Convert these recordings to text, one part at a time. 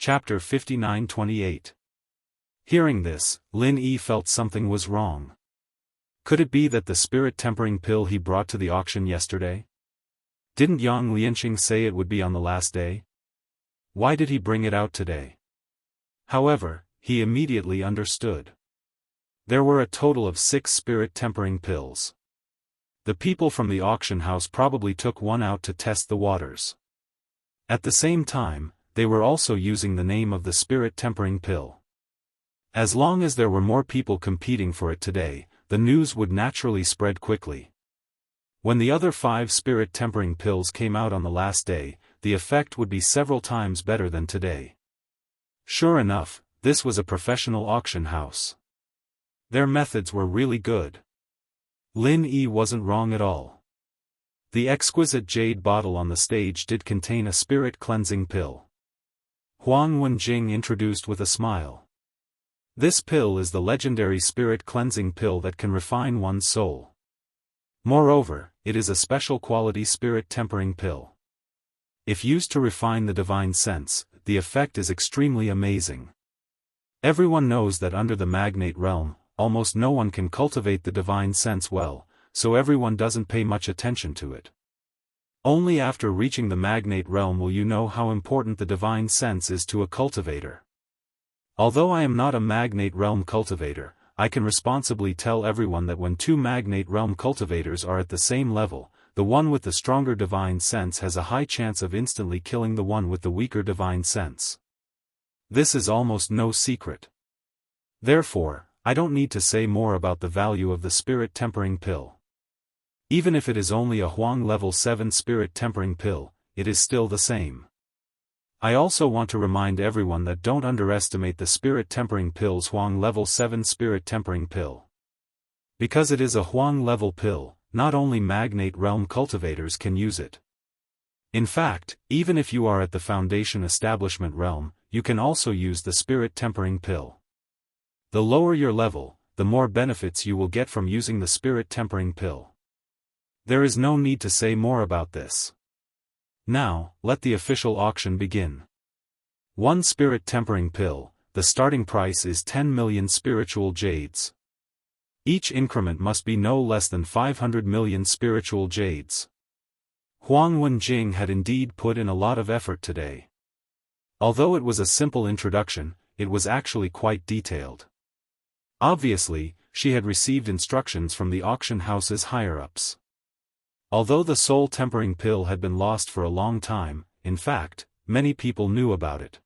Chapter 59-28. Hearing this, Lin Yi felt something was wrong. Could it be that the spirit-tempering pill he brought to the auction yesterday? Didn't Yang Lianqing say it would be on the last day? Why did he bring it out today? However, he immediately understood. There were a total of 6 spirit-tempering pills. The people from the auction house probably took one out to test the waters. At the same time, they were also using the name of the spirit-tempering pill. As long as there were more people competing for it today, the news would naturally spread quickly. When the other 5 spirit-tempering pills came out on the last day, the effect would be several times better than today. Sure enough, this was a professional auction house. Their methods were really good. Lin Yi wasn't wrong at all. The exquisite jade bottle on the stage did contain a spirit-cleansing pill. Huang Wenjing introduced with a smile. This pill is the legendary spirit-cleansing pill that can refine one's soul. Moreover, it is a special quality spirit-tempering pill. If used to refine the divine sense, the effect is extremely amazing. Everyone knows that under the magnate realm, almost no one can cultivate the divine sense well, so everyone doesn't pay much attention to it. Only after reaching the magnate realm will you know how important the divine sense is to a cultivator. Although I am not a magnate realm cultivator, I can responsibly tell everyone that when 2 magnate realm cultivators are at the same level, the one with the stronger divine sense has a high chance of instantly killing the one with the weaker divine sense. This is almost no secret. Therefore, I don't need to say more about the value of the spirit-tempering pill. Even if it is only a Huang level 7 spirit-tempering pill, it is still the same. I also want to remind everyone that don't underestimate the spirit-tempering pill's Huang level 7 spirit-tempering pill. Because it is a Huang level pill, not only magnate realm cultivators can use it. In fact, even if you are at the foundation establishment realm, you can also use the spirit-tempering pill. The lower your level, the more benefits you will get from using the spirit-tempering pill. There is no need to say more about this. Now, let the official auction begin. 1 spirit-tempering pill, the starting price is 10 million spiritual jades. Each increment must be no less than 500 million spiritual jades. Huang Wenjing had indeed put in a lot of effort today. Although it was a simple introduction, it was actually quite detailed. Obviously, she had received instructions from the auction house's higher-ups. Although the soul-tempering pill had been lost for a long time, in fact, many people knew about it.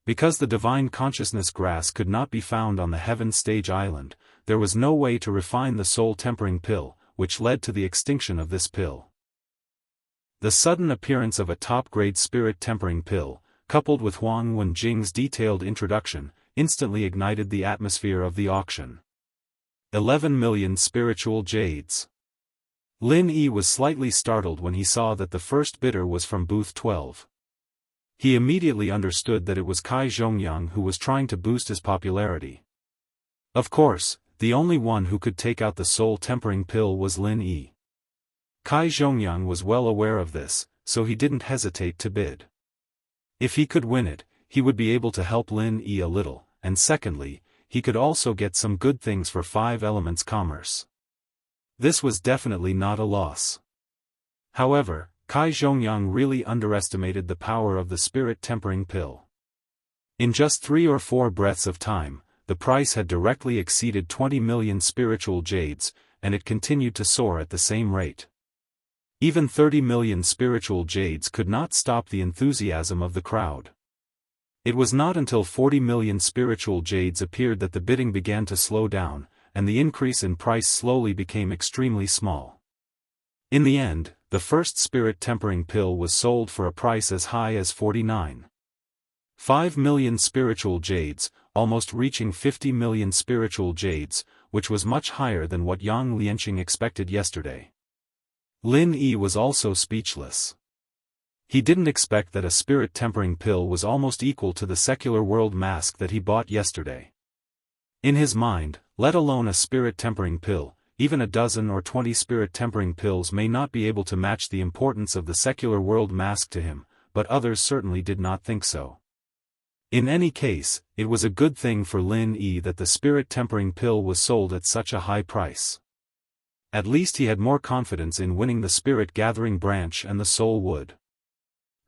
Because the divine consciousness grass could not be found on the Heaven Stage Island, there was no way to refine the soul-tempering pill, which led to the extinction of this pill. The sudden appearance of a top-grade spirit-tempering pill, coupled with Huang Wenjing's detailed introduction, instantly ignited the atmosphere of the auction. 11 million spiritual jades. Lin Yi was slightly startled when he saw that the first bidder was from booth 12. He immediately understood that it was Kai Zhongyang who was trying to boost his popularity. Of course, the only one who could take out the soul-tempering pill was Lin Yi. Kai Zhongyang was well aware of this, so he didn't hesitate to bid. If he could win it, he would be able to help Lin Yi a little, and secondly, he could also get some good things for 5 elements commerce. This was definitely not a loss. However, Kai Zhongyang really underestimated the power of the spirit-tempering pill. In just 3 or 4 breaths of time, the price had directly exceeded 20 million spiritual jades, and it continued to soar at the same rate. Even 30 million spiritual jades could not stop the enthusiasm of the crowd. It was not until 40 million spiritual jades appeared that the bidding began to slow down, and the increase in price slowly became extremely small. In the end, the first spirit-tempering pill was sold for a price as high as 49.5 million spiritual jades, almost reaching 50 million spiritual jades, which was much higher than what Yang Lianqing expected yesterday. Lin Yi was also speechless. He didn't expect that a spirit-tempering pill was almost equal to the secular world mask that he bought yesterday. In his mind, let alone a spirit-tempering pill, even a dozen or 20 spirit-tempering pills may not be able to match the importance of the secular world mask to him, but others certainly did not think so. In any case, it was a good thing for Lin Yi that the spirit-tempering pill was sold at such a high price. At least he had more confidence in winning the spirit-gathering branch and the soul wood.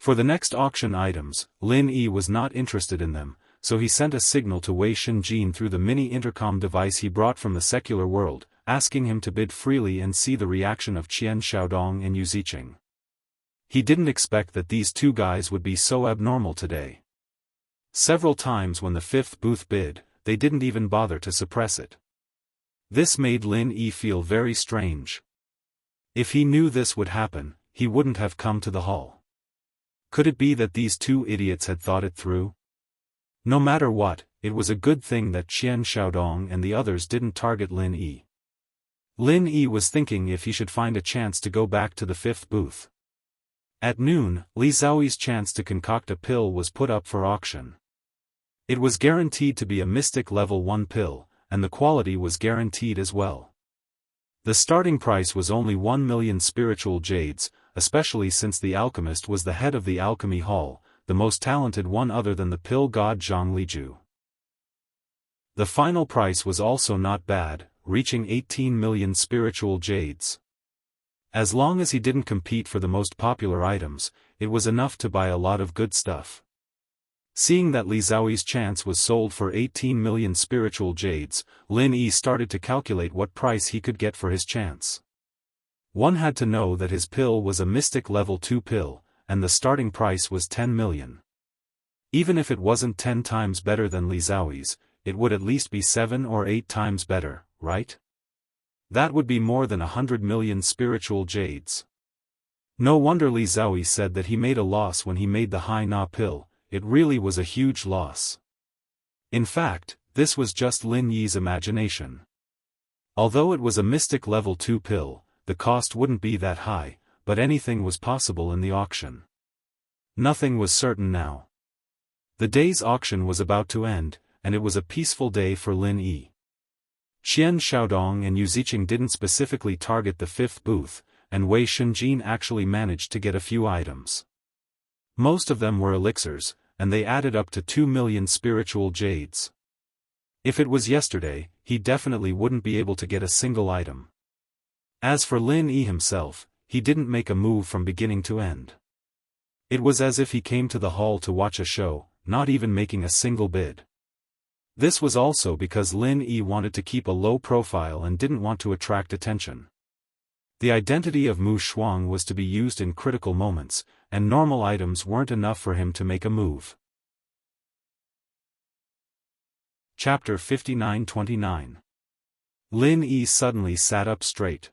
For the next auction items, Lin Yi was not interested in them, so he sent a signal to Wei Shenjin through the mini-intercom device he brought from the secular world, asking him to bid freely and see the reaction of Qian Xiaodong and Yu Ziqing. He didn't expect that these two guys would be so abnormal today. Several times when the fifth booth bid, they didn't even bother to suppress it. This made Lin Yi feel very strange. If he knew this would happen, he wouldn't have come to the hall. Could it be that these two idiots had thought it through? No matter what, it was a good thing that Qian Xiaodong and the others didn't target Lin Yi. Lin Yi was thinking if he should find a chance to go back to the fifth booth. At noon, Li Xiaoyi's chance to concoct a pill was put up for auction. It was guaranteed to be a mystic level 1 pill, and the quality was guaranteed as well. The starting price was only 1 million spiritual jades, especially since the alchemist was the head of the alchemy hall, the most talented one other than the pill god Zhang Liju. The final price was also not bad, reaching 18 million spiritual jades. As long as he didn't compete for the most popular items, it was enough to buy a lot of good stuff. Seeing that Li Xiaoyi's chance was sold for 18 million spiritual jades, Lin Yi started to calculate what price he could get for his chance. One had to know that his pill was a mystic level 2 pill, and the starting price was 10 million. Even if it wasn't 10 times better than Li Xiaoyi's, it would at least be 7 or 8 times better, right? That would be more than 100 million spiritual jades. No wonder Li Xiaoyi said that he made a loss when he made the Hai Na pill. It really was a huge loss. In fact, this was just Lin Yi's imagination. Although it was a mystic level 2 pill, the cost wouldn't be that high, but anything was possible in the auction. Nothing was certain now. The day's auction was about to end, and it was a peaceful day for Lin Yi. Qian Xiaodong and Yu Ziqing didn't specifically target the fifth booth, and Wei Shenjin actually managed to get a few items. Most of them were elixirs, and they added up to 2 million spiritual jades. If it was yesterday, he definitely wouldn't be able to get a single item. As for Lin Yi himself, he didn't make a move from beginning to end. It was as if he came to the hall to watch a show, not even making a single bid. This was also because Lin Yi wanted to keep a low profile and didn't want to attract attention. The identity of Mu Shuang was to be used in critical moments, and normal items weren't enough for him to make a move. Chapter 59-29. Lin Yi suddenly sat up straight.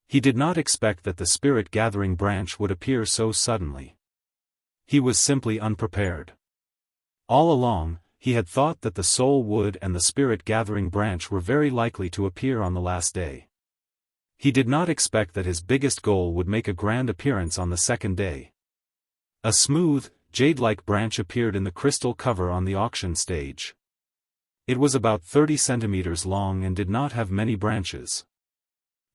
He did not expect that the spirit-gathering branch would appear so suddenly. He was simply unprepared. All along, he had thought that the soul wood and the spirit-gathering branch were very likely to appear on the last day. He did not expect that his biggest goal would make a grand appearance on the second day. A smooth, jade-like branch appeared in the crystal cover on the auction stage. It was about 30 centimeters long and did not have many branches.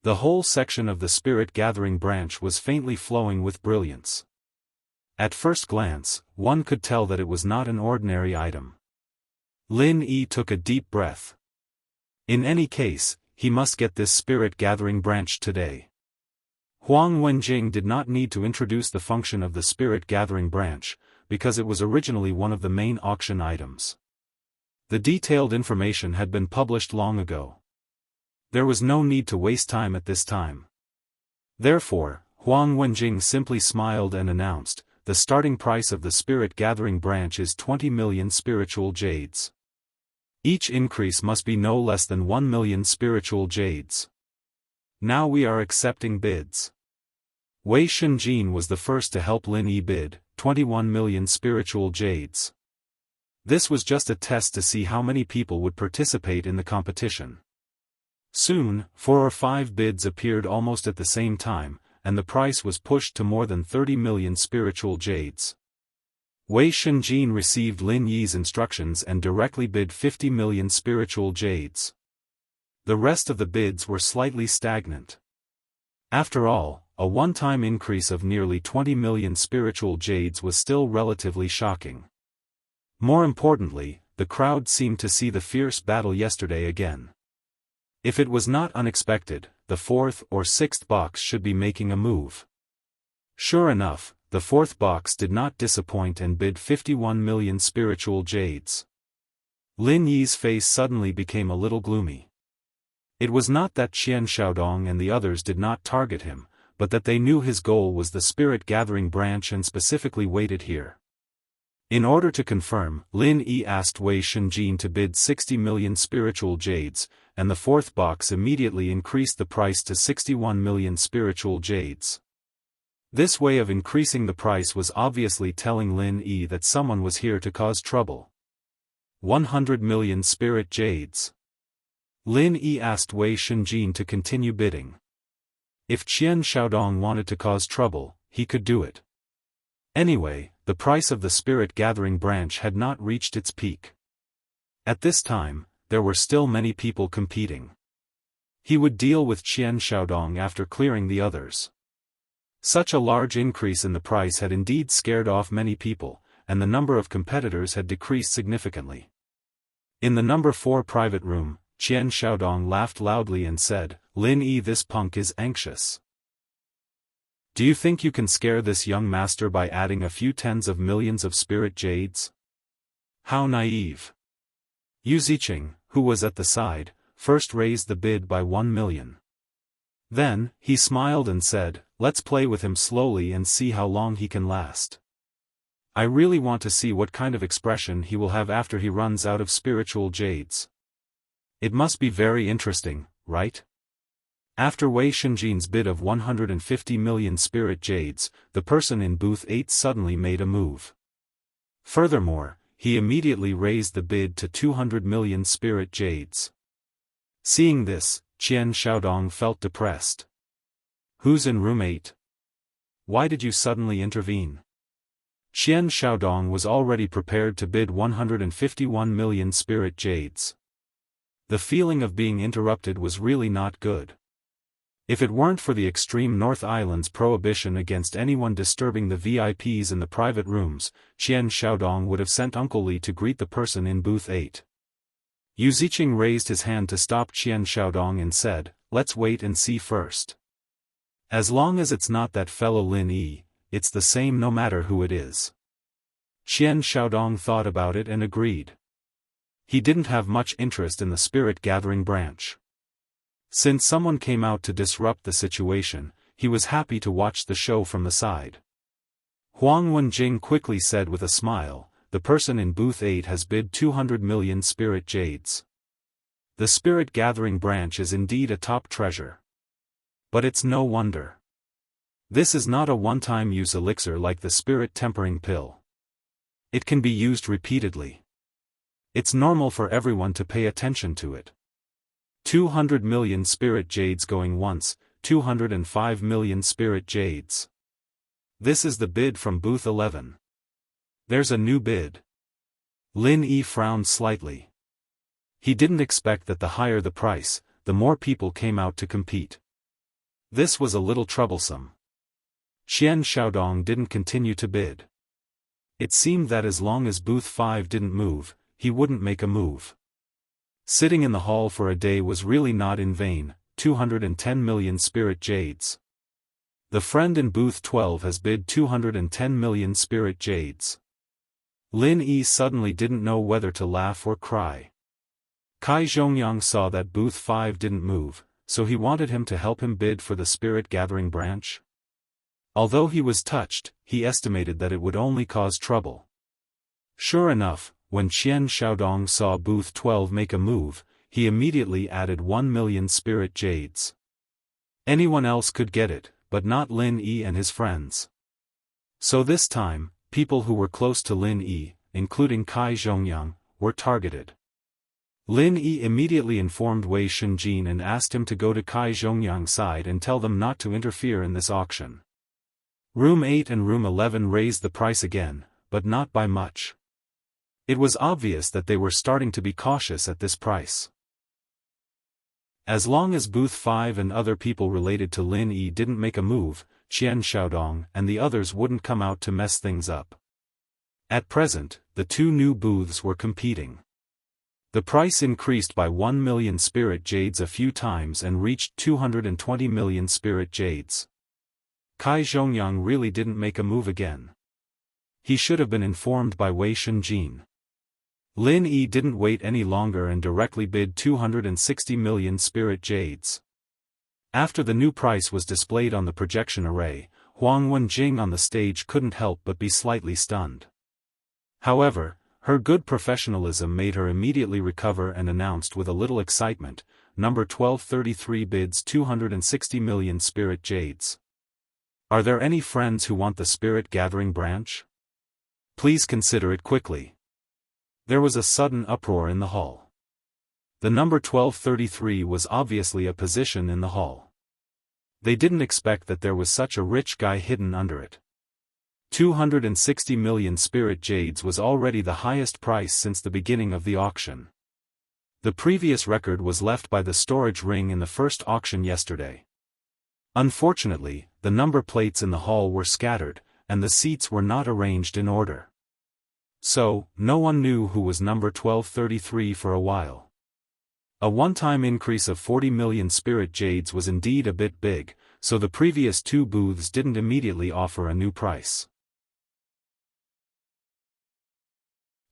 The whole section of the spirit-gathering branch was faintly flowing with brilliance. At first glance, one could tell that it was not an ordinary item. Lin Yi took a deep breath. In any case, he must get this spirit-gathering branch today. Huang Wenjing did not need to introduce the function of the spirit-gathering branch, because it was originally one of the main auction items. The detailed information had been published long ago. There was no need to waste time at this time. Therefore, Huang Wenjing simply smiled and announced, "The starting price of the spirit-gathering branch is 20 million spiritual jades. Each increase must be no less than 1 million spiritual jades. Now we are accepting bids." Wei Shenjin was the first to help Lin Yi bid, 21 million spiritual jades. This was just a test to see how many people would participate in the competition. Soon, 4 or 5 bids appeared almost at the same time, and the price was pushed to more than 30 million spiritual jades. Wei Shenjin received Lin Yi's instructions and directly bid 50 million spiritual jades. The rest of the bids were slightly stagnant. After all, a one-time increase of nearly 20 million spiritual jades was still relatively shocking. More importantly, the crowd seemed to see the fierce battle yesterday again. If it was not unexpected, the fourth or sixth box should be making a move. Sure enough, the fourth box did not disappoint and bid 51 million spiritual jades. Lin Yi's face suddenly became a little gloomy. It was not that Qian Shaodong and the others did not target him, but that they knew his goal was the spirit gathering branch and specifically waited here. In order to confirm, Lin Yi asked Wei Shenjin to bid 60 million spiritual jades, and the fourth box immediately increased the price to 61 million spiritual jades. This way of increasing the price was obviously telling Lin Yi that someone was here to cause trouble. 100 million spirit jades. Lin Yi asked Wei Shenjin to continue bidding. If Qian Shaodong wanted to cause trouble, he could do it. Anyway, the price of the spirit gathering branch had not reached its peak. At this time, there were still many people competing. He would deal with Qian Shaodong after clearing the others. Such a large increase in the price had indeed scared off many people, and the number of competitors had decreased significantly. In the number 4 private room, Qian Shaodong laughed loudly and said, "Lin Yi, this punk is anxious. Do you think you can scare this young master by adding a few tens of millions of spirit jades? How naive." Yu Ziqing, who was at the side, first raised the bid by 1 million. Then, he smiled and said, "Let's play with him slowly and see how long he can last. I really want to see what kind of expression he will have after he runs out of spiritual jades. It must be very interesting, right?" After Wei Shenjin's bid of 150 million spirit jades, the person in booth 8 suddenly made a move. Furthermore, he immediately raised the bid to 200 million spirit jades. Seeing this, Qian Shaodong felt depressed. "Who's in room 8? Why did you suddenly intervene?" Qian Shaodong was already prepared to bid 151 million spirit jades. The feeling of being interrupted was really not good. If it weren't for the extreme North Island's prohibition against anyone disturbing the VIPs in the private rooms, Qian Shaodong would have sent Uncle Li to greet the person in booth 8. Yu Ziqing raised his hand to stop Qian Shaodong and said, "Let's wait and see first. As long as it's not that fellow Lin Yi, it's the same no matter who it is." Qian Shaodong thought about it and agreed. He didn't have much interest in the spirit gathering branch. Since someone came out to disrupt the situation, he was happy to watch the show from the side. Huang Wenjing quickly said with a smile, "The person in booth 8 has bid 200 million spirit jades. The spirit gathering branch is indeed a top treasure. But it's no wonder. This is not a one-time use elixir like the spirit tempering pill. It can be used repeatedly. It's normal for everyone to pay attention to it. 200 million spirit jades going once, 205 million spirit jades. This is the bid from booth 11. There's a new bid." Lin Yi frowned slightly. He didn't expect that the higher the price, the more people came out to compete. This was a little troublesome. Qian Shaodong didn't continue to bid. It seemed that as long as booth 5 didn't move, he wouldn't make a move. Sitting in the hall for a day was really not in vain, 210 million spirit jades. The friend in booth 12 has bid 210 million spirit jades. Lin Yi suddenly didn't know whether to laugh or cry. Kai Zhongyang saw that booth 5 didn't move, so he wanted him to help him bid for the spirit gathering branch. Although he was touched, he estimated that it would only cause trouble. Sure enough, when Qian Shaodong saw booth 12 make a move, he immediately added 1 million spirit jades. Anyone else could get it, but not Lin Yi and his friends. So this time, people who were close to Lin Yi, including Kai Zhongyang, were targeted. Lin Yi immediately informed Wei Shenjin and asked him to go to Kai Zhongyang's side and tell them not to interfere in this auction. Room 8 and Room 11 raised the price again, but not by much. It was obvious that they were starting to be cautious at this price. As long as booth 5 and other people related to Lin Yi didn't make a move, Qian Shaodong and the others wouldn't come out to mess things up. At present, the two new booths were competing. The price increased by 1 million spirit jades a few times and reached 220 million spirit jades. Kai Zhongyang really didn't make a move again. He should have been informed by Wei Shunjin. Lin Yi didn't wait any longer and directly bid 260 million spirit jades. After the new price was displayed on the projection array, Huang Wenjing on the stage couldn't help but be slightly stunned. However, her good professionalism made her immediately recover and announced with a little excitement, number 1233 bids 260 million spirit jades. Are there any friends who want the spirit gathering branch? Please consider it quickly. There was a sudden uproar in the hall. The number 1233 was obviously a position in the hall. They didn't expect that there was such a rich guy hidden under it. 260 million spirit jades was already the highest price since the beginning of the auction. The previous record was left by the storage ring in the first auction yesterday. Unfortunately, the number plates in the hall were scattered, and the seats were not arranged in order. So, no one knew who was number 1233 for a while. A one-time increase of 40 million spirit jades was indeed a bit big, so the previous two booths didn't immediately offer a new price.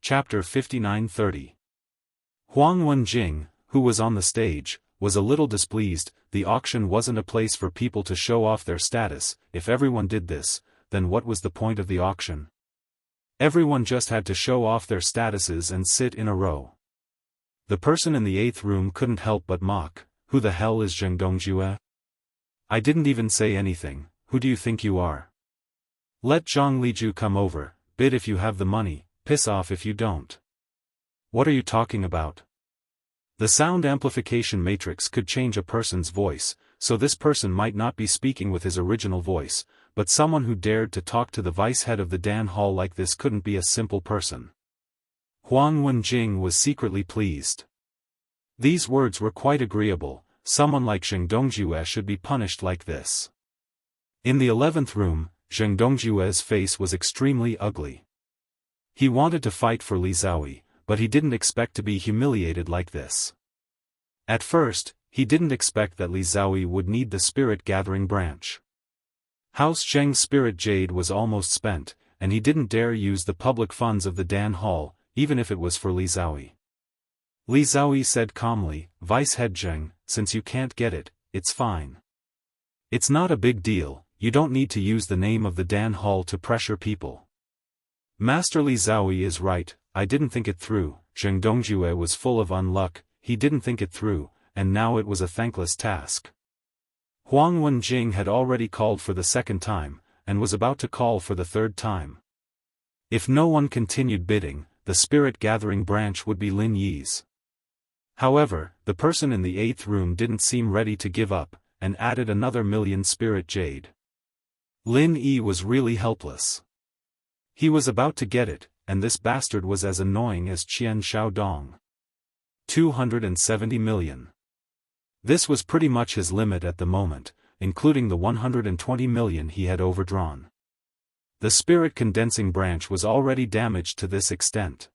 Chapter 59:30. Huang Wenjing, who was on the stage, was a little displeased. The auction wasn't a place for people to show off their status. If everyone did this, then what was the point of the auction? Everyone just had to show off their statuses and sit in a row. The person in the 8th room couldn't help but mock, "Who the hell is Zheng Dongjue? I didn't even say anything, who do you think you are? Let Zhang Liju come over, bid if you have the money, piss off if you don't. What are you talking about?" The sound amplification matrix could change a person's voice, so this person might not be speaking with his original voice, but someone who dared to talk to the vice head of the Dan Hall like this couldn't be a simple person. Huang Wenjing was secretly pleased. These words were quite agreeable. Someone like Zheng Dongjue should be punished like this. In the 11th room, Zheng Dongjue's face was extremely ugly. He wanted to fight for Li Zaoi, but he didn't expect to be humiliated like this. At first, he didn't expect that Li Zaoi would need the spirit gathering branch. House Zheng's spirit jade was almost spent, and he didn't dare use the public funds of the Dan Hall, even if it was for Li Zaoi. Li Zaoi said calmly, "Vice Head Zheng, since you can't get it, it's fine. It's not a big deal, you don't need to use the name of the Dan Hall to pressure people." Master Li Zaoi is right, I didn't think it through. Zheng Dongjue was full of unluck, he didn't think it through, and now it was a thankless task. Huang Wenjing had already called for the second time, and was about to call for the third time. If no one continued bidding, the spirit gathering branch would be Lin Yi's. However, the person in the 8th room didn't seem ready to give up, and added another million spirit jade. Lin Yi was really helpless. He was about to get it, and this bastard was as annoying as Qian Xiaodong. 270 million. This was pretty much his limit at the moment, including the 120 million he had overdrawn. The spirit condensing branch was already damaged to this extent.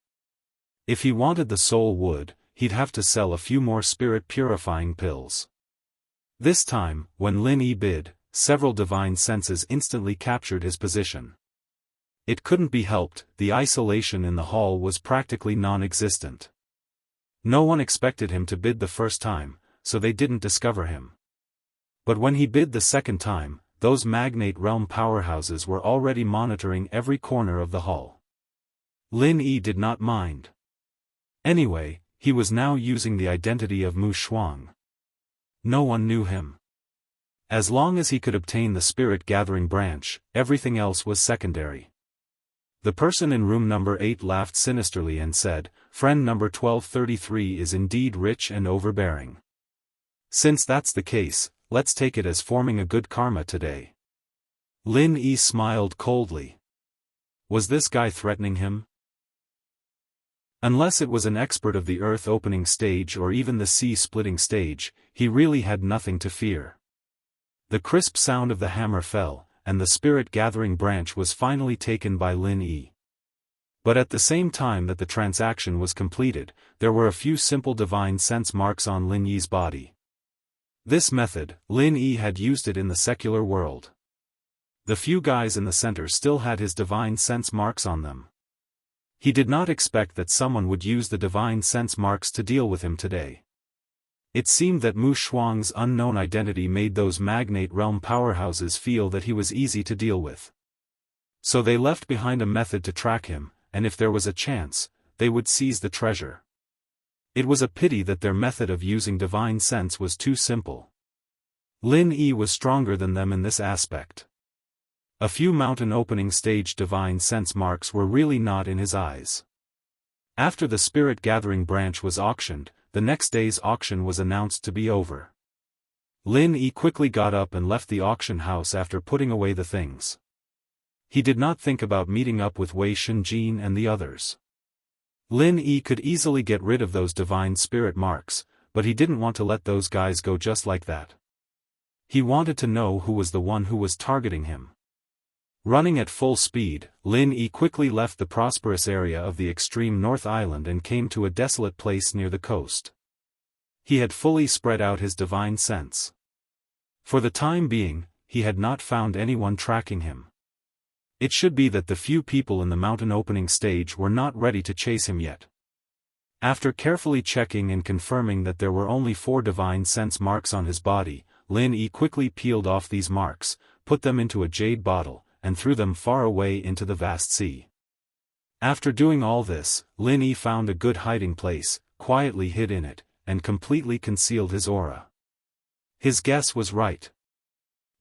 If he wanted the soul wood, he'd have to sell a few more spirit purifying pills. This time, when Lin Yi bid, several divine senses instantly captured his position. It couldn't be helped, the isolation in the hall was practically non-existent. No one expected him to bid the first time, so they didn't discover him. But when he bid the second time, those magnate realm powerhouses were already monitoring every corner of the hall. Lin Yi did not mind. Anyway, he was now using the identity of Mu Shuang. No one knew him. As long as he could obtain the spirit gathering branch, everything else was secondary. The person in room number 8 laughed sinisterly and said, "Friend number 1233 is indeed rich and overbearing. Since that's the case, let's take it as forming a good karma today." Lin Yi smiled coldly. Was this guy threatening him? Unless it was an expert of the earth opening stage or even the sea splitting stage, he really had nothing to fear. The crisp sound of the hammer fell, and the spirit gathering branch was finally taken by Lin Yi. But at the same time that the transaction was completed, there were a few simple divine sense marks on Lin Yi's body. This method, Lin Yi had used it in the secular world. The few guys in the center still had his divine sense marks on them. He did not expect that someone would use the divine sense marks to deal with him today. It seemed that Mu Shuang's unknown identity made those magnate realm powerhouses feel that he was easy to deal with. So they left behind a method to track him, and if there was a chance, they would seize the treasure. It was a pity that their method of using divine sense was too simple. Lin Yi was stronger than them in this aspect. A few mountain opening stage divine sense marks were really not in his eyes. After the spirit gathering branch was auctioned, the next day's auction was announced to be over. Lin Yi quickly got up and left the auction house after putting away the things. He did not think about meeting up with Wei Shunjin and the others. Lin Yi could easily get rid of those divine spirit marks, but he didn't want to let those guys go just like that. He wanted to know who was the one who was targeting him. Running at full speed, Lin Yi quickly left the prosperous area of the extreme North Island and came to a desolate place near the coast. He had fully spread out his divine sense. For the time being, he had not found anyone tracking him. It should be that the few people in the mountain opening stage were not ready to chase him yet. After carefully checking and confirming that there were only 4 divine sense marks on his body, Lin Yi quickly peeled off these marks, put them into a jade bottle, and threw them far away into the vast sea. After doing all this, Lin Yi found a good hiding place, quietly hid in it, and completely concealed his aura. His guess was right.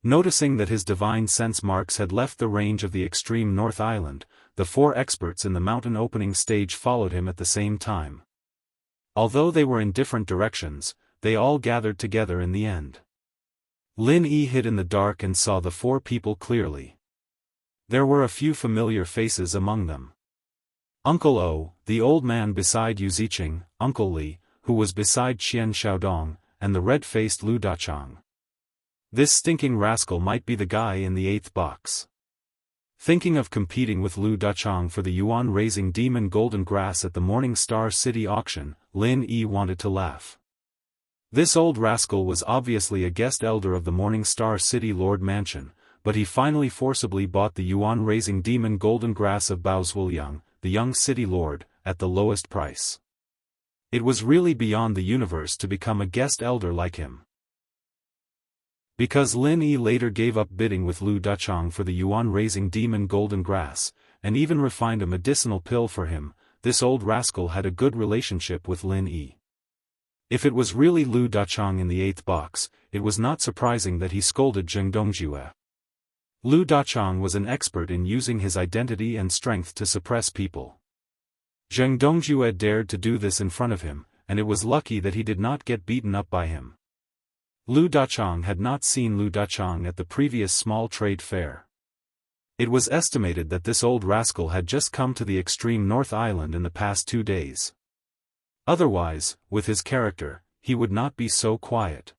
Noticing that his divine sense marks had left the range of the extreme North Island, the 4 experts in the mountain opening stage followed him at the same time. Although they were in different directions, they all gathered together in the end. Lin Yi hid in the dark and saw the 4 people clearly. There were a few familiar faces among them. Uncle O, the old man beside Yu Ziqing, Uncle Li, who was beside Qian Xiaodong, and the red-faced Lu Dachang. This stinking rascal might be the guy in the 8th box. Thinking of competing with Lu Dachang for the yuan-raising demon golden grass at the Morning Star City auction, Lin Yi wanted to laugh. This old rascal was obviously a guest elder of the Morning Star City Lord Mansion, but he finally forcibly bought the yuan-raising demon golden grass of Bao Zhuliang, the young city lord, at the lowest price. It was really beyond the universe to become a guest elder like him. Because Lin Yi later gave up bidding with Lu Dachang for the yuan-raising demon golden grass, and even refined a medicinal pill for him, this old rascal had a good relationship with Lin Yi. If it was really Lu Dachang in the 8th box, it was not surprising that he scolded Zheng Dongjue. Lu Dachang was an expert in using his identity and strength to suppress people. Zheng Dongjue dared to do this in front of him, and it was lucky that he did not get beaten up by him. Lu Dachang had not seen Lu Dachang at the previous small trade fair. It was estimated that this old rascal had just come to the extreme North Island in the past 2 days. Otherwise, with his character, he would not be so quiet.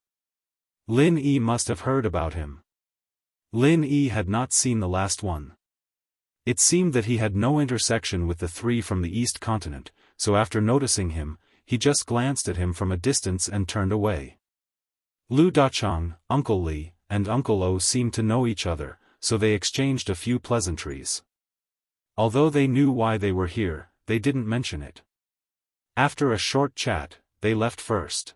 Lin Yi must have heard about him. Lin Yi had not seen the last one. It seemed that he had no intersection with the 3 from the East Continent, so after noticing him, he just glanced at him from a distance and turned away. Lu Dachang, Uncle Li, and Uncle O seemed to know each other, so they exchanged a few pleasantries. Although they knew why they were here, they didn't mention it. After a short chat, they left first.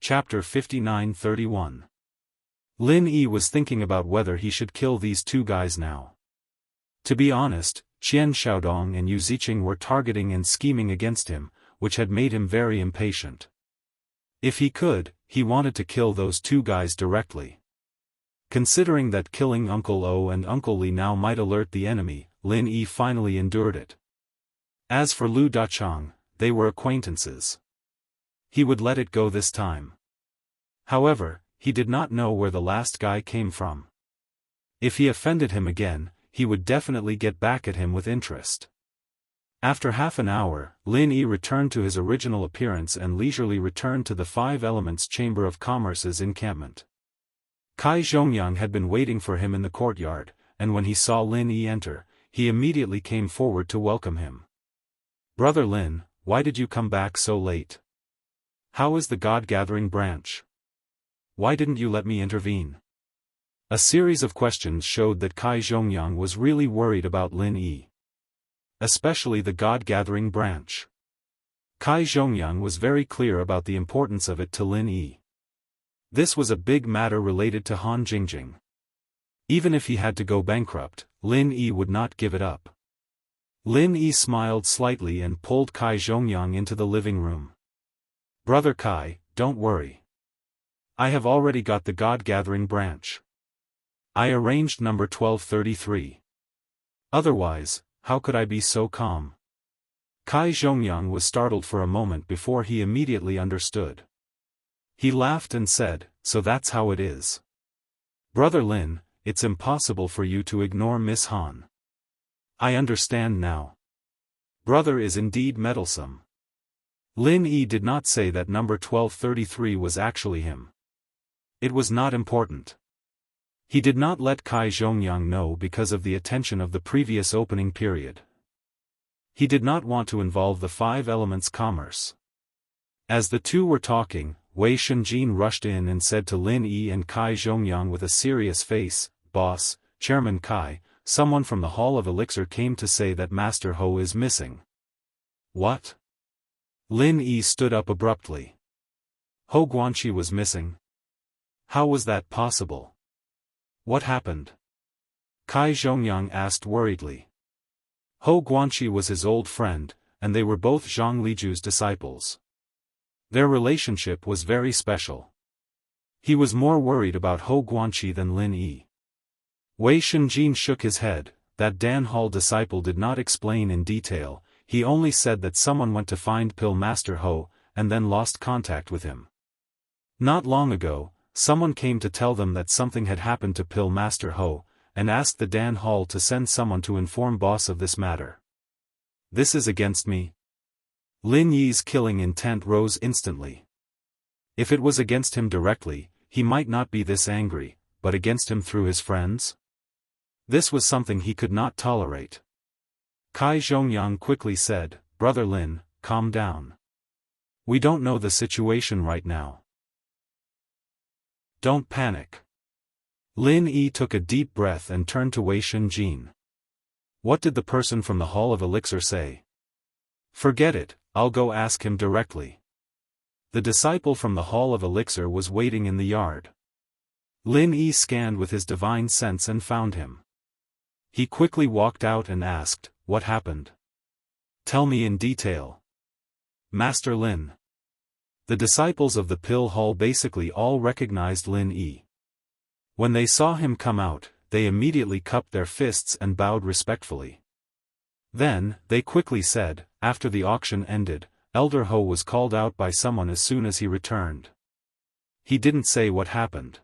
Chapter 59-31. Lin Yi was thinking about whether he should kill these 2 guys now. To be honest, Qian Xiaodong and Yu Ziqing were targeting and scheming against him, which had made him very impatient. If he could, he wanted to kill those 2 guys directly. Considering that killing Uncle O and Uncle Li now might alert the enemy, Lin Yi finally endured it. As for Lu Dachang, they were acquaintances. He would let it go this time. However, he did not know where the last guy came from. If he offended him again, he would definitely get back at him with interest. After half an hour, Lin Yi returned to his original appearance and leisurely returned to the 5 Elements Chamber of Commerce's encampment. Kai Zhongyang had been waiting for him in the courtyard, and when he saw Lin Yi enter, he immediately came forward to welcome him. "Brother Lin, why did you come back so late? How is the God-gathering branch? Why didn't you let me intervene?" A series of questions showed that Kai Zhongyang was really worried about Lin Yi. Especially the God-gathering branch. Kai Zhongyang was very clear about the importance of it to Lin Yi. This was a big matter related to Han Jingjing. Even if he had to go bankrupt, Lin Yi would not give it up. Lin Yi smiled slightly and pulled Kai Zhongyang into the living room. "Brother Kai, don't worry. I have already got the God-gathering branch. I arranged number 1233. Otherwise, how could I be so calm?" Kai Zhongyang was startled for a moment before he immediately understood. He laughed and said, "So that's how it is. Brother Lin, it's impossible for you to ignore Miss Han. I understand now. Brother is indeed meddlesome." Lin Yi did not say that number 1233 was actually him. It was not important. He did not let Kai Zhongyang know because of the attention of the previous opening period. He did not want to involve the five elements commerce. As the two were talking, Wei Shunjin rushed in and said to Lin Yi and Kai Zhongyang with a serious face, "Boss, Chairman Kai, someone from the Hall of Elixir came to say that Master Ho is missing." "What?" Lin Yi stood up abruptly. "Ho Guanqi was missing? How was that possible? What happened?" Kai Zhongyang asked worriedly. Ho Guanqi was his old friend, and they were both Zhang Liju's disciples. Their relationship was very special. He was more worried about Ho Guanqi than Lin Yi. Wei Shunjin shook his head. That Dan Hall disciple did not explain in detail, he only said that someone went to find Pill Master Ho, and then lost contact with him. Not long ago, someone came to tell them that something had happened to Pill Master Ho, and asked the Dan Hall to send someone to inform boss of this matter. "This is against me?" Lin Yi's killing intent rose instantly. If it was against him directly, he might not be this angry, but against him through his friends? This was something he could not tolerate. Kai Zhongyang quickly said, "Brother Lin, calm down. We don't know the situation right now. Don't panic." Lin Yi took a deep breath and turned to Wei Shunjin. "What did the person from the Hall of Elixir say?" "Forget it, I'll go ask him directly." The disciple from the Hall of Elixir was waiting in the yard. Lin Yi scanned with his divine sense and found him. He quickly walked out and asked, "What happened? Tell me in detail." "Master Lin." The disciples of the Pill Hall basically all recognized Lin Yi. When they saw him come out, they immediately cupped their fists and bowed respectfully. Then, they quickly said, "After the auction ended, Elder Ho was called out by someone as soon as he returned. He didn't say what happened.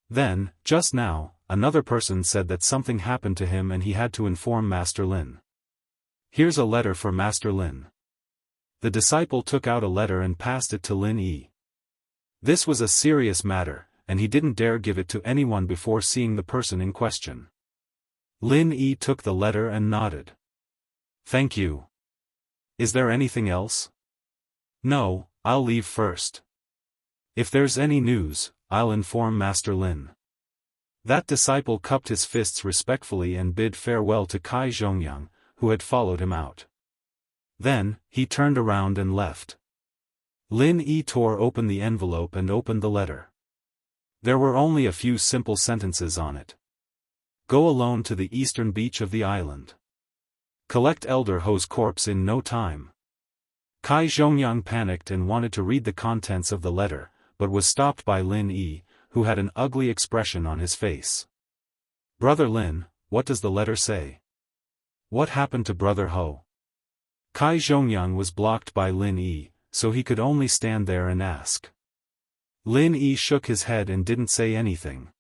Then, just now, another person said that something happened to him and he had to inform Master Lin. Here's a letter for Master Lin." The disciple took out a letter and passed it to Lin Yi. This was a serious matter, and he didn't dare give it to anyone before seeing the person in question. Lin Yi took the letter and nodded. "Thank you. Is there anything else?" "No, I'll leave first. If there's any news, I'll inform Master Lin." That disciple cupped his fists respectfully and bid farewell to Kai Zhongyang, who had followed him out. Then, he turned around and left. Lin Yi tore open the envelope and opened the letter. There were only a few simple sentences on it. "Go alone to the eastern beach of the island. Collect Elder Ho's corpse in no time." Kai Zhongyang panicked and wanted to read the contents of the letter, but was stopped by Lin Yi, who had an ugly expression on his face. "Brother Lin, what does the letter say? What happened to Brother Ho?" Kai Zhongyang was blocked by Lin Yi, so he could only stand there and ask. Lin Yi shook his head and didn't say anything.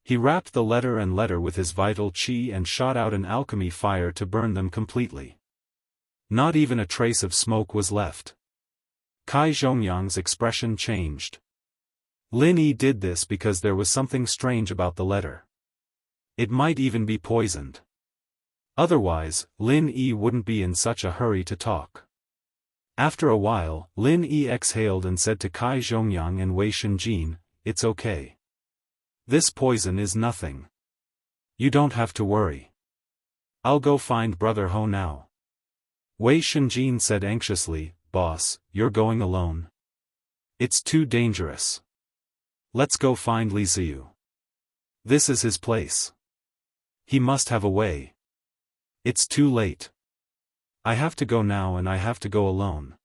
He wrapped the letter and letter with his vital qi and shot out an alchemy fire to burn them completely. Not even a trace of smoke was left. Kai Zhongyang's expression changed. Lin Yi did this because there was something strange about the letter. It might even be poisoned. Otherwise, Lin Yi wouldn't be in such a hurry to talk. After a while, Lin Yi exhaled and said to Kai Zhongyang and Wei Shenjin, "It's okay. This poison is nothing. You don't have to worry. I'll go find Brother Ho now." Wei Shenjin said anxiously, "Boss, you're going alone? It's too dangerous. Let's go find Li Ziyu. This is his place. He must have a way." "It's too late. I have to go now and I have to go alone.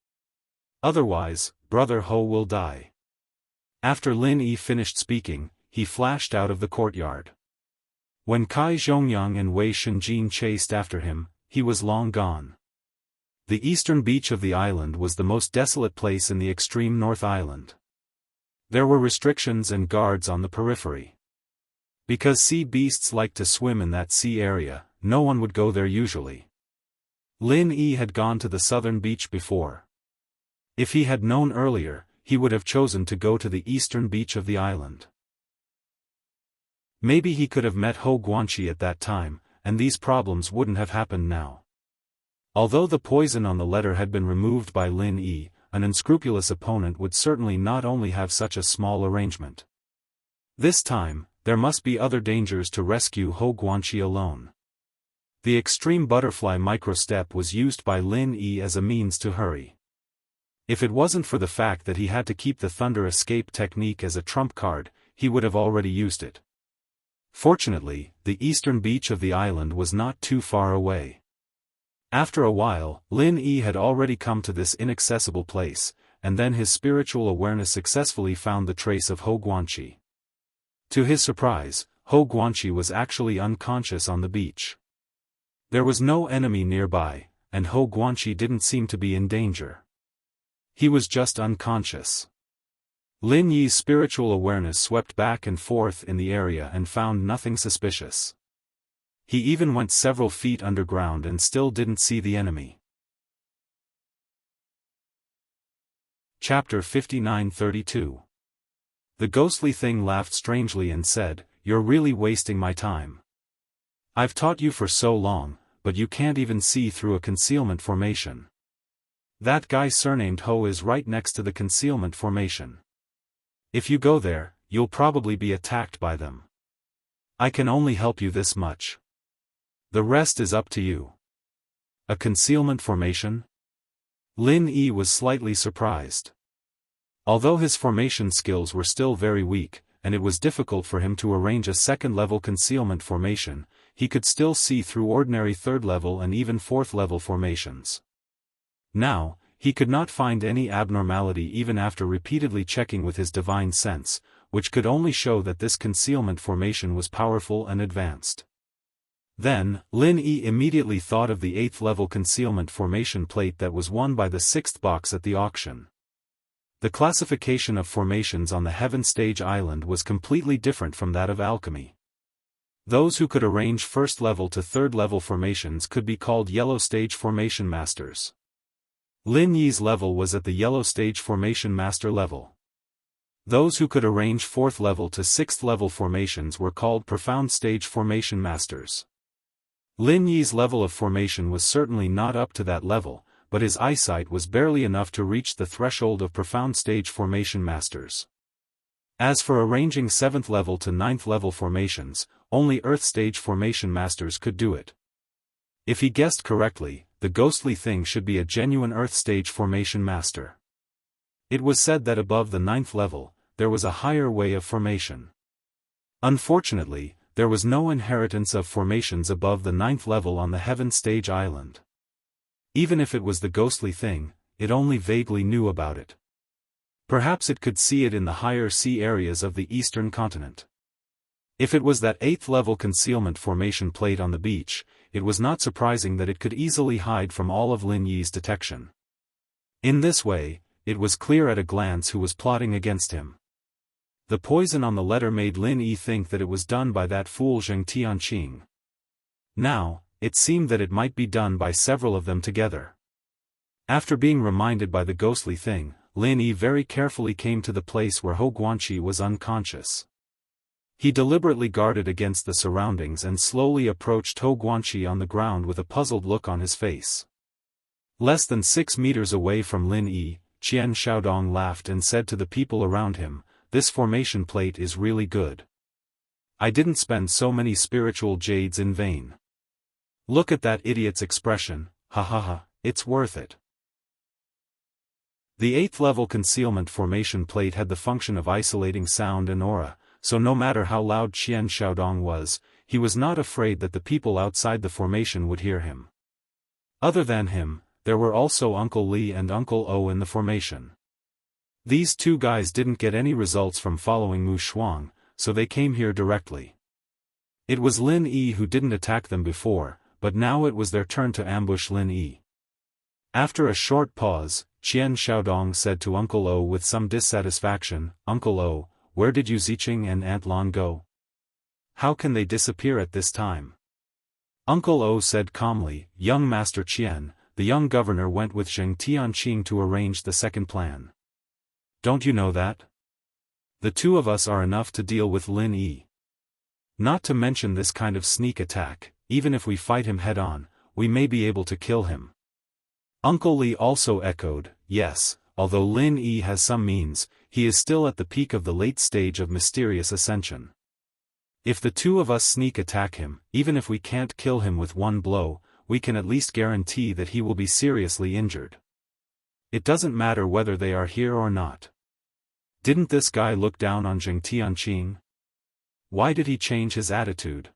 Otherwise, Brother Ho will die." After Lin Yi finished speaking, he flashed out of the courtyard. When Kai Zhongyang and Wei Shenjin chased after him, he was long gone. The eastern beach of the island was the most desolate place in the extreme North Island. There were restrictions and guards on the periphery. Because sea beasts like to swim in that sea area, no one would go there usually. Lin Yi had gone to the southern beach before. If he had known earlier, he would have chosen to go to the eastern beach of the island. Maybe he could have met Ho Guanxi at that time, and these problems wouldn't have happened now. Although the poison on the letter had been removed by Lin Yi, an unscrupulous opponent would certainly not only have such a small arrangement. This time, there must be other dangers to rescue Ho Guanxi alone. The extreme butterfly microstep was used by Lin Yi as a means to hurry. If it wasn't for the fact that he had to keep the thunder escape technique as a trump card, he would have already used it. Fortunately, the eastern beach of the island was not too far away. After a while, Lin Yi had already come to this inaccessible place, and then his spiritual awareness successfully found the trace of Ho Guanxi. To his surprise, Ho Guanxi was actually unconscious on the beach. There was no enemy nearby, and Ho Guanxi didn't seem to be in danger. He was just unconscious. Lin Yi's spiritual awareness swept back and forth in the area and found nothing suspicious. He even went several feet underground and still didn't see the enemy. Chapter 59-32. The ghostly thing laughed strangely and said, "You're really wasting my time. I've taught you for so long, but you can't even see through a concealment formation. That guy surnamed Ho is right next to the concealment formation. If you go there, you'll probably be attacked by them. I can only help you this much. The rest is up to you." A concealment formation? Lin Yi was slightly surprised. Although his formation skills were still very weak, and it was difficult for him to arrange a second-level concealment formation, he could still see through ordinary third-level and even fourth-level formations. Now, he could not find any abnormality even after repeatedly checking with his divine sense, which could only show that this concealment formation was powerful and advanced. Then, Lin Yi immediately thought of the 8th-level concealment formation plate that was won by the 6th box at the auction. The classification of formations on the Heaven Stage Island was completely different from that of alchemy. Those who could arrange 1st-level to 3rd-level formations could be called Yellow Stage Formation Masters. Lin Yi's level was at the Yellow Stage Formation Master level. Those who could arrange 4th-level to 6th-level formations were called Profound Stage Formation Masters. Lin Yi's level of formation was certainly not up to that level, but his eyesight was barely enough to reach the threshold of Profound Stage Formation Masters. As for arranging 7th-level to 9th-level formations, only Earth Stage Formation Masters could do it. If he guessed correctly, the ghostly thing should be a genuine Earth Stage Formation Master. It was said that above the 9th level, there was a higher way of formation. Unfortunately, there was no inheritance of formations above the 9th level on the Heaven Stage Island. Even if it was the ghostly thing, it only vaguely knew about it. Perhaps it could see it in the higher sea areas of the eastern continent. If it was that 8th-level concealment formation plate on the beach, it was not surprising that it could easily hide from all of Lin Yi's detection. In this way, it was clear at a glance who was plotting against him. The poison on the letter made Lin Yi think that it was done by that fool Zheng Tianqing. Now, it seemed that it might be done by several of them together. After being reminded by the ghostly thing, Lin Yi very carefully came to the place where Ho Guanxi was unconscious. He deliberately guarded against the surroundings and slowly approached Hou Guanqi on the ground with a puzzled look on his face. Less than 6 meters away from Lin Yi, Qian Shaodong laughed and said to the people around him, "This formation plate is really good. I didn't spend so many spiritual jades in vain. Look at that idiot's expression, ha ha ha, it's worth it." The 8th level concealment formation plate had the function of isolating sound and aura, so no matter how loud Qian Shaodong was, he was not afraid that the people outside the formation would hear him. Other than him, there were also Uncle Li and Uncle O in the formation. These two guys didn't get any results from following Mu Shuang, so they came here directly. It was Lin Yi who didn't attack them before, but now it was their turn to ambush Lin Yi. After a short pause, Qian Shaodong said to Uncle O with some dissatisfaction, "Uncle O, where did Yu Ziqing and Aunt Lan go? How can they disappear at this time?" Uncle O said calmly, "Young Master Qian, the young governor went with Zheng Tianqing to arrange the second plan. Don't you know that? The two of us are enough to deal with Lin Yi. Not to mention this kind of sneak attack, even if we fight him head-on, we may be able to kill him." Uncle Li also echoed, "Yes, although Lin Yi has some means, he is still at the peak of the late stage of mysterious ascension. If the two of us sneak attack him, even if we can't kill him with one blow, we can at least guarantee that he will be seriously injured. It doesn't matter whether they are here or not. Didn't this guy look down on Zheng Tianqing? Why did he change his attitude?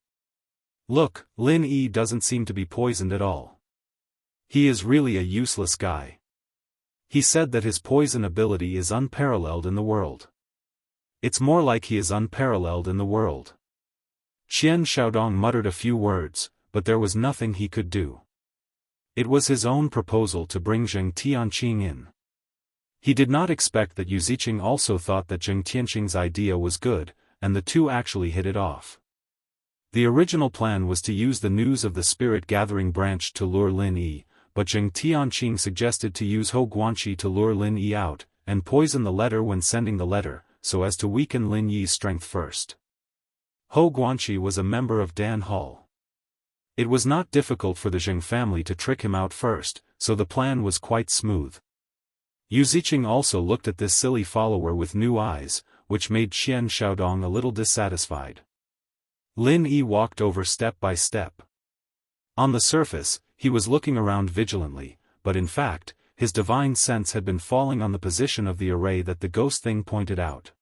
Look, Lin Yi doesn't seem to be poisoned at all. He is really a useless guy. He said that his poison ability is unparalleled in the world. It's more like he is unparalleled in the world." Qian Shaodong muttered a few words, but there was nothing he could do. It was his own proposal to bring Zheng Tianqing in. He did not expect that Yu Ziqing also thought that Zheng Tianqing's idea was good, and the two actually hit it off. The original plan was to use the news of the spirit gathering branch to lure Lin Yi, but Zheng Tianqing suggested to use Hou Guanqi to lure Lin Yi out, and poison the letter when sending the letter, so as to weaken Lin Yi's strength first. Hou Guanqi was a member of Dan Hall. It was not difficult for the Zheng family to trick him out first, so the plan was quite smooth. Yu Ziqing also looked at this silly follower with new eyes, which made Qian Shaodong a little dissatisfied. Lin Yi walked over step by step. On the surface, he was looking around vigilantly, but in fact, his divine sense had been falling on the position of the array that the ghost thing pointed out.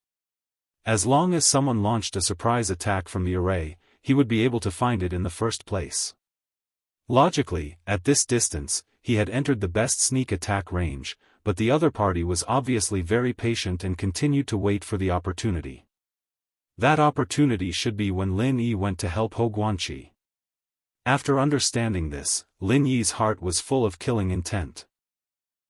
As long as someone launched a surprise attack from the array, he would be able to find it in the first place. Logically, at this distance, he had entered the best sneak attack range, but the other party was obviously very patient and continued to wait for the opportunity. That opportunity should be when Lin Yi went to help Hou Guanqi. After understanding this, Lin Yi's heart was full of killing intent.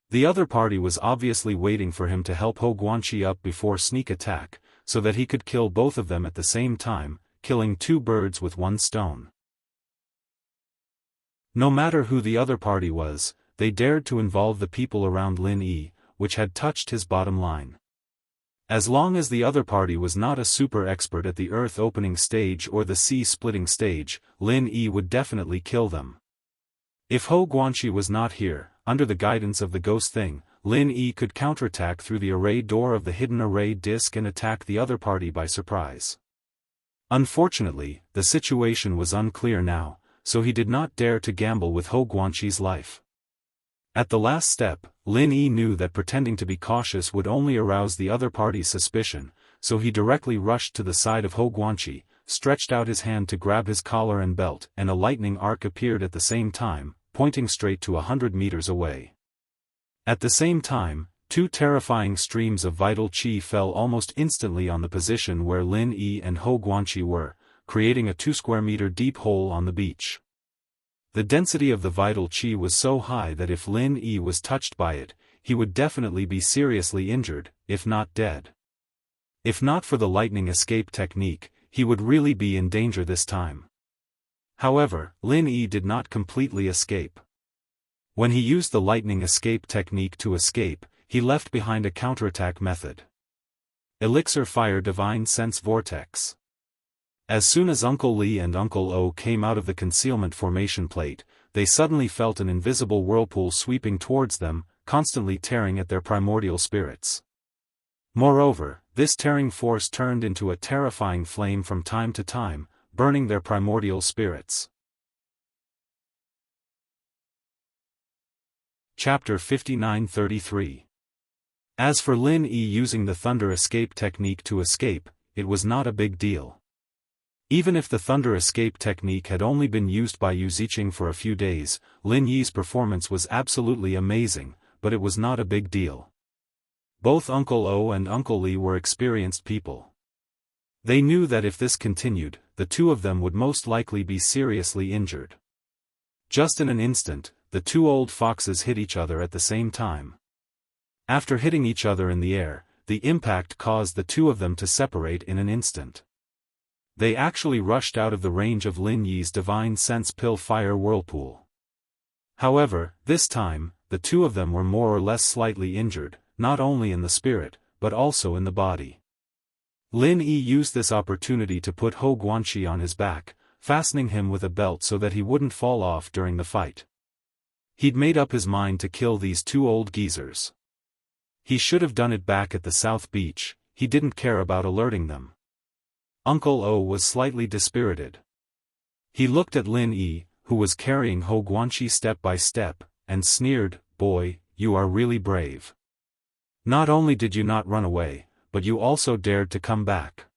The other party was obviously waiting for him to help Hou Guanqi up before sneak attack, so that he could kill both of them at the same time, killing two birds with one stone. No matter who the other party was, they dared to involve the people around Lin Yi, which had touched his bottom line. As long as the other party was not a super expert at the earth opening stage or the sea splitting stage, Lin Yi would definitely kill them. If Hou Guanqi was not here, under the guidance of the ghost thing, Lin Yi could counterattack through the array door of the hidden array disk and attack the other party by surprise. Unfortunately, the situation was unclear now, so he did not dare to gamble with Hou Guanqi's life. At the last step, Lin Yi knew that pretending to be cautious would only arouse the other party's suspicion, so he directly rushed to the side of Hou Guanqi, stretched out his hand to grab his collar and belt, and a lightning arc appeared at the same time, pointing straight to 100 meters away. At the same time, two terrifying streams of vital qi fell almost instantly on the position where Lin Yi and Hou Guanqi were, creating a 2-square-meter deep hole on the beach. The density of the vital qi was so high that if Lin Yi was touched by it, he would definitely be seriously injured, if not dead. If not for the lightning escape technique, he would really be in danger this time. However, Lin Yi did not completely escape. When he used the lightning escape technique to escape, he left behind a counterattack method. Elixir Fire Divine Sense Vortex. As soon as Uncle Lee and Uncle O came out of the concealment formation plate, they suddenly felt an invisible whirlpool sweeping towards them, constantly tearing at their primordial spirits. Moreover, this tearing force turned into a terrifying flame from time to time, burning their primordial spirits. Chapter 59-33. As for Lin Yi using the thunder escape technique to escape, it was not a big deal. Even if the thunder escape technique had only been used by Yu Ziqing for a few days, Lin Yi's performance was absolutely amazing, but it was not a big deal. Both Uncle O and Uncle Lee were experienced people. They knew that if this continued, the two of them would most likely be seriously injured. Just in an instant, the two old foxes hit each other at the same time. After hitting each other in the air, the impact caused the two of them to separate in an instant. They actually rushed out of the range of Lin Yi's divine sense pill fire whirlpool. However, this time, the two of them were more or less slightly injured, not only in the spirit, but also in the body. Lin Yi used this opportunity to put Hou Guanxi on his back, fastening him with a belt so that he wouldn't fall off during the fight. He'd made up his mind to kill these two old geezers. He should have done it back at the South Beach, he didn't care about alerting them. Uncle O was slightly dispirited. He looked at Lin Yi, who was carrying Hou Guanxi step by step, and sneered, "Boy, you are really brave. Not only did you not run away, but you also dared to come back.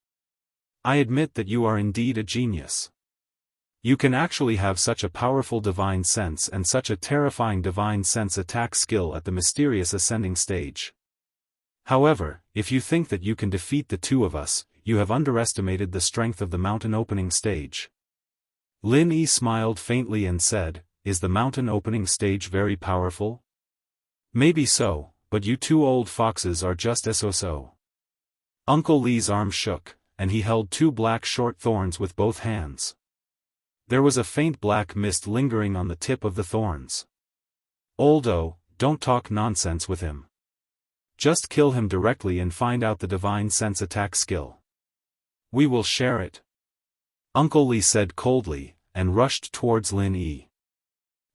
I admit that you are indeed a genius. You can actually have such a powerful divine sense and such a terrifying divine sense attack skill at the mysterious ascending stage. However, if you think that you can defeat the two of us, you have underestimated the strength of the mountain opening stage." Lin Yi smiled faintly and said, "Is the mountain opening stage very powerful?" "Maybe so, but you two old foxes are just so." Uncle Lee's arm shook, and he held two black short thorns with both hands. There was a faint black mist lingering on the tip of the thorns. "Old O, don't talk nonsense with him. Just kill him directly and find out the divine sense attack skill. We will share it," Uncle Lee said coldly, and rushed towards Lin Yi.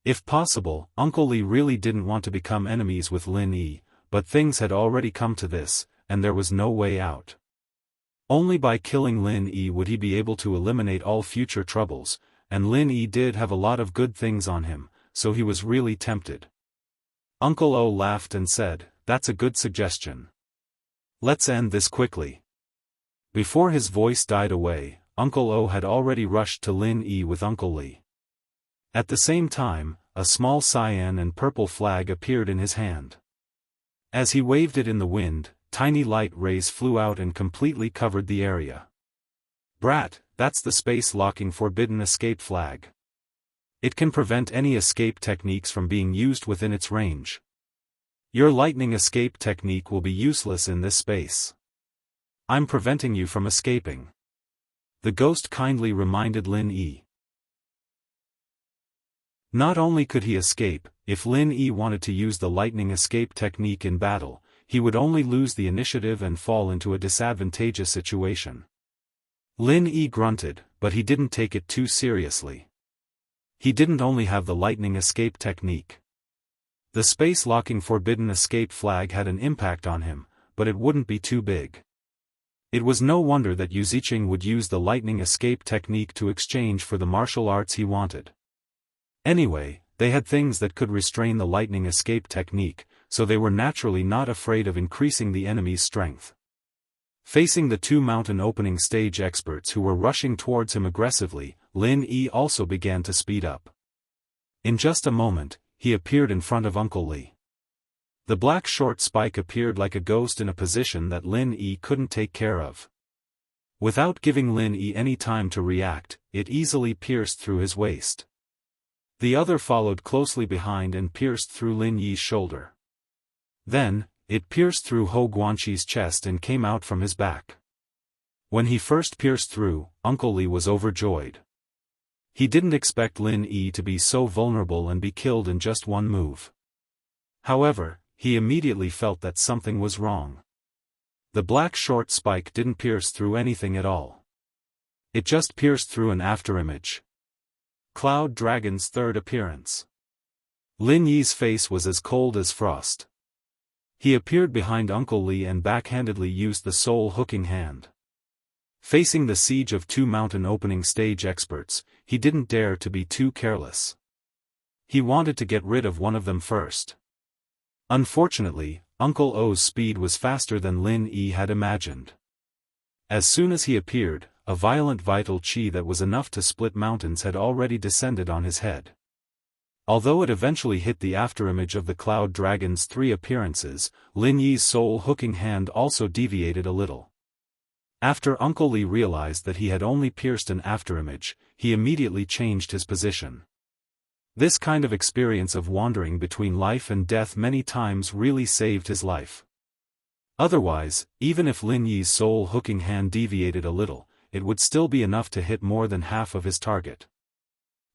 If possible, Uncle Lee really didn't want to become enemies with Lin Yi, but things had already come to this, and there was no way out. Only by killing Lin Yi would he be able to eliminate all future troubles, and Lin Yi did have a lot of good things on him, so he was really tempted. Uncle O laughed and said, "That's a good suggestion. Let's end this quickly." Before his voice died away, Uncle O had already rushed to Lin Yi with Uncle Lee. At the same time, a small cyan and purple flag appeared in his hand. As he waved it in the wind, tiny light rays flew out and completely covered the area. "Brat, that's the space-locking forbidden escape flag. It can prevent any escape techniques from being used within its range. Your lightning escape technique will be useless in this space. I'm preventing you from escaping," the ghost kindly reminded Lin Yi. Not only could he escape, if Lin Yi wanted to use the lightning escape technique in battle, he would only lose the initiative and fall into a disadvantageous situation. Lin Yi grunted, but he didn't take it too seriously. He didn't only have the lightning escape technique. The space-locking forbidden escape flag had an impact on him, but it wouldn't be too big. It was no wonder that Yu Ziqing would use the lightning escape technique to exchange for the martial arts he wanted. Anyway, they had things that could restrain the lightning escape technique, so they were naturally not afraid of increasing the enemy's strength. Facing the two mountain opening stage experts who were rushing towards him aggressively, Lin Yi also began to speed up. In just a moment, he appeared in front of Uncle Lee. The black short spike appeared like a ghost in a position that Lin Yi couldn't take care of. Without giving Lin Yi any time to react, it easily pierced through his waist. The other followed closely behind and pierced through Lin Yi's shoulder. Then, it pierced through Hou Guanxi's chest and came out from his back. When he first pierced through, Uncle Lee was overjoyed. He didn't expect Lin Yi to be so vulnerable and be killed in just one move. However, he immediately felt that something was wrong. The black short spike didn't pierce through anything at all. It just pierced through an afterimage. Cloud Dragon's third appearance. Lin Yi's face was as cold as frost. He appeared behind Uncle Li and backhandedly used the soul-hooking hand. Facing the siege of two mountain opening stage experts, he didn't dare to be too careless. He wanted to get rid of one of them first. Unfortunately, Uncle O's speed was faster than Lin Yi had imagined. As soon as he appeared, a violent vital chi that was enough to split mountains had already descended on his head. Although it eventually hit the afterimage of the Cloud Dragon's three appearances, Lin Yi's soul-hooking hand also deviated a little. After Uncle Li realized that he had only pierced an afterimage, he immediately changed his position. This kind of experience of wandering between life and death many times really saved his life. Otherwise, even if Lin Yi's soul-hooking hand deviated a little, it would still be enough to hit more than half of his target.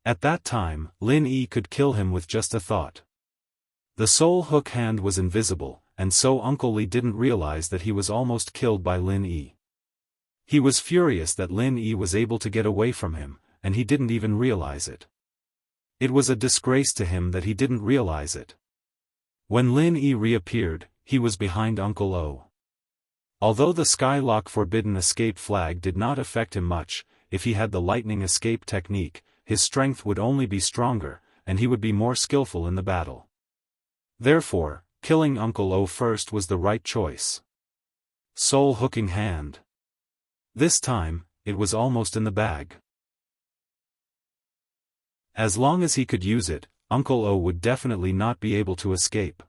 At that time, Lin Yi could kill him with just a thought. The soul-hook hand was invisible, and so Uncle Li didn't realize that he was almost killed by Lin Yi. He was furious that Lin Yi was able to get away from him, and he didn't even realize it. It was a disgrace to him that he didn't realize it. When Lin Yi reappeared, he was behind Uncle O. Although the Skylock Forbidden Escape flag did not affect him much, if he had the lightning escape technique, his strength would only be stronger, and he would be more skillful in the battle. Therefore, killing Uncle O first was the right choice. Soul-hooking hand. This time, it was almost in the bag. As long as he could use it, Uncle O would definitely not be able to escape.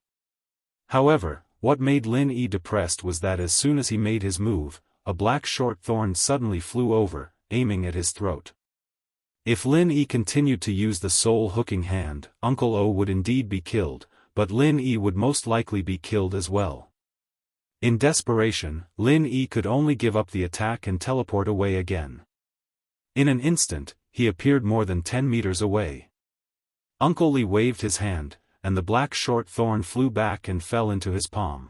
However, what made Lin Yi depressed was that as soon as he made his move, a black short thorn suddenly flew over, aiming at his throat. If Lin Yi continued to use the soul-hooking hand, Uncle O would indeed be killed, but Lin Yi would most likely be killed as well. In desperation, Lin Yi could only give up the attack and teleport away again. In an instant, he appeared more than 10 meters away. Uncle Li waved his hand, and the black short thorn flew back and fell into his palm.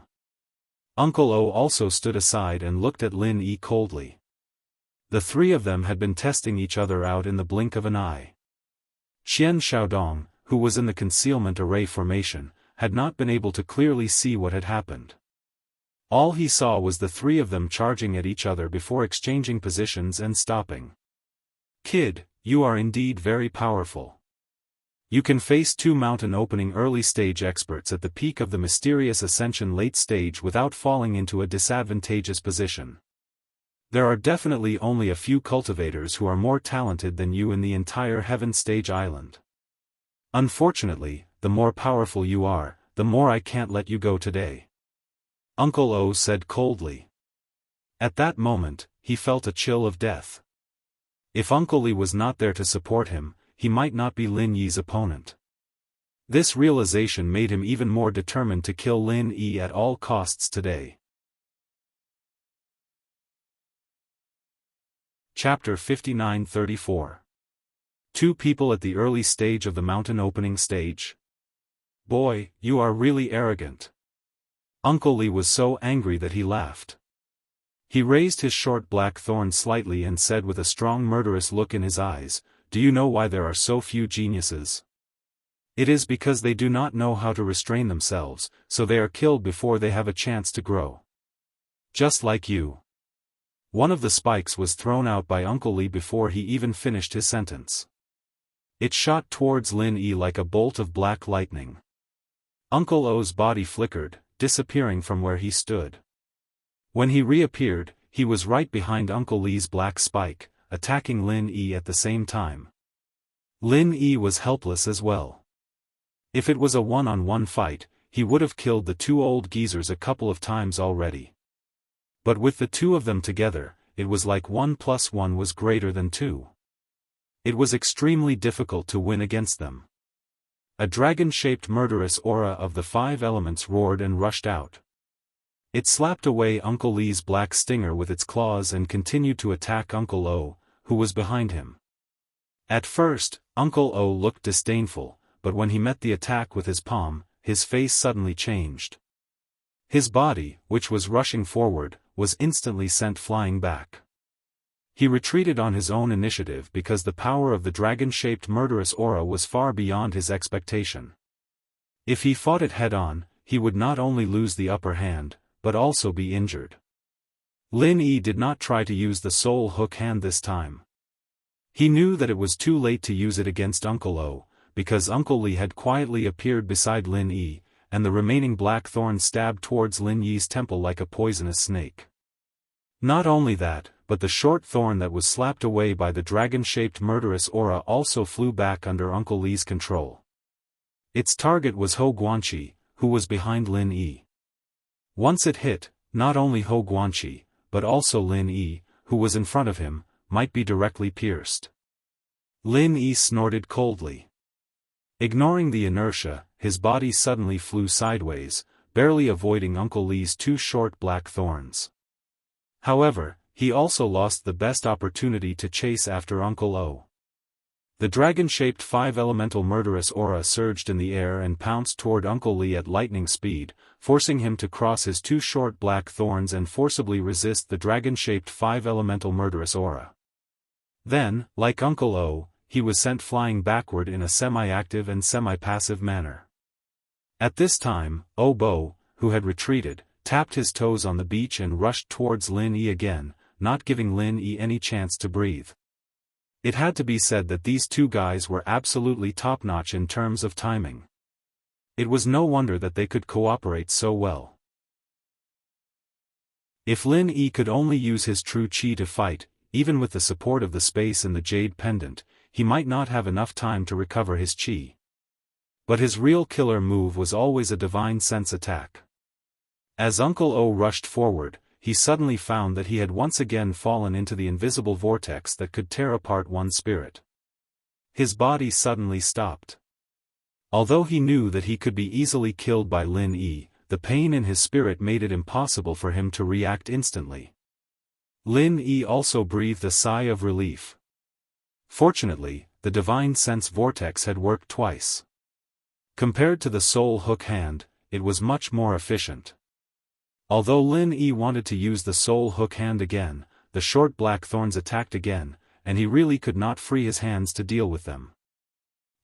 Uncle O also stood aside and looked at Lin Yi coldly. The three of them had been testing each other out in the blink of an eye. Qian Xiaodong, who was in the concealment array formation, had not been able to clearly see what had happened. All he saw was the three of them charging at each other before exchanging positions and stopping. "Kid, you are indeed very powerful. You can face two mountain opening early stage experts at the peak of the mysterious ascension late stage without falling into a disadvantageous position. There are definitely only a few cultivators who are more talented than you in the entire Heaven Stage Island. Unfortunately, the more powerful you are, the more I can't let you go today," Uncle O said coldly. At that moment, he felt a chill of death. If Uncle Li was not there to support him, he might not be Lin Yi's opponent. This realization made him even more determined to kill Lin Yi at all costs today. Chapter 59-34. Two people at the early stage of the mountain opening stage. "Boy, you are really arrogant." Uncle Li was so angry that he laughed. He raised his short black thorn slightly and said with a strong murderous look in his eyes, "Do you know why there are so few geniuses? It is because they do not know how to restrain themselves, so they are killed before they have a chance to grow. Just like you." One of the spikes was thrown out by Uncle Li before he even finished his sentence. It shot towards Lin Yi like a bolt of black lightning. Uncle O's body flickered, disappearing from where he stood. When he reappeared, he was right behind Uncle Li's black spike, attacking Lin Yi at the same time. Lin Yi was helpless as well. If it was a one-on-one fight, he would have killed the two old geezers a couple of times already. But with the two of them together, it was like 1 + 1 was greater than 2. It was extremely difficult to win against them. A dragon-shaped murderous aura of the 5 elements roared and rushed out. It slapped away Uncle Li's black stinger with its claws and continued to attack Uncle O, who was behind him. At first, Uncle O looked disdainful, but when he met the attack with his palm, his face suddenly changed. His body, which was rushing forward, was instantly sent flying back. He retreated on his own initiative because the power of the dragon-shaped murderous aura was far beyond his expectation. If he fought it head-on, he would not only lose the upper hand, but also be injured. Lin Yi did not try to use the soul hook hand this time. He knew that it was too late to use it against Uncle O, because Uncle Li had quietly appeared beside Lin Yi, and the remaining black thorn stabbed towards Lin Yi's temple like a poisonous snake. Not only that, but the short thorn that was slapped away by the dragon-shaped murderous aura also flew back under Uncle Li's control. Its target was Hou Guanqi, who was behind Lin Yi. Once it hit, not only Hou Guanqi, but also Lin Yi, who was in front of him, might be directly pierced. Lin Yi snorted coldly. Ignoring the inertia, his body suddenly flew sideways, barely avoiding Uncle Li's two short black thorns. However, he also lost the best opportunity to chase after Uncle O. The dragon-shaped five-elemental murderous aura surged in the air and pounced toward Uncle Li at lightning speed, forcing him to cross his two short black thorns and forcibly resist the dragon-shaped five-elemental murderous aura. Then, like Uncle O, he was sent flying backward in a semi-active and semi-passive manner. At this time, Bo, who had retreated, tapped his toes on the beach and rushed towards Lin Yi again, not giving Lin Yi any chance to breathe. It had to be said that these two guys were absolutely top-notch in terms of timing. It was no wonder that they could cooperate so well. If Lin Yi could only use his true chi to fight, even with the support of the space and the jade pendant, he might not have enough time to recover his chi. But his real killer move was always a divine sense attack. As Uncle O rushed forward, he suddenly found that he had once again fallen into the invisible vortex that could tear apart one's spirit. His body suddenly stopped. Although he knew that he could be easily killed by Lin Yi, the pain in his spirit made it impossible for him to react instantly. Lin Yi also breathed a sigh of relief. Fortunately, the divine sense vortex had worked twice. Compared to the soul hook hand, it was much more efficient. Although Lin Yi wanted to use the soul hook hand again, the short black thorns attacked again, and he really could not free his hands to deal with them.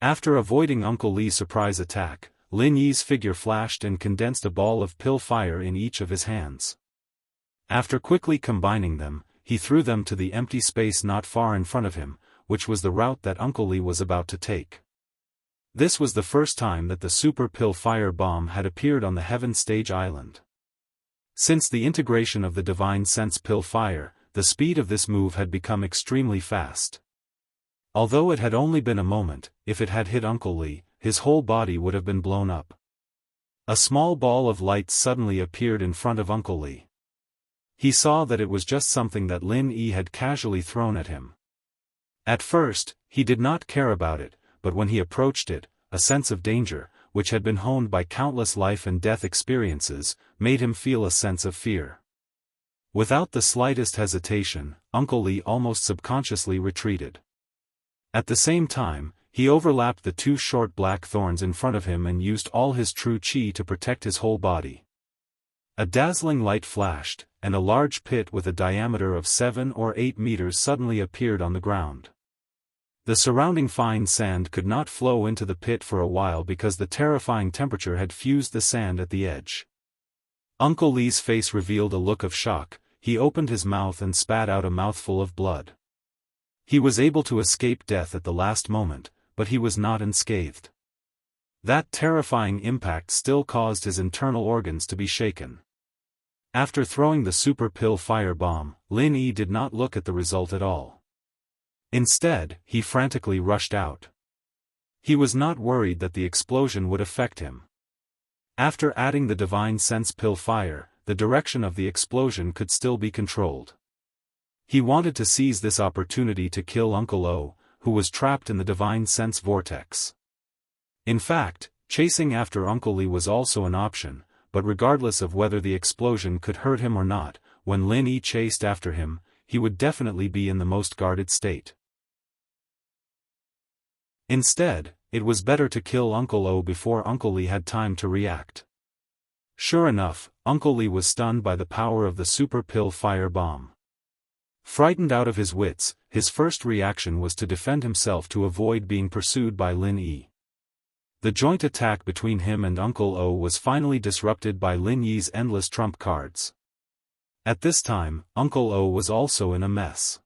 After avoiding Uncle Li's surprise attack, Lin Yi's figure flashed and condensed a ball of pill fire in each of his hands. After quickly combining them, he threw them to the empty space not far in front of him, which was the route that Uncle Li was about to take. This was the first time that the super pill fire bomb had appeared on the Heaven Stage Island. Since the integration of the divine sense pill fire, the speed of this move had become extremely fast. Although it had only been a moment, if it had hit Uncle Li, his whole body would have been blown up. A small ball of light suddenly appeared in front of Uncle Li. He saw that it was just something that Lin Yi had casually thrown at him. At first, he did not care about it, but when he approached it, a sense of danger, which had been honed by countless life and death experiences, made him feel a sense of fear. Without the slightest hesitation, Uncle Li almost subconsciously retreated. At the same time, he overlapped the two short black thorns in front of him and used all his true chi to protect his whole body. A dazzling light flashed, and a large pit with a diameter of 7 or 8 meters suddenly appeared on the ground. The surrounding fine sand could not flow into the pit for a while because the terrifying temperature had fused the sand at the edge. Uncle Li's face revealed a look of shock. He opened his mouth and spat out a mouthful of blood. He was able to escape death at the last moment, but he was not unscathed. That terrifying impact still caused his internal organs to be shaken. After throwing the super pill fire bomb, Lin Yi did not look at the result at all. Instead, he frantically rushed out. He was not worried that the explosion would affect him. After adding the divine sense pill fire, the direction of the explosion could still be controlled. He wanted to seize this opportunity to kill Uncle O, who was trapped in the divine sense vortex. In fact, chasing after Uncle Li was also an option, but regardless of whether the explosion could hurt him or not, when Lin Yi chased after him, he would definitely be in the most guarded state. Instead, it was better to kill Uncle O before Uncle Li had time to react. Sure enough, Uncle Li was stunned by the power of the super pill fire bomb. Frightened out of his wits, his first reaction was to defend himself to avoid being pursued by Lin Yi. The joint attack between him and Uncle O was finally disrupted by Lin Yi's endless trump cards. At this time, Uncle O was also in a mess.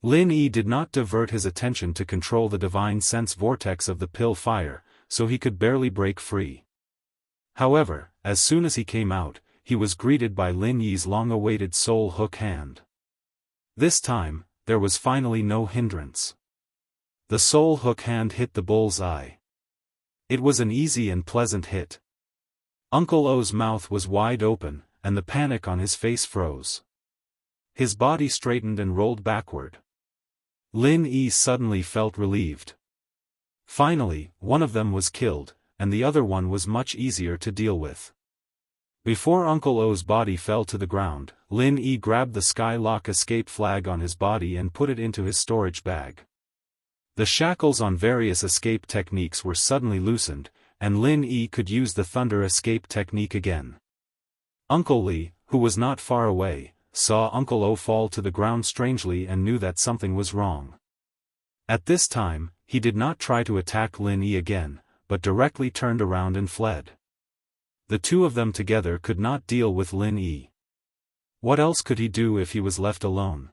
Lin Yi did not divert his attention to control the divine sense vortex of the pill fire, so he could barely break free. However, as soon as he came out, he was greeted by Lin Yi's long-awaited soul hook hand. This time, there was finally no hindrance. The soul hook hand hit the bull's eye. It was an easy and pleasant hit. Uncle O's mouth was wide open, and the panic on his face froze. His body straightened and rolled backward. Lin Yi suddenly felt relieved. Finally, one of them was killed, and the other one was much easier to deal with. Before Uncle O's body fell to the ground, Lin Yi grabbed the Skylock escape flag on his body and put it into his storage bag. The shackles on various escape techniques were suddenly loosened, and Lin Yi could use the thunder escape technique again. Uncle Li, who was not far away, saw Uncle O fall to the ground strangely and knew that something was wrong. At this time, he did not try to attack Lin Yi again, but directly turned around and fled. The two of them together could not deal with Lin Yi. What else could he do if he was left alone?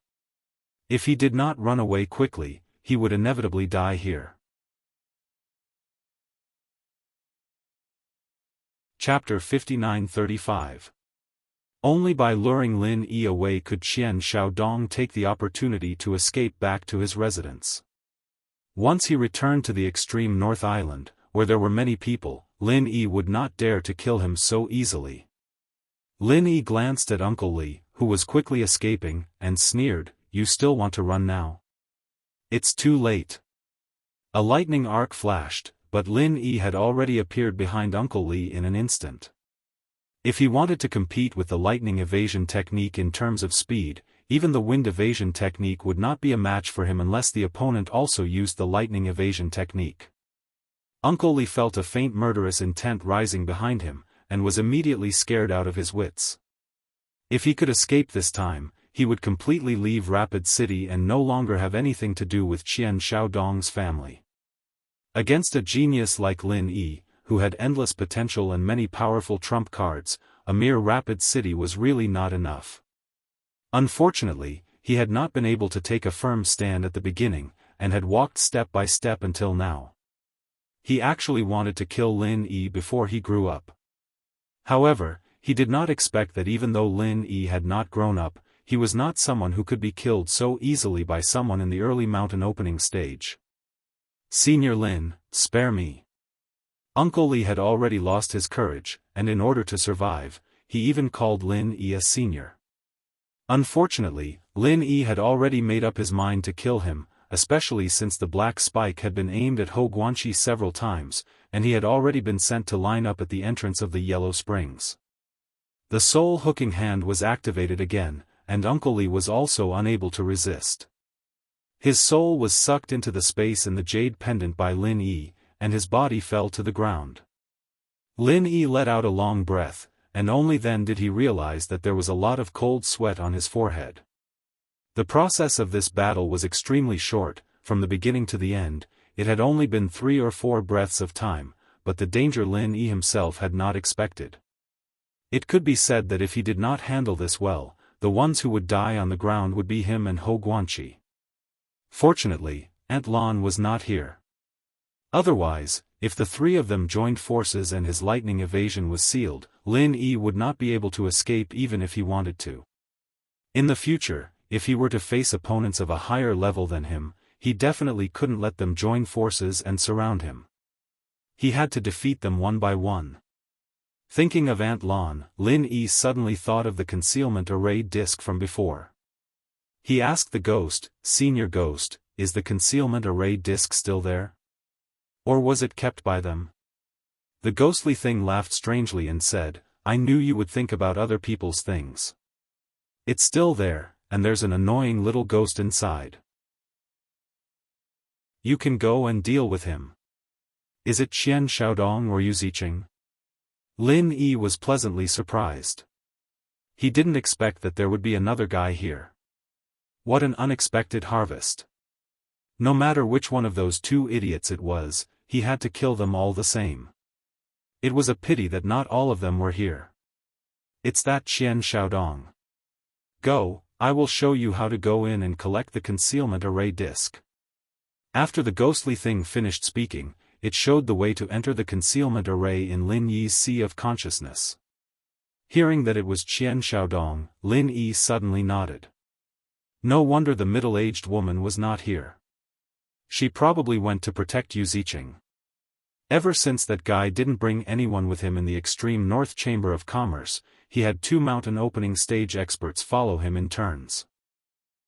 If he did not run away quickly, he would inevitably die here. Chapter 59-35. Only by luring Lin Yi away could Qian Shaodong take the opportunity to escape back to his residence. Once he returned to the extreme North Island, where there were many people, Lin Yi would not dare to kill him so easily. Lin Yi glanced at Uncle Li, who was quickly escaping, and sneered, "You still want to run now? It's too late." A lightning arc flashed, but Lin Yi had already appeared behind Uncle Li in an instant. If he wanted to compete with the lightning evasion technique in terms of speed, even the wind evasion technique would not be a match for him unless the opponent also used the lightning evasion technique. Uncle Li felt a faint murderous intent rising behind him, and was immediately scared out of his wits. If he could escape this time, he would completely leave Rapid City and no longer have anything to do with Qian Shaodong's family. Against a genius like Lin Yi, who had endless potential and many powerful trump cards, a mere Rapid City was really not enough. Unfortunately, he had not been able to take a firm stand at the beginning, and had walked step by step until now. He actually wanted to kill Lin Yi before he grew up. However, he did not expect that even though Lin Yi had not grown up, he was not someone who could be killed so easily by someone in the early mountain opening stage. "Senior Lin, spare me." Uncle Li had already lost his courage, and in order to survive, he even called Lin Yi a senior. Unfortunately, Lin Yi had already made up his mind to kill him, especially since the black spike had been aimed at Ho Guanxi several times, and he had already been sent to line up at the entrance of the Yellow Springs. The soul hooking hand was activated again, and Uncle Li was also unable to resist. His soul was sucked into the space in the jade pendant by Lin Yi, and his body fell to the ground. Lin Yi let out a long breath, and only then did he realize that there was a lot of cold sweat on his forehead. The process of this battle was extremely short, from the beginning to the end. It had only been 3 or 4 breaths of time, but the danger Lin Yi himself had not expected. It could be said that if he did not handle this well, the ones who would die on the ground would be him and Ho Guanxi. Fortunately, Aunt Lan was not here. Otherwise, if the 3 of them joined forces and his lightning evasion was sealed, Lin Yi would not be able to escape even if he wanted to. In the future, if he were to face opponents of a higher level than him, he definitely couldn't let them join forces and surround him. He had to defeat them one by one. Thinking of Aunt Lan, Lin Yi suddenly thought of the concealment array disc from before. He asked the ghost, "Senior Ghost, is the concealment array disc still there? Or was it kept by them?" The ghostly thing laughed strangely and said, "I knew you would think about other people's things. It's still there, and there's an annoying little ghost inside. You can go and deal with him. Is it Qian Shaodong or Yu Ziqing?" Lin Yi was pleasantly surprised. He didn't expect that there would be another guy here. What an unexpected harvest. No matter which one of those two idiots it was, he had to kill them all the same. It was a pity that not all of them were here. It's that Qian Shaodong. Go, I will show you how to go in and collect the concealment array disc. After the ghostly thing finished speaking, it showed the way to enter the concealment array in Lin Yi's sea of consciousness. Hearing that it was Qian Shaodong, Lin Yi suddenly nodded. No wonder the middle-aged woman was not here. She probably went to protect Yu Ziqing. Ever since that guy didn't bring anyone with him in the extreme North Chamber of Commerce, he had 2 mountain opening stage experts follow him in turns.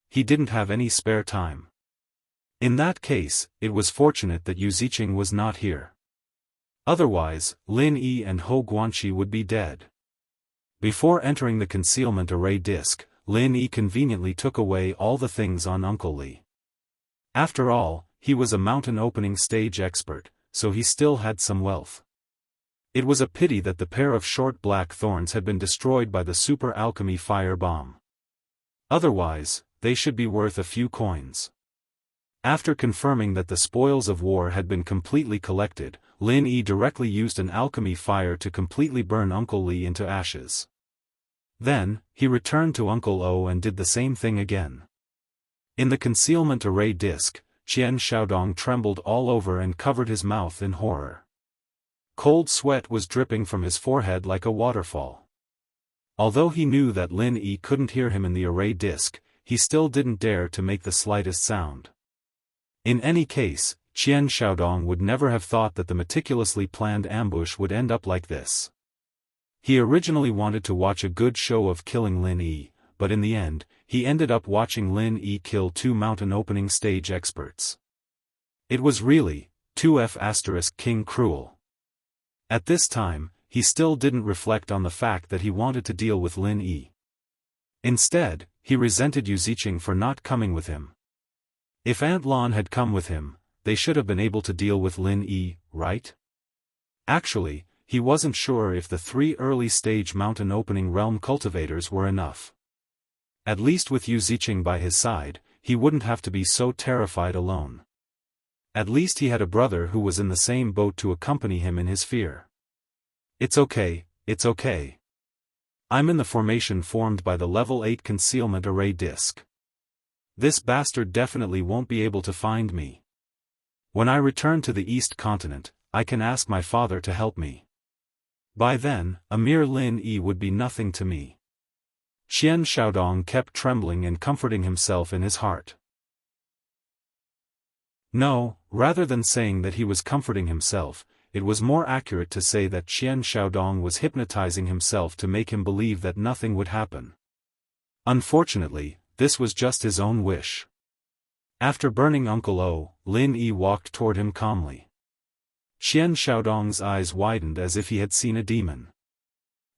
He didn't have any spare time. In that case, it was fortunate that Yu Ziqing was not here. Otherwise, Lin Yi and Hou Guanqi would be dead. Before entering the concealment array disc, Lin Yi conveniently took away all the things on Uncle Li. After all, he was a mountain opening stage expert, so he still had some wealth. It was a pity that the pair of short black thorns had been destroyed by the super alchemy fire bomb. Otherwise, they should be worth a few coins. After confirming that the spoils of war had been completely collected, Lin Yi directly used an alchemy fire to completely burn Uncle Li into ashes. Then, he returned to Uncle O and did the same thing again. In the concealment array disc, Qian Shaodong trembled all over and covered his mouth in horror. Cold sweat was dripping from his forehead like a waterfall. Although he knew that Lin Yi couldn't hear him in the array disc, he still didn't dare to make the slightest sound. In any case, Qian Shaodong would never have thought that the meticulously planned ambush would end up like this. He originally wanted to watch a good show of killing Lin Yi, but in the end, he ended up watching Lin Yi kill 2 mountain opening stage experts. It was really, 2F** King Cruel. At this time, he still didn't reflect on the fact that he wanted to deal with Lin Yi. Instead, he resented Yu Ziqing for not coming with him. If Aunt Lan had come with him, they should have been able to deal with Lin Yi, right? Actually, he wasn't sure if the 3 early-stage mountain opening realm cultivators were enough. At least with Yu Ziqing by his side, he wouldn't have to be so terrified alone. At least he had a brother who was in the same boat to accompany him in his fear. It's okay, it's okay. I'm in the formation formed by the level 8 concealment array disc. This bastard definitely won't be able to find me. When I return to the East Continent, I can ask my father to help me. By then, a mere Lin Yi would be nothing to me. Qian Shaodong kept trembling and comforting himself in his heart. No, rather than saying that he was comforting himself, it was more accurate to say that Qian Shaodong was hypnotizing himself to make him believe that nothing would happen. Unfortunately, this was just his own wish. After burning Uncle O, Lin Yi walked toward him calmly. Qian Shaodong's eyes widened as if he had seen a demon.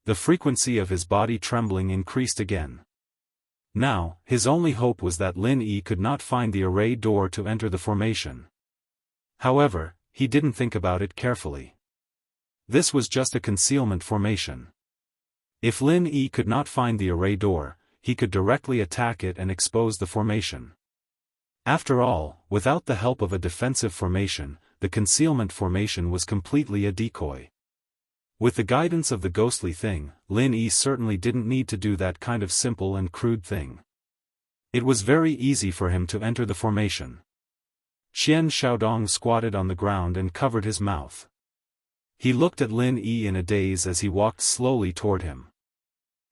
The frequency of his body trembling increased again. Now, his only hope was that Lin Yi could not find the array door to enter the formation. However, he didn't think about it carefully. This was just a concealment formation. If Lin Yi could not find the array door, he could directly attack it and expose the formation. After all, without the help of a defensive formation, the concealment formation was completely a decoy. With the guidance of the ghostly thing, Lin Yi certainly didn't need to do that kind of simple and crude thing. It was very easy for him to enter the formation. Qian Shaodong squatted on the ground and covered his mouth. He looked at Lin Yi in a daze as he walked slowly toward him.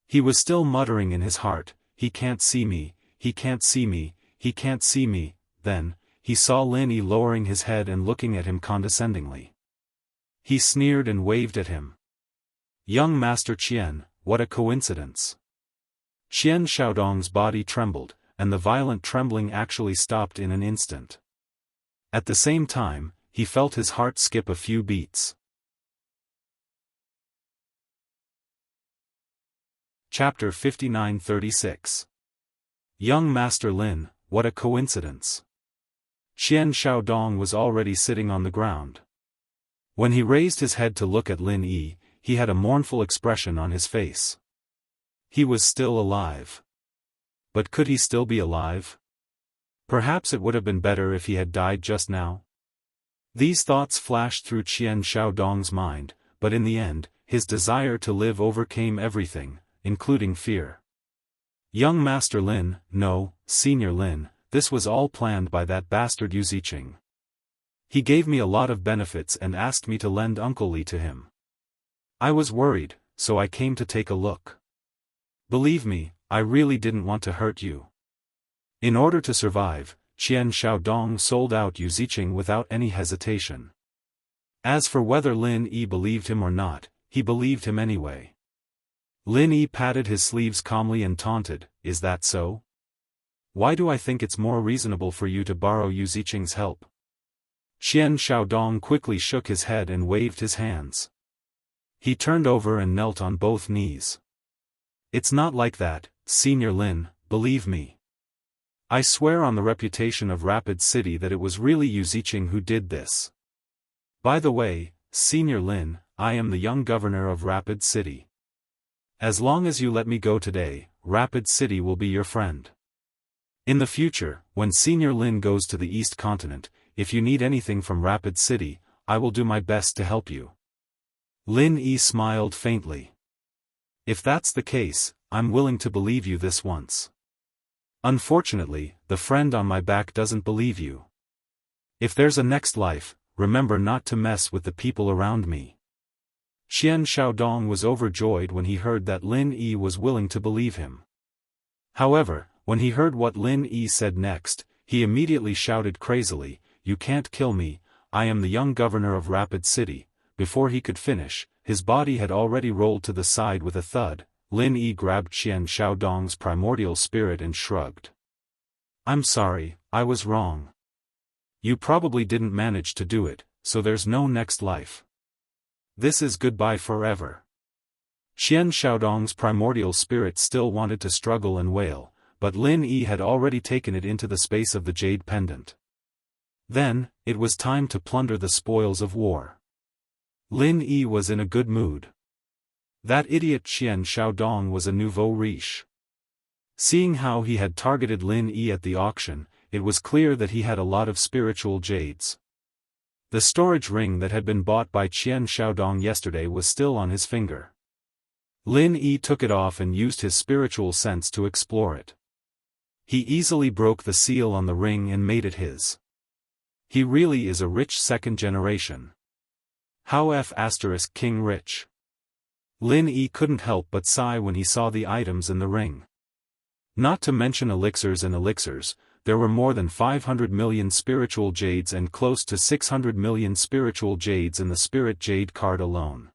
He was still muttering in his heart, "He can't see me, he can't see me, he can't see me." Then, he saw Lin Yi lowering his head and looking at him condescendingly. He sneered and waved at him. "Young Master Qian, what a coincidence." Qian Shaodong's body trembled, and the violent trembling actually stopped in an instant. At the same time, he felt his heart skip a few beats. Chapter 59-36. Young Master Lin, what a coincidence. Qian Shaodong was already sitting on the ground. When he raised his head to look at Lin Yi, he had a mournful expression on his face. He was still alive. but could he still be alive? Perhaps it would have been better if he had died just now. These thoughts flashed through Qian Shaodong's mind, but in the end, his desire to live overcame everything, including fear. Young Master Lin, no, Senior Lin, this was all planned by that bastard Yu Ziqing. He gave me a lot of benefits and asked me to lend Uncle Li to him. I was worried, so I came to take a look. Believe me, I really didn't want to hurt you. In order to survive, Qian Shaodong sold out Yu Ziqing without any hesitation. As for whether Lin Yi believed him or not, he believed him anyway. Lin Yi patted his sleeves calmly and taunted, "Is that so? Why do I think it's more reasonable for you to borrow Yu Ziqing's help?" Qian Shaodong quickly shook his head and waved his hands. He turned over and knelt on both knees. "It's not like that, Senior Lin, believe me. I swear on the reputation of Rapid City that it was really Yu Ziqing who did this. By the way, Senior Lin, I am the young governor of Rapid City. As long as you let me go today, Rapid City will be your friend. In the future, when Senior Lin goes to the East Continent, if you need anything from Rapid City, I will do my best to help you." Lin Yi smiled faintly. "If that's the case, I'm willing to believe you this once. Unfortunately, the friend on my back doesn't believe you. If there's a next life, remember not to mess with the people around me." Qian Shaodong was overjoyed when he heard that Lin Yi was willing to believe him. However, when he heard what Lin Yi said next, he immediately shouted crazily, "You can't kill me, I am the young governor of Rapid City." Before he could finish, his body had already rolled to the side with a thud. Lin Yi grabbed Qian Shaodong's primordial spirit and shrugged. "I'm sorry, I was wrong. You probably didn't manage to do it, so there's no next life. This is goodbye forever." Qian Shaodong's primordial spirit still wanted to struggle and wail, but Lin Yi had already taken it into the space of the jade pendant. Then, it was time to plunder the spoils of war. Lin Yi was in a good mood. That idiot Qian Shaodong was a nouveau riche. Seeing how he had targeted Lin Yi at the auction, it was clear that he had a lot of spiritual jades. The storage ring that had been bought by Qian Shaodong yesterday was still on his finger. Lin Yi took it off and used his spiritual sense to explore it. He easily broke the seal on the ring and made it his. He really is a rich second generation. How King rich. Lin Yi couldn't help but sigh when he saw the items in the ring. Not to mention elixirs and elixirs, there were more than 500 million spiritual jades and close to 600 million spiritual jades in the Spirit Jade card alone.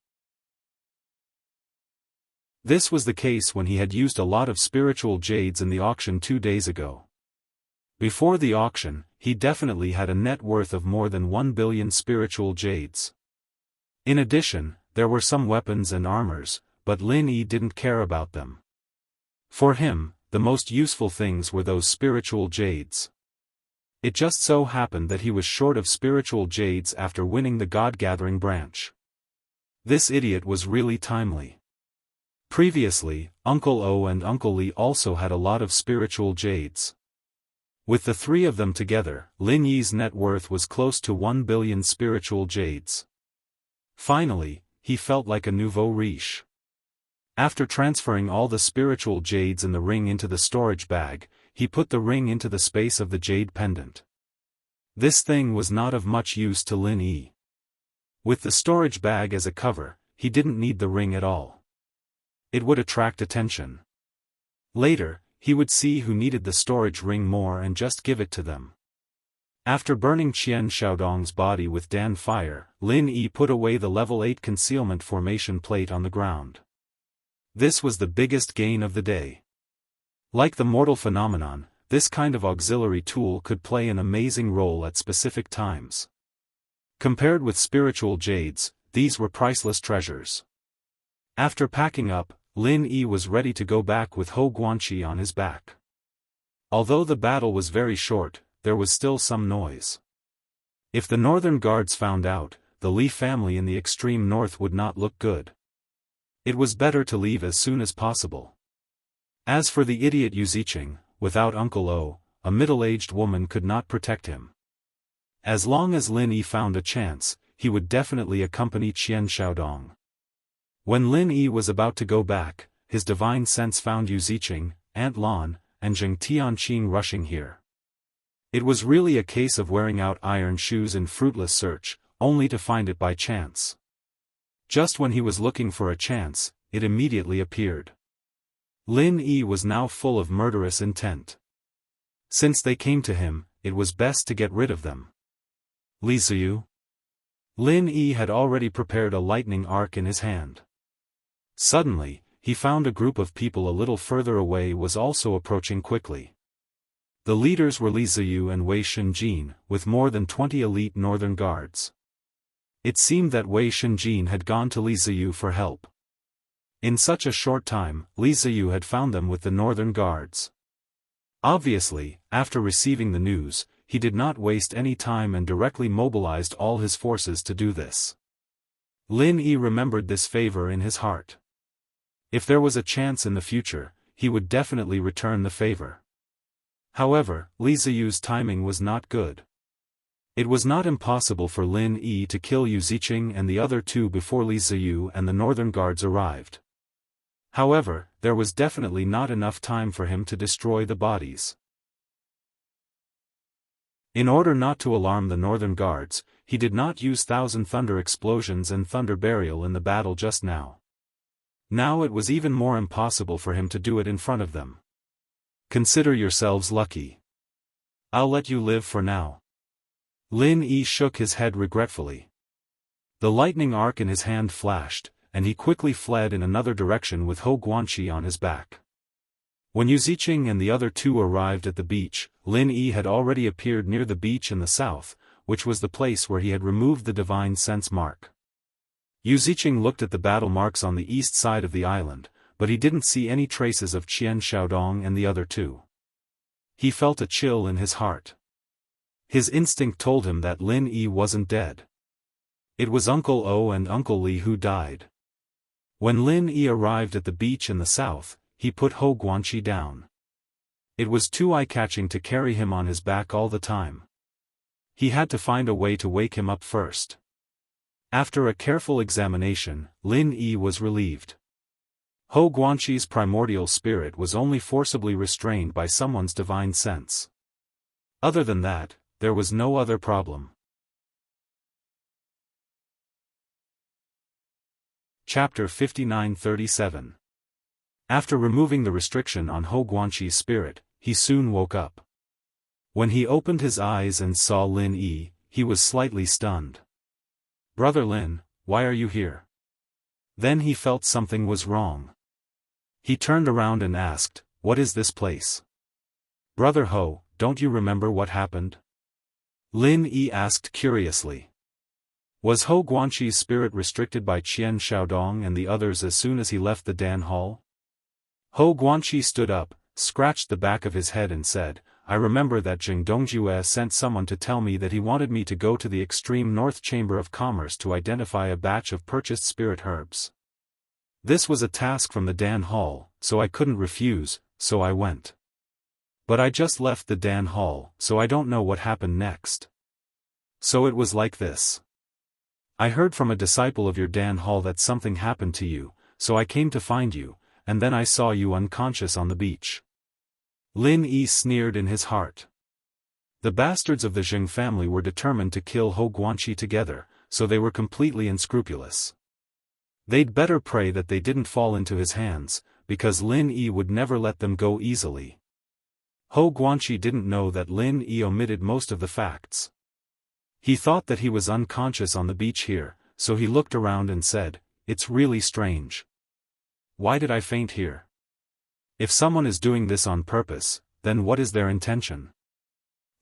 This was the case when he had used a lot of spiritual jades in the auction 2 days ago. Before the auction, he definitely had a net worth of more than 1 billion spiritual jades. In addition, there were some weapons and armors, but Lin Yi didn't care about them. For him, the most useful things were those spiritual jades. It just so happened that he was short of spiritual jades after winning the God-gathering branch. This idiot was really timely. Previously, Uncle O and Uncle Li also had a lot of spiritual jades. With the three of them together, Lin Yi's net worth was close to 1 billion spiritual jades. Finally, he felt like a nouveau riche. After transferring all the spiritual jades in the ring into the storage bag, he put the ring into the space of the jade pendant. This thing was not of much use to Lin Yi. With the storage bag as a cover, he didn't need the ring at all. It would attract attention. Later, he would see who needed the storage ring more and just give it to them. After burning Qian Shaodong's body with Dan fire, Lin Yi put away the level 8 concealment formation plate on the ground. This was the biggest gain of the day. Like the mortal phenomenon, this kind of auxiliary tool could play an amazing role at specific times. Compared with spiritual jades, these were priceless treasures. After packing up, Lin Yi was ready to go back with Hou Guanqi on his back. Although the battle was very short, there was still some noise. If the northern guards found out, the Li family in the extreme north would not look good. It was better to leave as soon as possible. As for the idiot Yu Ziqing, without Uncle O, a middle-aged woman could not protect him. As long as Lin Yi found a chance, he would definitely accompany Qian Shaodong. When Lin Yi was about to go back, his divine sense found Yu Ziqing, Aunt Lan, and Zheng Tianqing rushing here. It was really a case of wearing out iron shoes in fruitless search, only to find it by chance. Just when he was looking for a chance, it immediately appeared. Lin Yi was now full of murderous intent. Since they came to him, it was best to get rid of them. Li Ziyu? Lin Yi had already prepared a lightning arc in his hand. Suddenly, he found a group of people a little further away was also approaching quickly. The leaders were Li Ziyu and Wei Shenjin, with more than 20 elite northern guards. It seemed that Wei Shenjin had gone to Li Ziyu for help. In such a short time, Li Ziyu had found them with the northern guards. Obviously, after receiving the news, he did not waste any time and directly mobilized all his forces to do this. Lin Yi remembered this favor in his heart. If there was a chance in the future, he would definitely return the favor. However, Li Ziyu's timing was not good. It was not impossible for Lin Yi to kill Yu Ziqing and the other two before Li Ziyu and the northern guards arrived. However, there was definitely not enough time for him to destroy the bodies. In order not to alarm the northern guards, he did not use Thousand Thunder explosions and Thunder Burial in the battle just now. Now it was even more impossible for him to do it in front of them. Consider yourselves lucky. I'll let you live for now. Lin Yi shook his head regretfully. The lightning arc in his hand flashed, and he quickly fled in another direction with Hou Guanqi on his back. When Yu Ziqing and the other two arrived at the beach, Lin Yi had already appeared near the beach in the south, which was the place where he had removed the divine sense mark. Yu Ziqing looked at the battle marks on the east side of the island, but he didn't see any traces of Qian Shaodong and the other two. He felt a chill in his heart. His instinct told him that Lin Yi wasn't dead. It was Uncle O and Uncle Li who died. When Lin Yi arrived at the beach in the south, he put Hou Guanqi down. It was too eye-catching to carry him on his back all the time. He had to find a way to wake him up first. After a careful examination, Lin Yi was relieved. Hou Guanqi's primordial spirit was only forcibly restrained by someone's divine sense. Other than that, there was no other problem. Chapter 59-37. After removing the restriction on Hou Guanqi's spirit, he soon woke up. When he opened his eyes and saw Lin Yi, he was slightly stunned. "Brother Lin, why are you here?" Then he felt something was wrong. He turned around and asked, "What is this place?" "Brother Hou, don't you remember what happened?" Lin Yi asked curiously. Was Hou Guanqi's spirit restricted by Qian Shaodong and the others as soon as he left the Dan Hall? Hou Guanqi stood up, scratched the back of his head and said, "I remember that Jing Dongjue sent someone to tell me that he wanted me to go to the extreme north chamber of commerce to identify a batch of purchased spirit herbs. This was a task from the Dan Hall, so I couldn't refuse, so I went. But I just left the Dan Hall, so I don't know what happened next. So it was like this. I heard from a disciple of your Dan Hall that something happened to you, so I came to find you, and then I saw you unconscious on the beach." Lin Yi sneered in his heart. The bastards of the Zheng family were determined to kill Hou Guanqi together, so they were completely unscrupulous. They'd better pray that they didn't fall into his hands, because Lin Yi would never let them go easily. Hou Guanqi didn't know that Lin Yi omitted most of the facts. He thought that he was unconscious on the beach here, so he looked around and said, "It's really strange. Why did I faint here? If someone is doing this on purpose, then what is their intention?"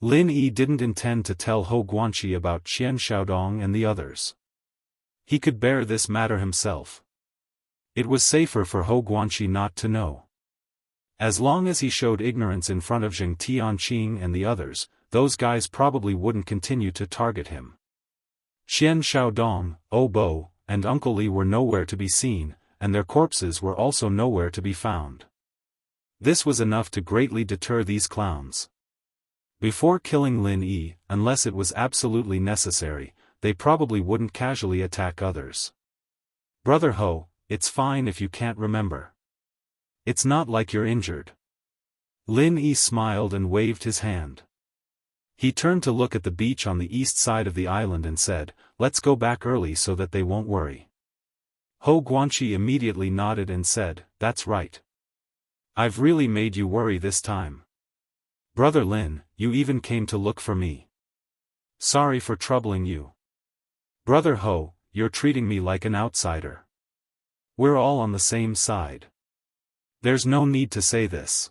Lin Yi didn't intend to tell Hou Guanqi about Qian Shaodong and the others. He could bear this matter himself. It was safer for Hou Guanqi not to know. As long as he showed ignorance in front of Zheng Tianqing and the others, those guys probably wouldn't continue to target him. Qian Shaodong, Bo, and Uncle Li were nowhere to be seen, and their corpses were also nowhere to be found. This was enough to greatly deter these clowns. Before killing Lin Yi, unless it was absolutely necessary, they probably wouldn't casually attack others. Brother Ho, it's fine if you can't remember. It's not like you're injured. Lin Yi smiled and waved his hand. He turned to look at the beach on the east side of the island and said, "Let's go back early so that they won't worry." Ho Guanqi immediately nodded and said, "That's right. I've really made you worry this time. Brother Lin, you even came to look for me. Sorry for troubling you. Brother Ho, you're treating me like an outsider. We're all on the same side. There's no need to say this."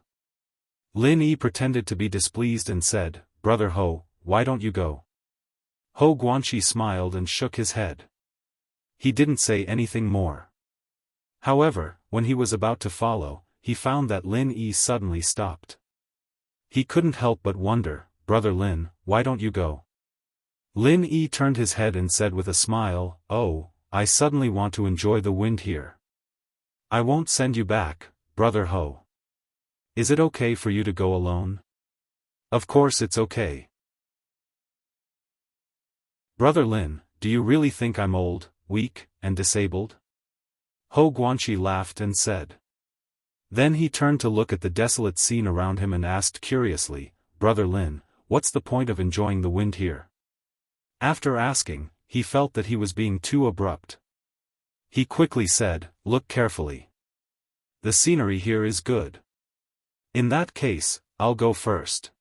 Lin Yi pretended to be displeased and said, "Brother Ho, why don't you go?" Ho Guanqi smiled and shook his head. He didn't say anything more. However, when he was about to follow, he found that Lin Yi suddenly stopped. He couldn't help but wonder, "Brother Lin, why don't you go?" Lin Yi turned his head and said with a smile, "Oh, I suddenly want to enjoy the wind here. I won't send you back, Brother Ho. Is it okay for you to go alone?" "Of course it's okay. Brother Lin, do you really think I'm old, weak, and disabled?" Ho Guanqi laughed and said. Then he turned to look at the desolate scene around him and asked curiously, "Brother Lin, what's the point of enjoying the wind here?" After asking, he felt that he was being too abrupt. He quickly said, "Look carefully. The scenery here is good. In that case, I'll go first.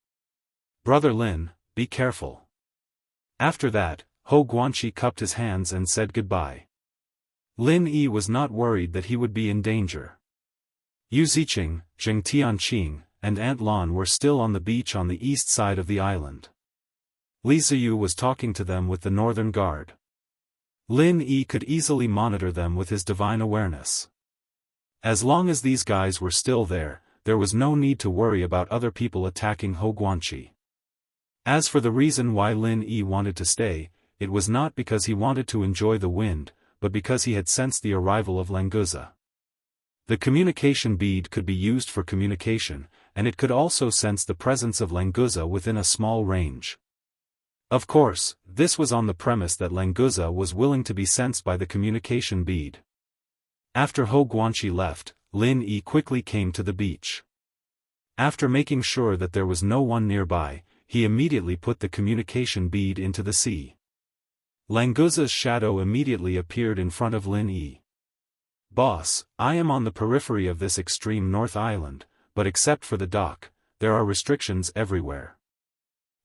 Brother Lin, be careful." After that, Ho Guanqi cupped his hands and said goodbye. Lin Yi was not worried that he would be in danger. Yu Ziqing, Zheng Tianqing, and Aunt Lan were still on the beach on the east side of the island. Li Ziyu was talking to them with the Northern Guard. Lin Yi could easily monitor them with his divine awareness. As long as these guys were still there was no need to worry about other people attacking Ho Guanqi. As for the reason why Lin Yi wanted to stay, it was not because he wanted to enjoy the wind, but because he had sensed the arrival of Languza. The communication bead could be used for communication, and it could also sense the presence of Languza within a small range. Of course, this was on the premise that Languza was willing to be sensed by the communication bead. After Ho Guanqi left, Lin Yi quickly came to the beach. After making sure that there was no one nearby, he immediately put the communication bead into the sea. Languza's shadow immediately appeared in front of Lin Yi. "Boss, I am on the periphery of this extreme North Island, but except for the dock, there are restrictions everywhere.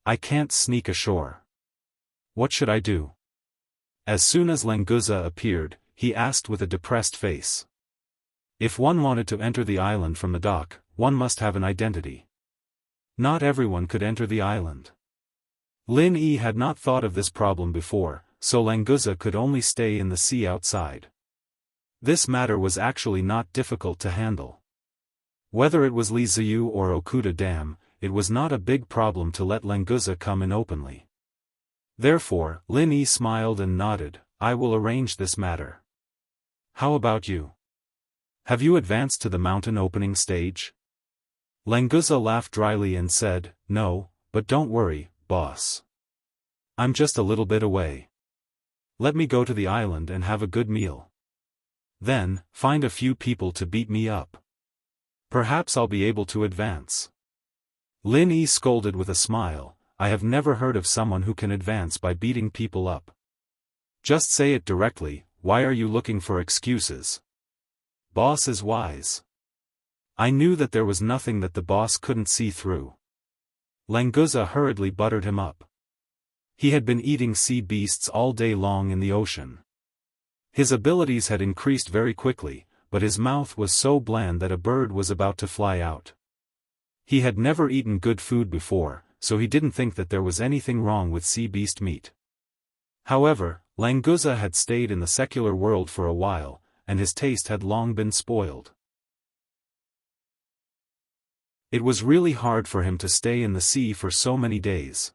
I can't sneak ashore. What should I do?" As soon as Languza appeared, he asked with a depressed face. If one wanted to enter the island from the dock, one must have an identity. Not everyone could enter the island. Lin Yi had not thought of this problem before, so Languza could only stay in the sea outside. This matter was actually not difficult to handle. Whether it was Li Ziyu or Okuda Dam, it was not a big problem to let Languza come in openly. Therefore, Lin Yi smiled and nodded, "I will arrange this matter. How about you? Have you advanced to the mountain opening stage?" Languza laughed dryly and said, "No, but don't worry, boss. I'm just a little bit away. Let me go to the island and have a good meal. Then, find a few people to beat me up. Perhaps I'll be able to advance." Lin Yi scolded with a smile, "I have never heard of someone who can advance by beating people up. Just say it directly, why are you looking for excuses? Boss is wise." I knew that there was nothing that the boss couldn't see through. Languza hurriedly buttered him up. He had been eating sea beasts all day long in the ocean. His abilities had increased very quickly, but his mouth was so bland that a bird was about to fly out. He had never eaten good food before, so he didn't think that there was anything wrong with sea beast meat. However, Languza had stayed in the secular world for a while, and his taste had long been spoiled. It was really hard for him to stay in the sea for so many days.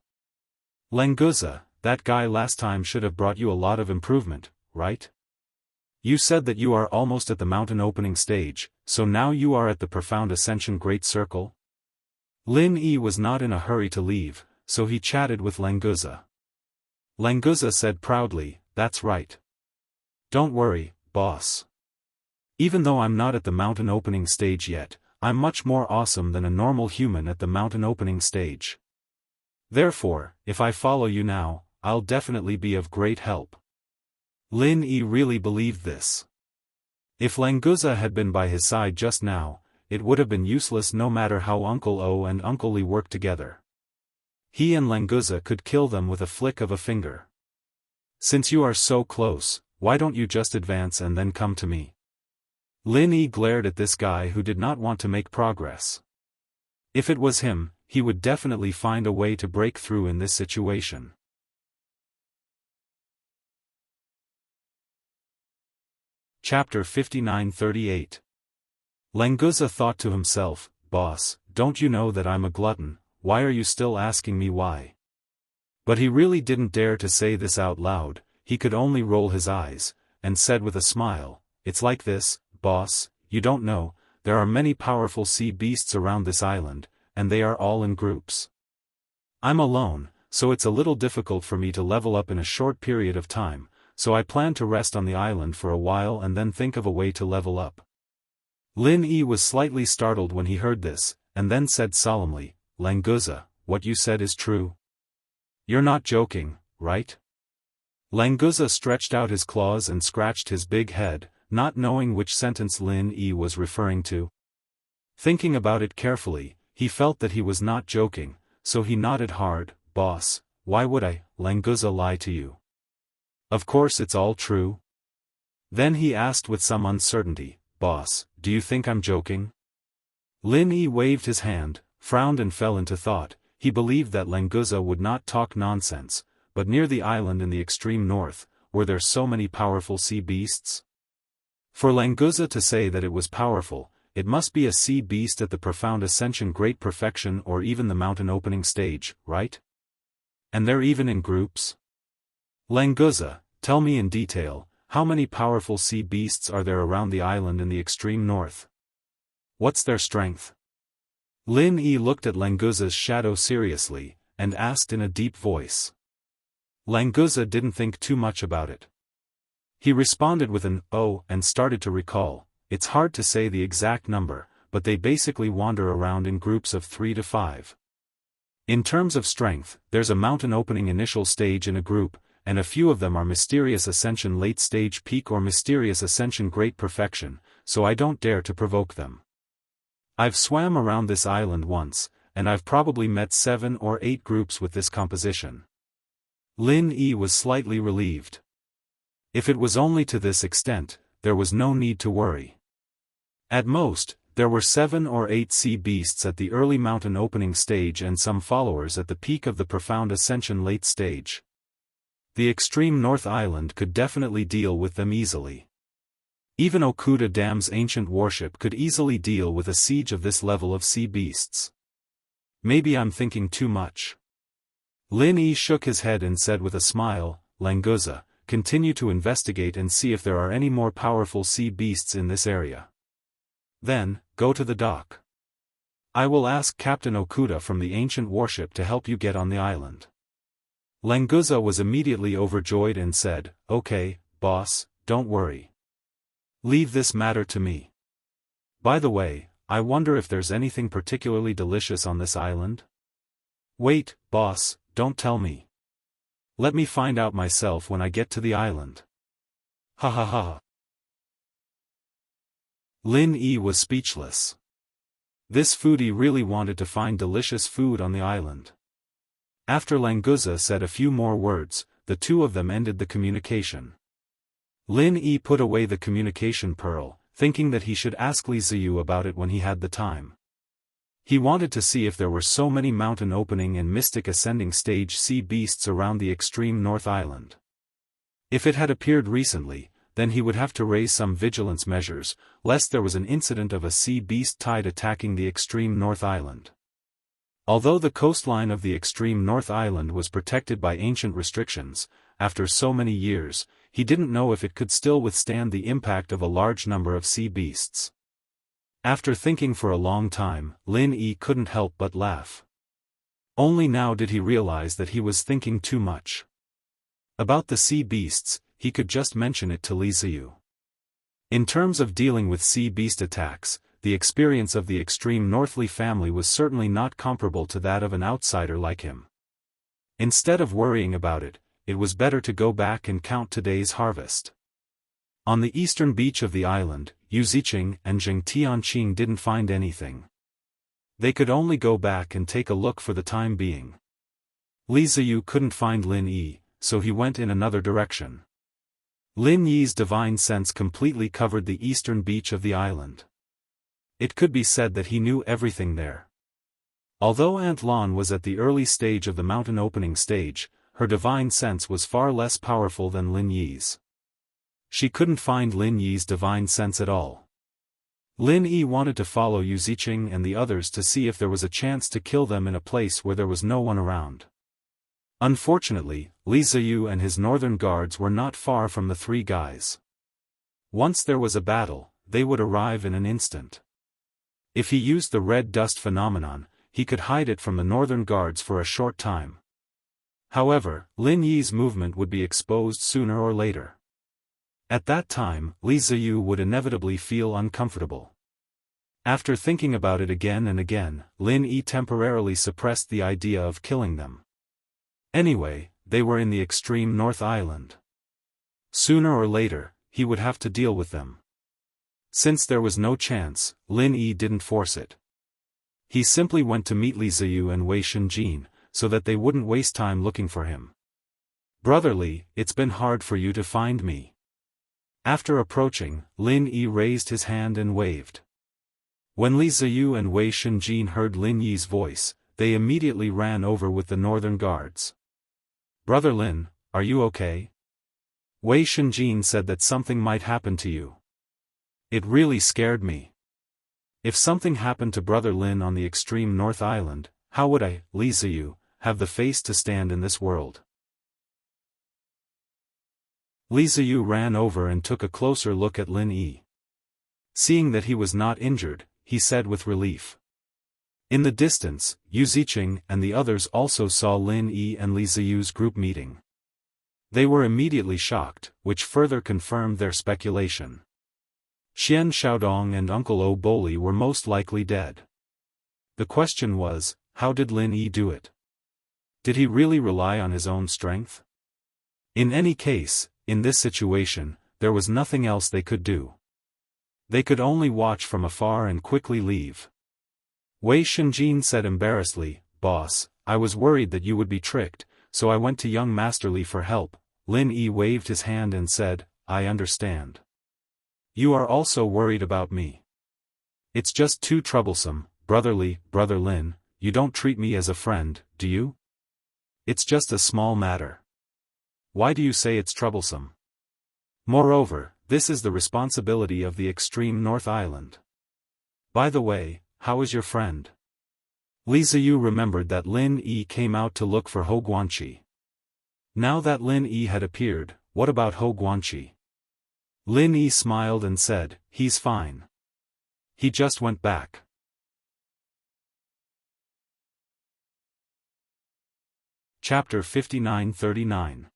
"Languza, that guy last time should have brought you a lot of improvement, right?" You said that you are almost at the mountain opening stage, so now you are at the profound ascension great circle? Lin Yi was not in a hurry to leave, so he chatted with Languza. Languza said proudly, "That's right. Don't worry, boss. Even though I'm not at the mountain opening stage yet, I'm much more awesome than a normal human at the mountain opening stage. Therefore, if I follow you now, I'll definitely be of great help." Lin Yi really believed this. If Languza had been by his side just now, it would have been useless no matter how Uncle O and Uncle Li worked together. He and Languza could kill them with a flick of a finger. "Since you are so close, why don't you just advance and then come to me?" Lin Yi glared at this guy who did not want to make progress. If it was him, he would definitely find a way to break through in this situation. Chapter 59-38. Languza thought to himself, "Boss, don't you know that I'm a glutton? Why are you still asking me why?" But he really didn't dare to say this out loud. He could only roll his eyes, and said with a smile, "It's like this, boss, you don't know, there are many powerful sea beasts around this island, and they are all in groups. I'm alone, so it's a little difficult for me to level up in a short period of time, so I plan to rest on the island for a while and then think of a way to level up." Lin Yi was slightly startled when he heard this, and then said solemnly, "Languza, what you said is true? You're not joking, right?" Languza stretched out his claws and scratched his big head, not knowing which sentence Lin Yi was referring to. Thinking about it carefully, he felt that he was not joking, so he nodded hard. "Boss, why would I, Languza, lie to you? Of course it's all true." Then he asked with some uncertainty, "Boss, do you think I'm joking?" Lin Yi waved his hand, frowned and fell into thought. He believed that Languza would not talk nonsense, but near the island in the extreme north, were there so many powerful sea beasts? For Languza to say that it was powerful, it must be a sea beast at the profound ascension great perfection or even the mountain opening stage, right? And they're even in groups? Languza, tell me in detail, how many powerful sea beasts are there around the island in the extreme north? What's their strength? Lin Yi looked at Languza's shadow seriously, and asked in a deep voice. Languza didn't think too much about it. He responded with an "oh" and started to recall. It's hard to say the exact number, but they basically wander around in groups of 3 to 5. In terms of strength, there's a mountain opening initial stage in a group, and a few of them are mysterious ascension late stage peak or mysterious ascension great perfection, so I don't dare to provoke them. I've swam around this island once, and I've probably met 7 or 8 groups with this composition. Lin Yi was slightly relieved. If it was only to this extent, there was no need to worry. At most, there were 7 or 8 sea beasts at the early mountain opening stage and some followers at the peak of the profound ascension late stage. The extreme North Island could definitely deal with them easily. Even Okuda Dam's ancient warship could easily deal with a siege of this level of sea beasts. Maybe I'm thinking too much. Lin Yi shook his head and said with a smile, Languza, continue to investigate and see if there are any more powerful sea beasts in this area. Then, go to the dock. I will ask Captain Okuda from the ancient warship to help you get on the island. Languza was immediately overjoyed and said, Okay, boss, don't worry. Leave this matter to me. By the way, I wonder if there's anything particularly delicious on this island? Wait, boss, don't tell me. Let me find out myself when I get to the island. Ha ha ha. Lin Yi was speechless. This foodie really wanted to find delicious food on the island. After Languza said a few more words, the two of them ended the communication. Lin Yi put away the communication pearl, thinking that he should ask Li Ziyu about it when he had the time. He wanted to see if there were so many mountain opening and mystic ascending stage sea beasts around the extreme North Island. If it had appeared recently, then he would have to raise some vigilance measures, lest there was an incident of a sea beast tide attacking the extreme North Island. Although the coastline of the extreme North Island was protected by ancient restrictions, after so many years, he didn't know if it could still withstand the impact of a large number of sea beasts. After thinking for a long time, Lin Yi couldn't help but laugh. Only now did he realize that he was thinking too much. About the sea beasts, he could just mention it to Li Ziyu. In terms of dealing with sea beast attacks, the experience of the extreme Northly family was certainly not comparable to that of an outsider like him. Instead of worrying about it, it was better to go back and count today's harvest. On the eastern beach of the island, Yu Ziqing and Zheng Tianqing didn't find anything. They could only go back and take a look for the time being. Li Ziyu couldn't find Lin Yi, so he went in another direction. Lin Yi's divine sense completely covered the eastern beach of the island. It could be said that he knew everything there. Although Aunt Lan was at the early stage of the mountain opening stage, her divine sense was far less powerful than Lin Yi's. She couldn't find Lin Yi's divine sense at all. Lin Yi wanted to follow Yu Ziqing and the others to see if there was a chance to kill them in a place where there was no one around. Unfortunately, Li Ziyu and his northern guards were not far from the three guys. Once there was a battle, they would arrive in an instant. If he used the red dust phenomenon, he could hide it from the northern guards for a short time. However, Lin Yi's movement would be exposed sooner or later. At that time, Li Ziyu would inevitably feel uncomfortable. After thinking about it again and again, Lin Yi temporarily suppressed the idea of killing them. Anyway, they were in the extreme North Island. Sooner or later, he would have to deal with them. Since there was no chance, Lin Yi didn't force it. He simply went to meet Li Ziyu and Wei Shenjin, so that they wouldn't waste time looking for him. "Brother Li, it's been hard for you to find me." After approaching, Lin Yi raised his hand and waved. When Li Ziyu and Wei Shenjin heard Lin Yi's voice, they immediately ran over with the northern guards. "Brother Lin, are you okay?" Wei Shenjin said that something might happen to you. "It really scared me. If something happened to Brother Lin on the extreme North Island, how would I, Li Ziyu, have the face to stand in this world?" Li Ziyu ran over and took a closer look at Lin Yi. Seeing that he was not injured, he said with relief. In the distance, Yu Ziqing and the others also saw Lin Yi and Li Ziyu's group meeting. They were immediately shocked, which further confirmed their speculation. Xian Xiaodong and Uncle O Boli were most likely dead. The question was, how did Lin Yi do it? Did he really rely on his own strength? In any case, in this situation, there was nothing else they could do. They could only watch from afar and quickly leave. Wei Shenjin said embarrassedly, "Boss, I was worried that you would be tricked, so I went to young Master Li for help." Lin Yi waved his hand and said, "I understand. You are also worried about me. It's just too troublesome, Brother Li, Brother Lin, you don't treat me as a friend, do you? It's just a small matter. Why do you say it's troublesome? Moreover, this is the responsibility of the extreme North Island. By the way, how is your friend?" Li Ziyu remembered that Lin Yi came out to look for Hou Guanqi. Now that Lin Yi had appeared, what about Hou Guanqi? Lin Yi smiled and said, "He's fine. He just went back." Chapter 59-39.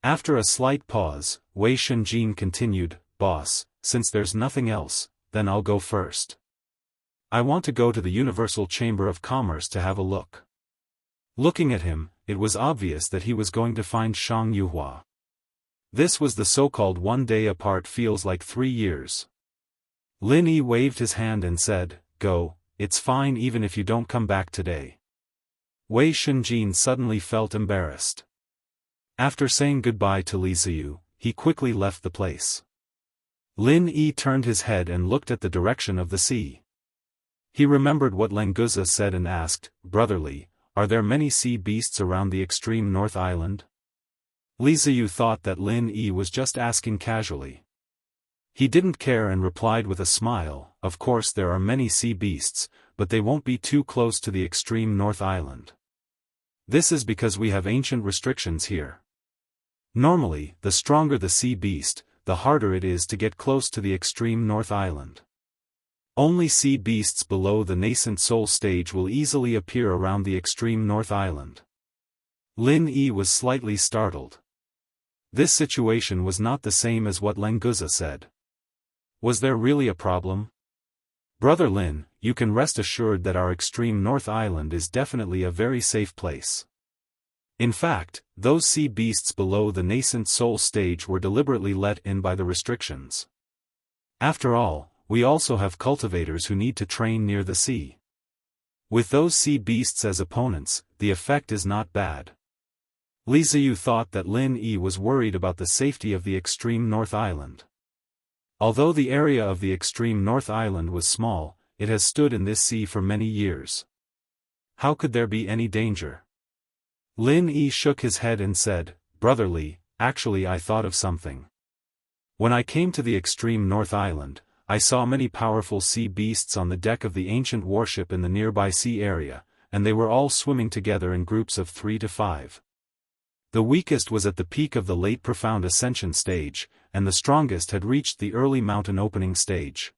After a slight pause, Wei Shenjin continued, "Boss, since there's nothing else, then I'll go first. I want to go to the Universal Chamber of Commerce to have a look." Looking at him, it was obvious that he was going to find Shang Yuhua. This was the so-called 1 day apart feels like 3 years. Lin Yi waved his hand and said, "Go, it's fine even if you don't come back today." Wei Shenjin suddenly felt embarrassed. After saying goodbye to Li Ziyu, he quickly left the place. Lin Yi turned his head and looked at the direction of the sea. He remembered what Lenguza said and asked, "Brother Li, are there many sea beasts around the extreme North Island?" Li Ziyu thought that Lin Yi was just asking casually. He didn't care and replied with a smile, "Of course there are many sea beasts, but they won't be too close to the extreme North Island. This is because we have ancient restrictions here. Normally, the stronger the sea beast, the harder it is to get close to the extreme North Island. Only sea beasts below the nascent soul stage will easily appear around the extreme North Island. Lin Yi was slightly startled. This situation was not the same as what Lenguza said. Was there really a problem? Brother Lin, you can rest assured that our extreme North Island is definitely a very safe place. In fact, those sea beasts below the nascent soul stage were deliberately let in by the restrictions. After all, we also have cultivators who need to train near the sea. With those sea beasts as opponents, the effect is not bad. Li Ziyu thought that Lin Yi was worried about the safety of the extreme North Island. Although the area of the extreme North Island was small, it has stood in this sea for many years. How could there be any danger? Lin Yi shook his head and said, Brother Li, actually I thought of something. When I came to the extreme North Island, I saw many powerful sea beasts on the deck of the ancient warship in the nearby sea area, and they were all swimming together in groups of 3 to 5. The weakest was at the peak of the late profound ascension stage, and the strongest had reached the early mountain opening stage.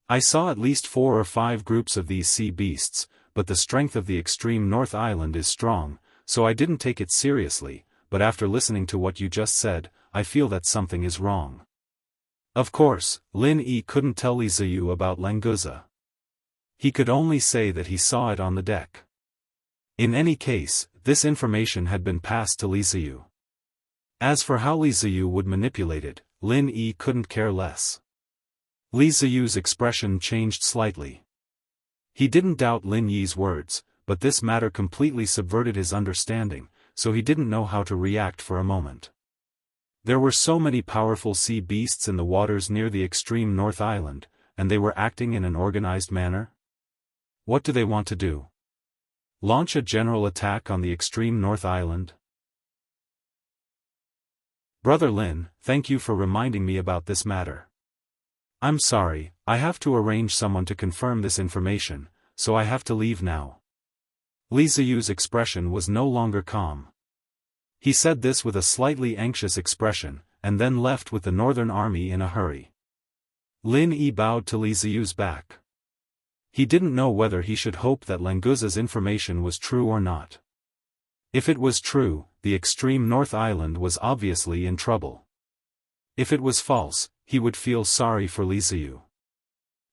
I saw at least 4 or 5 groups of these sea beasts, but the strength of the extreme North Island is strong, so I didn't take it seriously, but after listening to what you just said, I feel that something is wrong. Of course, Lin Yi couldn't tell Li Ziyu about Lenguza. He could only say that he saw it on the deck. In any case, this information had been passed to Li Ziyu. As for how Li Ziyu would manipulate it, Lin Yi couldn't care less. Li Ziyu's expression changed slightly. He didn't doubt Lin Yi's words, but this matter completely subverted his understanding, so he didn't know how to react for a moment. There were so many powerful sea beasts in the waters near the extreme North Island, and they were acting in an organized manner? What do they want to do? Launch a general attack on the extreme North Island? Brother Lin, thank you for reminding me about this matter. I'm sorry, I have to arrange someone to confirm this information, so I have to leave now. Li Ziyu's expression was no longer calm. He said this with a slightly anxious expression, and then left with the Northern Army in a hurry. Lin Yi bowed to Li Ziyu's back. He didn't know whether he should hope that Lenguza's information was true or not. If it was true, the extreme North Island was obviously in trouble. If it was false, he would feel sorry for Li Ziyu.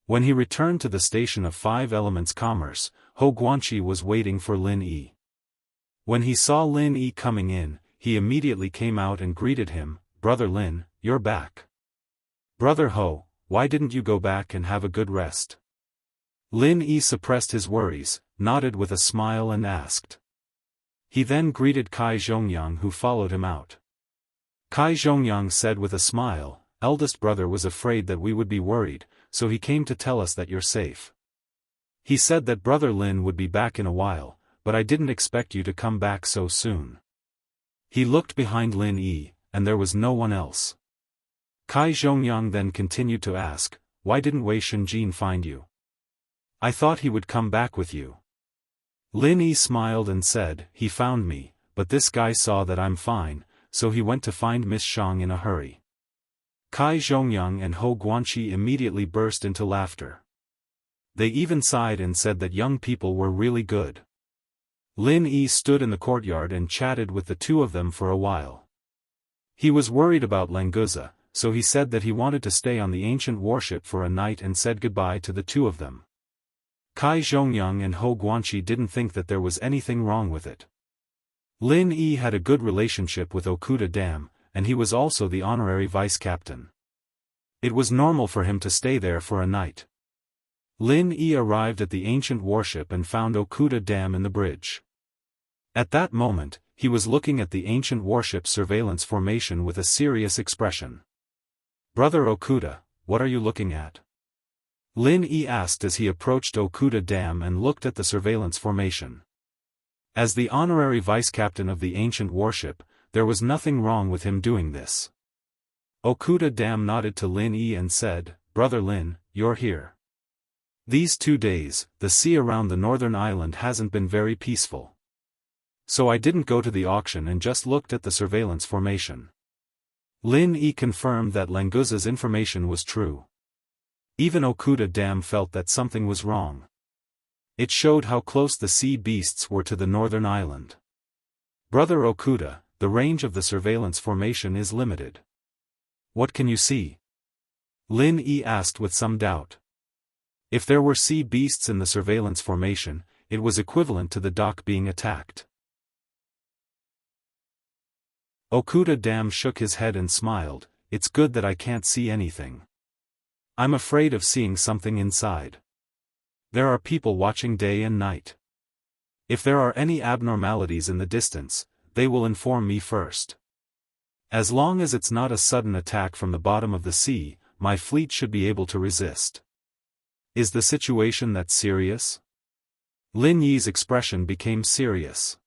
When he returned to the station of 5 Elements Commerce, Ho Guanqi was waiting for Lin Yi. When he saw Lin Yi coming in, he immediately came out and greeted him, Brother Lin, you're back. Brother Ho, why didn't you go back and have a good rest? Lin Yi suppressed his worries, nodded with a smile and asked. He then greeted Kai Zhongyang who followed him out. Kai Zhongyang said with a smile, eldest brother was afraid that we would be worried, so he came to tell us that you're safe. He said that Brother Lin would be back in a while, but I didn't expect you to come back so soon. He looked behind Lin Yi, and there was no one else. Kai Zhongyang then continued to ask, why didn't Wei Shunjin find you? I thought he would come back with you. Lin Yi smiled and said, he found me, but this guy saw that I'm fine, so he went to find Miss Shang in a hurry. Kai Zhongyang and Ho Guanqi immediately burst into laughter. They even sighed and said that young people were really good. Lin Yi stood in the courtyard and chatted with the two of them for a while. He was worried about Lenguza, so he said that he wanted to stay on the ancient warship for a night and said goodbye to the two of them. Kai Zhongyang and Ho Guanqi didn't think that there was anything wrong with it. Lin Yi had a good relationship with Okuda Dam, and he was also the honorary vice-captain. It was normal for him to stay there for a night. Lin Yi arrived at the ancient warship and found Okuda Dam in the bridge. At that moment, he was looking at the ancient warship surveillance formation with a serious expression. Brother Okuda, what are you looking at? Lin Yi asked as he approached Okuda Dam and looked at the surveillance formation. As the honorary vice-captain of the ancient warship, there was nothing wrong with him doing this. Okuda Dam nodded to Lin Yi and said, Brother Lin, you're here. These 2 days, the sea around the northern island hasn't been very peaceful. So I didn't go to the auction and just looked at the surveillance formation. Lin Yi confirmed that Languza's information was true. Even Okuda Dam felt that something was wrong. It showed how close the sea beasts were to the northern island. Brother Okuda, the range of the surveillance formation is limited. What can you see? Lin Yi asked with some doubt. If there were sea beasts in the surveillance formation, it was equivalent to the dock being attacked. Okuda Dam shook his head and smiled. It's good that I can't see anything. I'm afraid of seeing something inside. There are people watching day and night. If there are any abnormalities in the distance, they will inform me first. As long as it's not a sudden attack from the bottom of the sea, my fleet should be able to resist. Is the situation that serious? Lin Yi's expression became serious.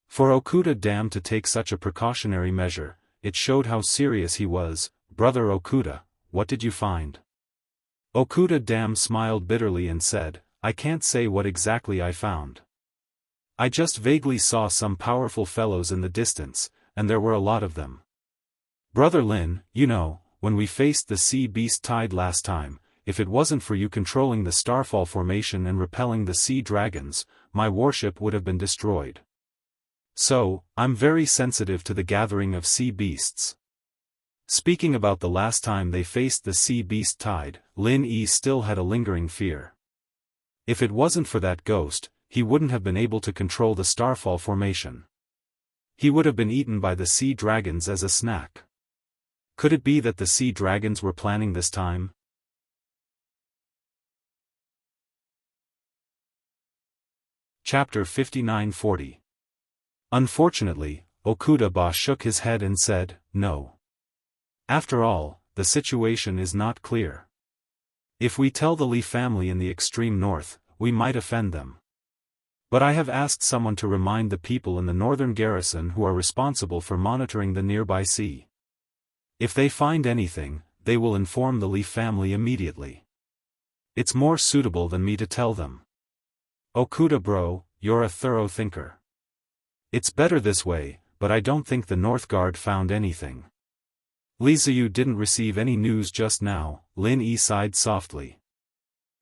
For Okuda Dam to take such a precautionary measure, it showed how serious he was. Brother Okuda, what did you find? Okuda Dam smiled bitterly and said, I can't say what exactly I found. I just vaguely saw some powerful fellows in the distance, and there were a lot of them. Brother Lin, you know, when we faced the sea beast tide last time, if it wasn't for you controlling the starfall formation and repelling the sea dragons, my warship would have been destroyed. So, I'm very sensitive to the gathering of sea beasts. Speaking about the last time they faced the sea beast tide, Lin Yi still had a lingering fear. If it wasn't for that ghost, he wouldn't have been able to control the starfall formation. He would have been eaten by the sea dragons as a snack. Could it be that the sea dragons were planning this time? Chapter 59-40. Unfortunately, Okuda shook his head and said, no. After all, the situation is not clear. If we tell the Li family in the extreme north, we might offend them. But I have asked someone to remind the people in the northern garrison who are responsible for monitoring the nearby sea. If they find anything, they will inform the Li family immediately. It's more suitable than me to tell them. Okuda bro, you're a thorough thinker. It's better this way, but I don't think the North Guard found anything. Li Ziyu didn't receive any news just now, Lin Yi sighed softly.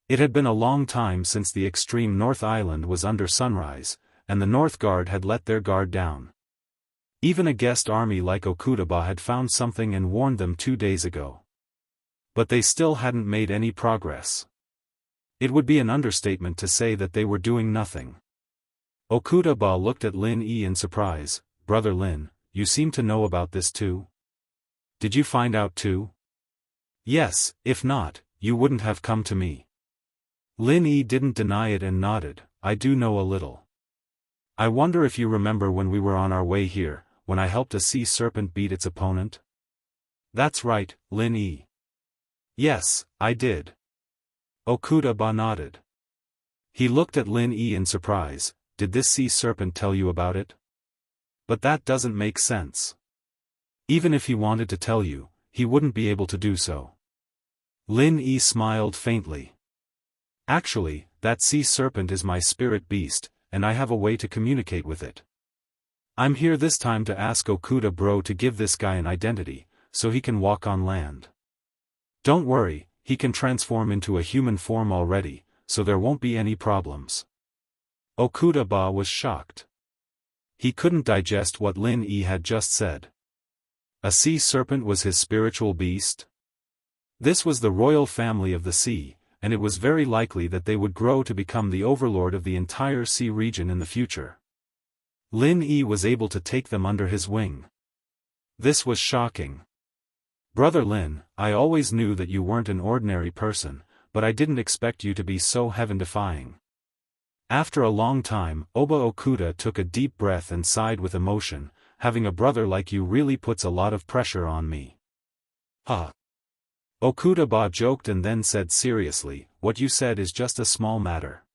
It had been a long time since the extreme North Island was under sunrise, and the North Guard had let their guard down. Even a guest army like Okuda had found something and warned them 2 days ago. But they still hadn't made any progress. It would be an understatement to say that they were doing nothing. Okuda looked at Lin Yi in surprise. Brother Lin, you seem to know about this too? Did you find out too? Yes, if not, you wouldn't have come to me. Lin Yi didn't deny it and nodded. I do know a little. I wonder if you remember when we were on our way here, when I helped a sea serpent beat its opponent? That's right, Lin Yi. Yes, I did. Okuda nodded. He looked at Lin Yi in surprise. Did this sea serpent tell you about it? But that doesn't make sense. Even if he wanted to tell you, he wouldn't be able to do so. Lin Yi smiled faintly. Actually, that sea serpent is my spirit beast, and I have a way to communicate with it. I'm here this time to ask Okuda bro to give this guy an identity, so he can walk on land. Don't worry, he can transform into a human form already, so there won't be any problems. Okuda was shocked. He couldn't digest what Lin Yi had just said. A sea serpent was his spiritual beast? This was the royal family of the sea, and it was very likely that they would grow to become the overlord of the entire sea region in the future. Lin Yi was able to take them under his wing. This was shocking. Brother Lin, I always knew that you weren't an ordinary person, but I didn't expect you to be so heaven-defying. After a long time, Oba Okuda took a deep breath and sighed with emotion. Having a brother like you really puts a lot of pressure on me. Huh. Okuda joked and then said seriously, what you said is just a small matter.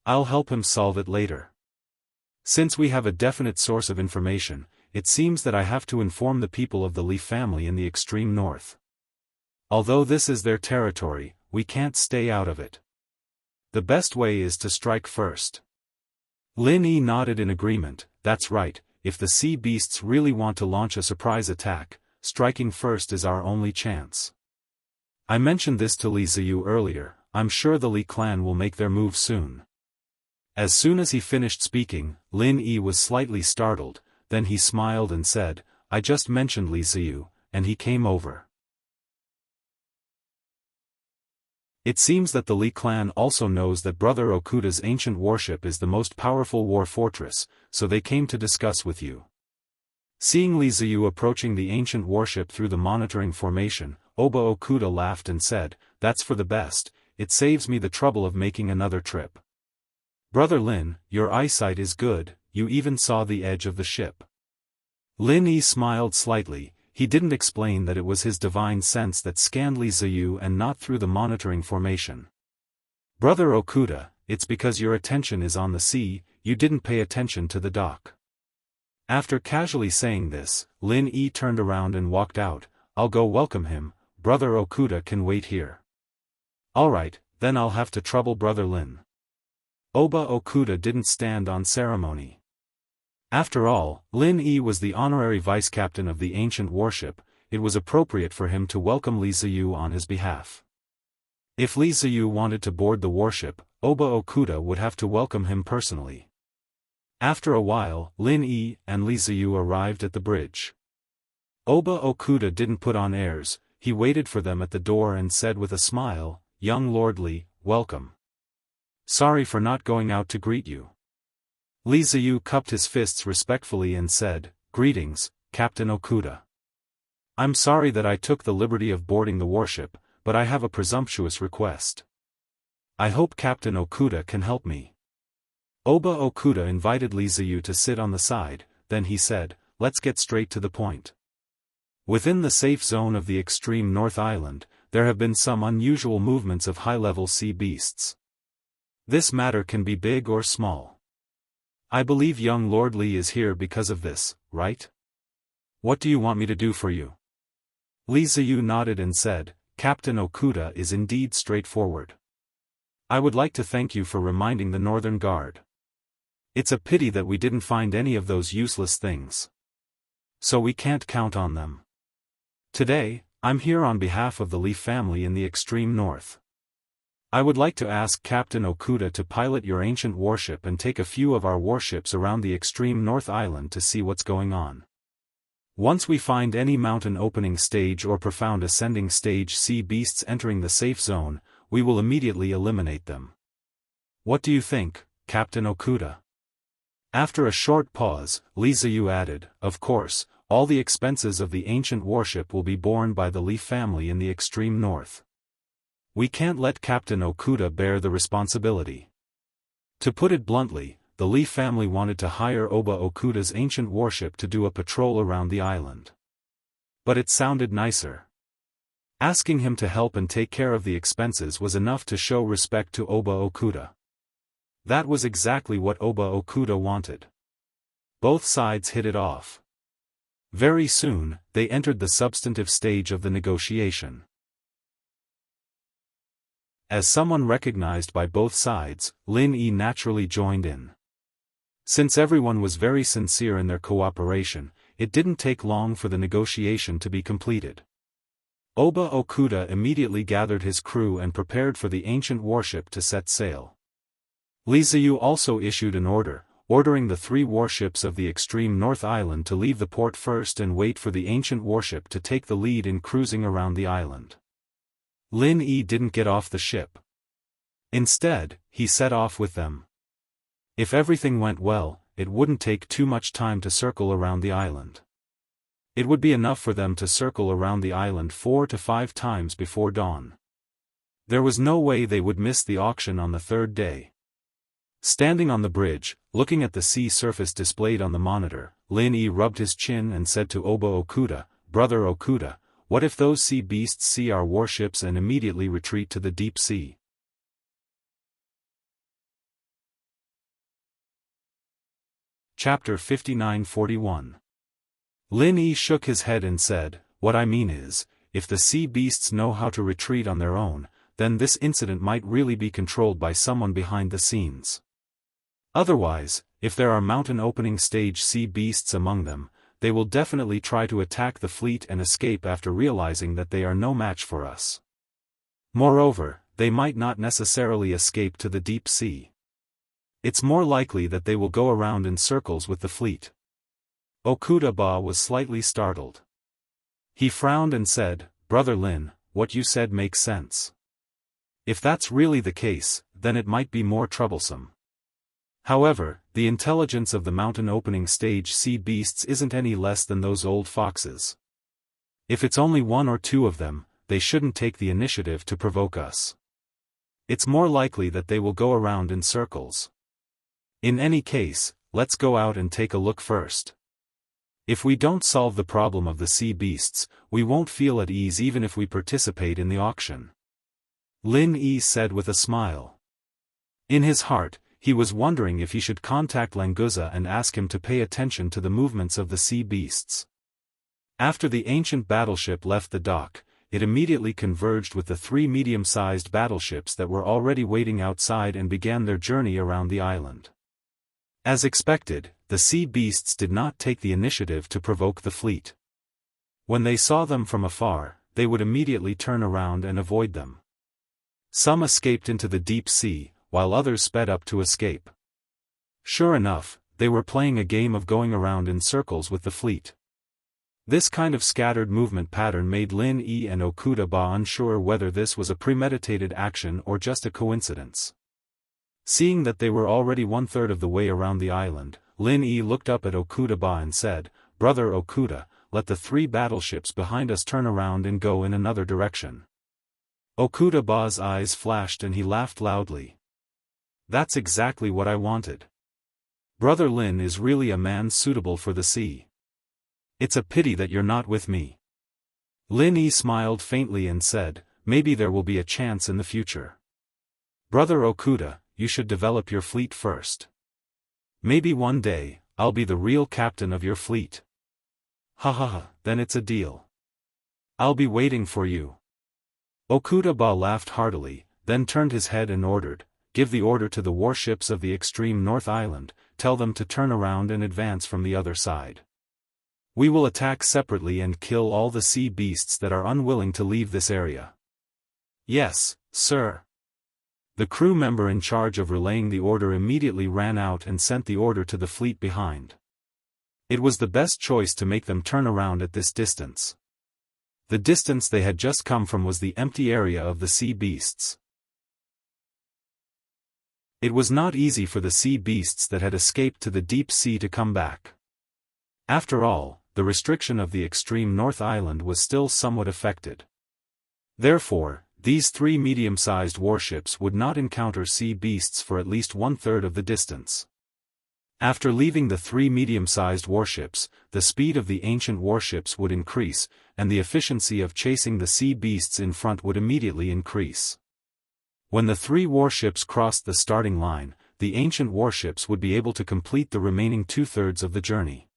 I'll help him solve it later. Since we have a definite source of information, it seems that I have to inform the people of the Li family in the extreme north. Although this is their territory, we can't stay out of it. The best way is to strike first. Lin Yi nodded in agreement. That's right, if the sea beasts really want to launch a surprise attack, striking first is our only chance. I mentioned this to Li Ziyu earlier, I'm sure the Li clan will make their move soon. As soon as he finished speaking, Lin Yi was slightly startled, then he smiled and said, I just mentioned Li Ziyu, and he came over. It seems that the Li clan also knows that Brother Okuda's ancient warship is the most powerful war fortress, so they came to discuss with you. Seeing Li Ziyu approaching the ancient warship through the monitoring formation, Oba Okuda laughed and said, That's for the best, it saves me the trouble of making another trip. Brother Lin, your eyesight is good, you even saw the edge of the ship. Lin Yi smiled slightly. He didn't explain that it was his divine sense that scanned Li Ziyu and not through the monitoring formation. Brother Okuda, it's because your attention is on the sea, you didn't pay attention to the dock. After casually saying this, Lin Yi turned around and walked out. I'll go welcome him, Brother Okuda can wait here. Alright, then I'll have to trouble Brother Lin. Oba Okuda didn't stand on ceremony. After all, Lin Yi was the honorary vice-captain of the ancient warship, it was appropriate for him to welcome Li Ziyu on his behalf. If Li Ziyu wanted to board the warship, Oba Okuda would have to welcome him personally. After a while, Lin Yi and Li Ziyu arrived at the bridge. Oba Okuda didn't put on airs, he waited for them at the door and said with a smile, Young Lord Li, welcome. Sorry for not going out to greet you. Li Ziyu cupped his fists respectfully and said, Greetings, Captain Okuda. I'm sorry that I took the liberty of boarding the warship, but I have a presumptuous request. I hope Captain Okuda can help me. Oba Okuda invited Li Ziyu to sit on the side, then he said, Let's get straight to the point. Within the safe zone of the extreme North Island, there have been some unusual movements of high-level sea beasts. This matter can be big or small. I believe young Lord Li is here because of this, right? What do you want me to do for you? Li Ziyu nodded and said, Captain Okuda is indeed straightforward. I would like to thank you for reminding the Northern Guard. It's a pity that we didn't find any of those useless things. So we can't count on them. Today, I'm here on behalf of the Li family in the extreme north. I would like to ask Captain Okuda to pilot your ancient warship and take a few of our warships around the extreme North Island to see what's going on. Once we find any mountain opening stage or profound ascending stage sea beasts entering the safe zone, we will immediately eliminate them. What do you think, Captain Okuda? After a short pause, Li Ziyu added, Of course, all the expenses of the ancient warship will be borne by the Li family in the extreme north. We can't let Captain Okuda bear the responsibility. To put it bluntly, the Li family wanted to hire Oba Okuda's ancient warship to do a patrol around the island. But it sounded nicer. Asking him to help and take care of the expenses was enough to show respect to Oba Okuda. That was exactly what Oba Okuda wanted. Both sides hit it off. Very soon, they entered the substantive stage of the negotiation. As someone recognized by both sides, Lin Yi naturally joined in. Since everyone was very sincere in their cooperation, it didn't take long for the negotiation to be completed. Oba Okuda immediately gathered his crew and prepared for the ancient warship to set sail. Li Ziyu also issued an order, ordering the 3 warships of the extreme North Island to leave the port first and wait for the ancient warship to take the lead in cruising around the island. Lin Yi didn't get off the ship. Instead, he set off with them. If everything went well, it wouldn't take too much time to circle around the island. It would be enough for them to circle around the island 4 to 5 times before dawn. There was no way they would miss the auction on the 3rd day. Standing on the bridge, looking at the sea surface displayed on the monitor, Lin Yi rubbed his chin and said to Oba Okuda, Brother Okuda, what if those sea beasts see our warships and immediately retreat to the deep sea? Chapter 59-41. Lin Yi shook his head and said, What I mean is, if the sea beasts know how to retreat on their own, then this incident might really be controlled by someone behind the scenes. Otherwise, if there are mountain opening stage sea beasts among them, they will definitely try to attack the fleet and escape after realizing that they are no match for us. Moreover, they might not necessarily escape to the deep sea. It's more likely that they will go around in circles with the fleet. Okuda-ba was slightly startled. He frowned and said, "Brother Lin, what you said makes sense. If that's really the case, then it might be more troublesome. However, the intelligence of the mountain opening stage sea beasts isn't any less than those old foxes. If it's only one or two of them, they shouldn't take the initiative to provoke us. It's more likely that they will go around in circles. In any case, let's go out and take a look first. If we don't solve the problem of the sea beasts, we won't feel at ease even if we participate in the auction," Lin Yi said with a smile. In his heart, he was wondering if he should contact Languza and ask him to pay attention to the movements of the sea beasts. After the ancient battleship left the dock, it immediately converged with the 3 medium-sized battleships that were already waiting outside and began their journey around the island. As expected, the sea beasts did not take the initiative to provoke the fleet. When they saw them from afar, they would immediately turn around and avoid them. Some escaped into the deep sea, while others sped up to escape. Sure enough, they were playing a game of going around in circles with the fleet. This kind of scattered movement pattern made Lin Yi and Okuda-ba unsure whether this was a premeditated action or just a coincidence. Seeing that they were already 1/3 of the way around the island, Lin Yi looked up at Okuda-ba and said, "Brother Okuda, let the 3 battleships behind us turn around and go in another direction." Okuda-ba's eyes flashed and he laughed loudly. "That's exactly what I wanted. Brother Lin is really a man suitable for the sea. It's a pity that you're not with me." Lin Yi smiled faintly and said, "Maybe there will be a chance in the future. Brother Okuda, you should develop your fleet first. Maybe one day, I'll be the real captain of your fleet." "Ha ha ha, then it's a deal. I'll be waiting for you." Okuda-ba laughed heartily, then turned his head and ordered, "Give the order to the warships of the extreme North Island, tell them to turn around and advance from the other side. We will attack separately and kill all the sea beasts that are unwilling to leave this area." "Yes, sir." The crew member in charge of relaying the order immediately ran out and sent the order to the fleet behind. It was the best choice to make them turn around at this distance. The distance they had just come from was the empty area of the sea beasts. It was not easy for the sea beasts that had escaped to the deep sea to come back. After all, the restriction of the extreme North Island was still somewhat affected. Therefore, these 3 medium-sized warships would not encounter sea beasts for at least 1/3 of the distance. After leaving the 3 medium-sized warships, the speed of the ancient warships would increase, and the efficiency of chasing the sea beasts in front would immediately increase. When the 3 warships crossed the starting line, the ancient warships would be able to complete the remaining 2/3 of the journey.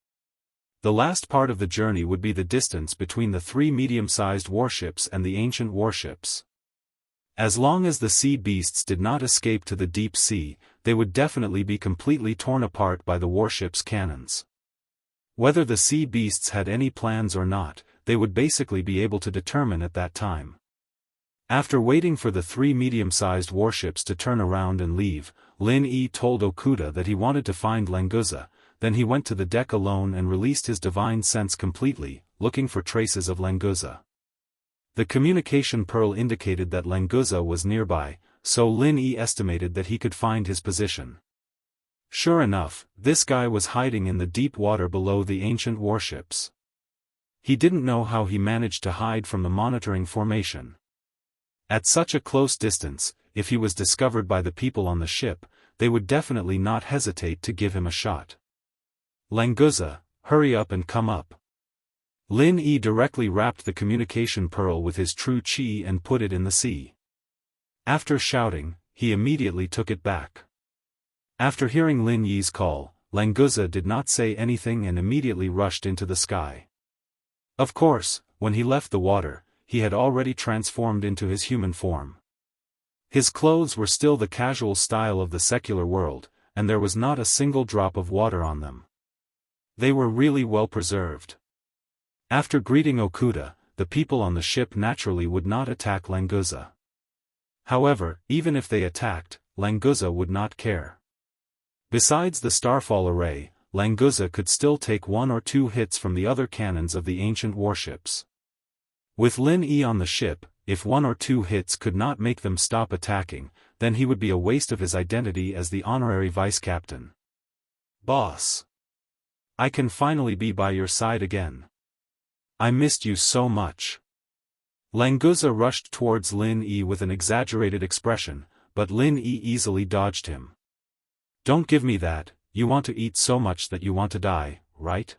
The last part of the journey would be the distance between the 3 medium-sized warships and the ancient warships. As long as the sea beasts did not escape to the deep sea, they would definitely be completely torn apart by the warship's cannons. Whether the sea beasts had any plans or not, they would basically be able to determine at that time. After waiting for the 3 medium-sized warships to turn around and leave, Lin Yi told Okuda that he wanted to find Languza. Then he went to the deck alone and released his divine sense completely, looking for traces of Languza. The communication pearl indicated that Languza was nearby, so Lin Yi estimated that he could find his position. Sure enough, this guy was hiding in the deep water below the ancient warships. He didn't know how he managed to hide from the monitoring formation. At such a close distance, if he was discovered by the people on the ship, they would definitely not hesitate to give him a shot. "Languza, hurry up and come up." Lin Yi directly wrapped the communication pearl with his true chi and put it in the sea. After shouting, he immediately took it back. After hearing Lin Yi's call, Languza did not say anything and immediately rushed into the sky. Of course, when he left the water, he had already transformed into his human form. His clothes were still the casual style of the secular world, and there was not a single drop of water on them. They were really well preserved. After greeting Okuda, the people on the ship naturally would not attack Languza. However, even if they attacked, Languza would not care. Besides the starfall array, Languza could still take 1 or 2 hits from the other cannons of the ancient warships. With Lin Yi on the ship, if 1 or 2 hits could not make them stop attacking, then he would be a waste of his identity as the honorary vice-captain. Boss. I can finally be by your side again. I missed you so much. Languza rushed towards Lin Yi with an exaggerated expression, but Lin Yi easily dodged him. Don't give me that, you want to eat so much that you want to die, right?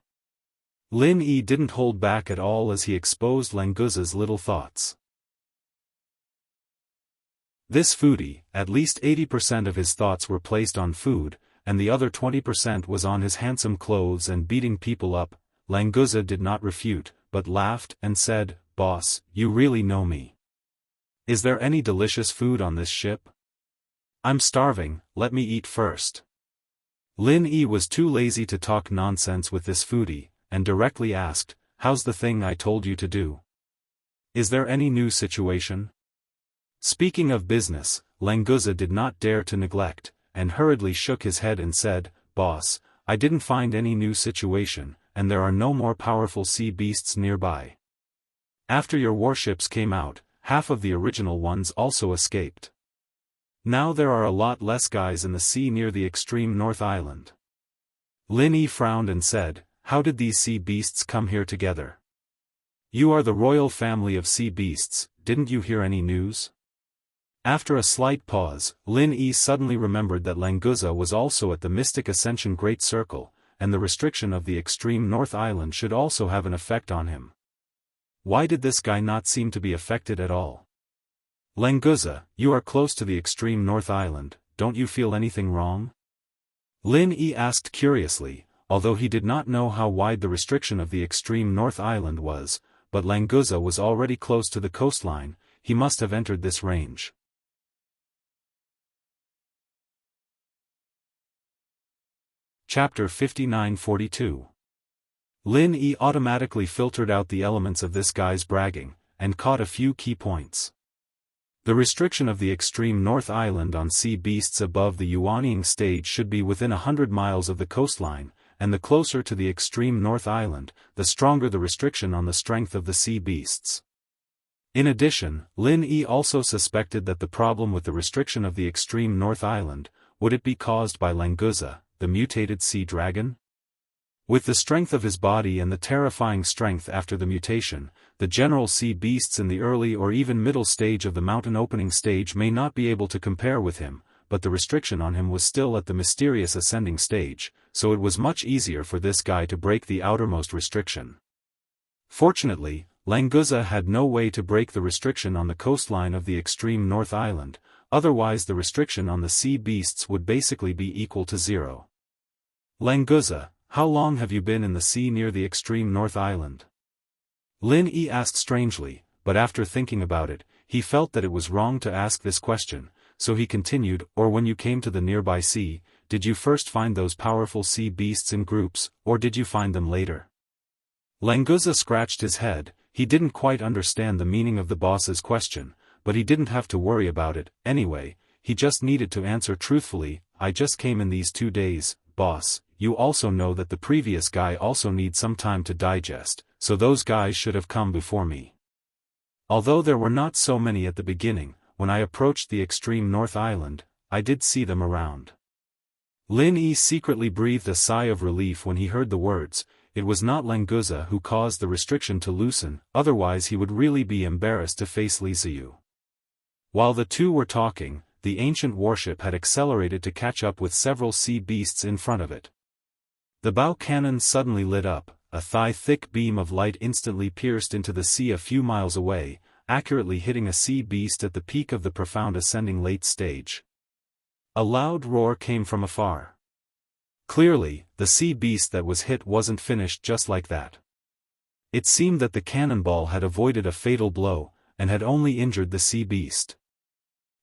Lin Yi didn't hold back at all as he exposed Languza's little thoughts. This foodie, at least 80% of his thoughts were placed on food, and the other 20% was on his handsome clothes and beating people up. Languza did not refute, but laughed and said, "Boss, you really know me. Is there any delicious food on this ship? I'm starving, let me eat first." Lin Yi was too lazy to talk nonsense with this foodie, and directly asked, "How's the thing I told you to do? Is there any new situation?" Speaking of business, Languza did not dare to neglect, and hurriedly shook his head and said, "Boss, I didn't find any new situation, and there are no more powerful sea beasts nearby. After your warships came out, half of the original ones also escaped. Now there are a lot less guys in the sea near the extreme North Island." Lin Yi frowned and said, "How did these sea beasts come here together? You are the royal family of sea beasts, didn't you hear any news?" After a slight pause, Lin Yi suddenly remembered that Languza was also at the Mystic Ascension Great Circle, and the restriction of the extreme North Island should also have an effect on him. Why did this guy not seem to be affected at all? "Languza, you are close to the extreme North Island, don't you feel anything wrong?" Lin Yi asked curiously, although he did not know how wide the restriction of the extreme North Island was, but Languza was already close to the coastline, he must have entered this range. Chapter 59-42. Lin Yi automatically filtered out the elements of this guy's bragging, and caught a few key points. The restriction of the extreme North Island on sea beasts above the Yuanying stage should be within 100 miles of the coastline, and the closer to the extreme North Island, the stronger the restriction on the strength of the sea beasts. In addition, Lin Yi also suspected that the problem with the restriction of the extreme North Island, would it be caused by Languza, the mutated sea dragon? With the strength of his body and the terrifying strength after the mutation, the general sea beasts in the early or even middle stage of the mountain opening stage may not be able to compare with him, but the restriction on him was still at the mysterious ascending stage, so it was much easier for this guy to break the outermost restriction. Fortunately, Languza had no way to break the restriction on the coastline of the extreme North Island, otherwise the restriction on the sea beasts would basically be equal to 0. "Languza, how long have you been in the sea near the extreme North Island?" Lin Yi asked strangely, but after thinking about it, he felt that it was wrong to ask this question, so he continued, "Or when you came to the nearby sea, did you first find those powerful sea beasts in groups, or did you find them later?" Languza scratched his head, he didn't quite understand the meaning of the boss's question, but he didn't have to worry about it, anyway, he just needed to answer truthfully, "I just came in these 2 days, boss. You also know that the previous guy also needs some time to digest, so those guys should have come before me. Although there were not so many at the beginning, when I approached the extreme North Island, I did see them around." Lin Yi secretly breathed a sigh of relief when he heard the words. It was not Languza who caused the restriction to loosen, otherwise he would really be embarrassed to face Li Ziyu. While the two were talking, the ancient warship had accelerated to catch up with several sea beasts in front of it. The bow cannon suddenly lit up, a thigh-thick beam of light instantly pierced into the sea a few miles away, accurately hitting a sea beast at the peak of the profound ascending late stage. A loud roar came from afar. Clearly, the sea beast that was hit wasn't finished just like that. It seemed that the cannonball had avoided a fatal blow, and had only injured the sea beast.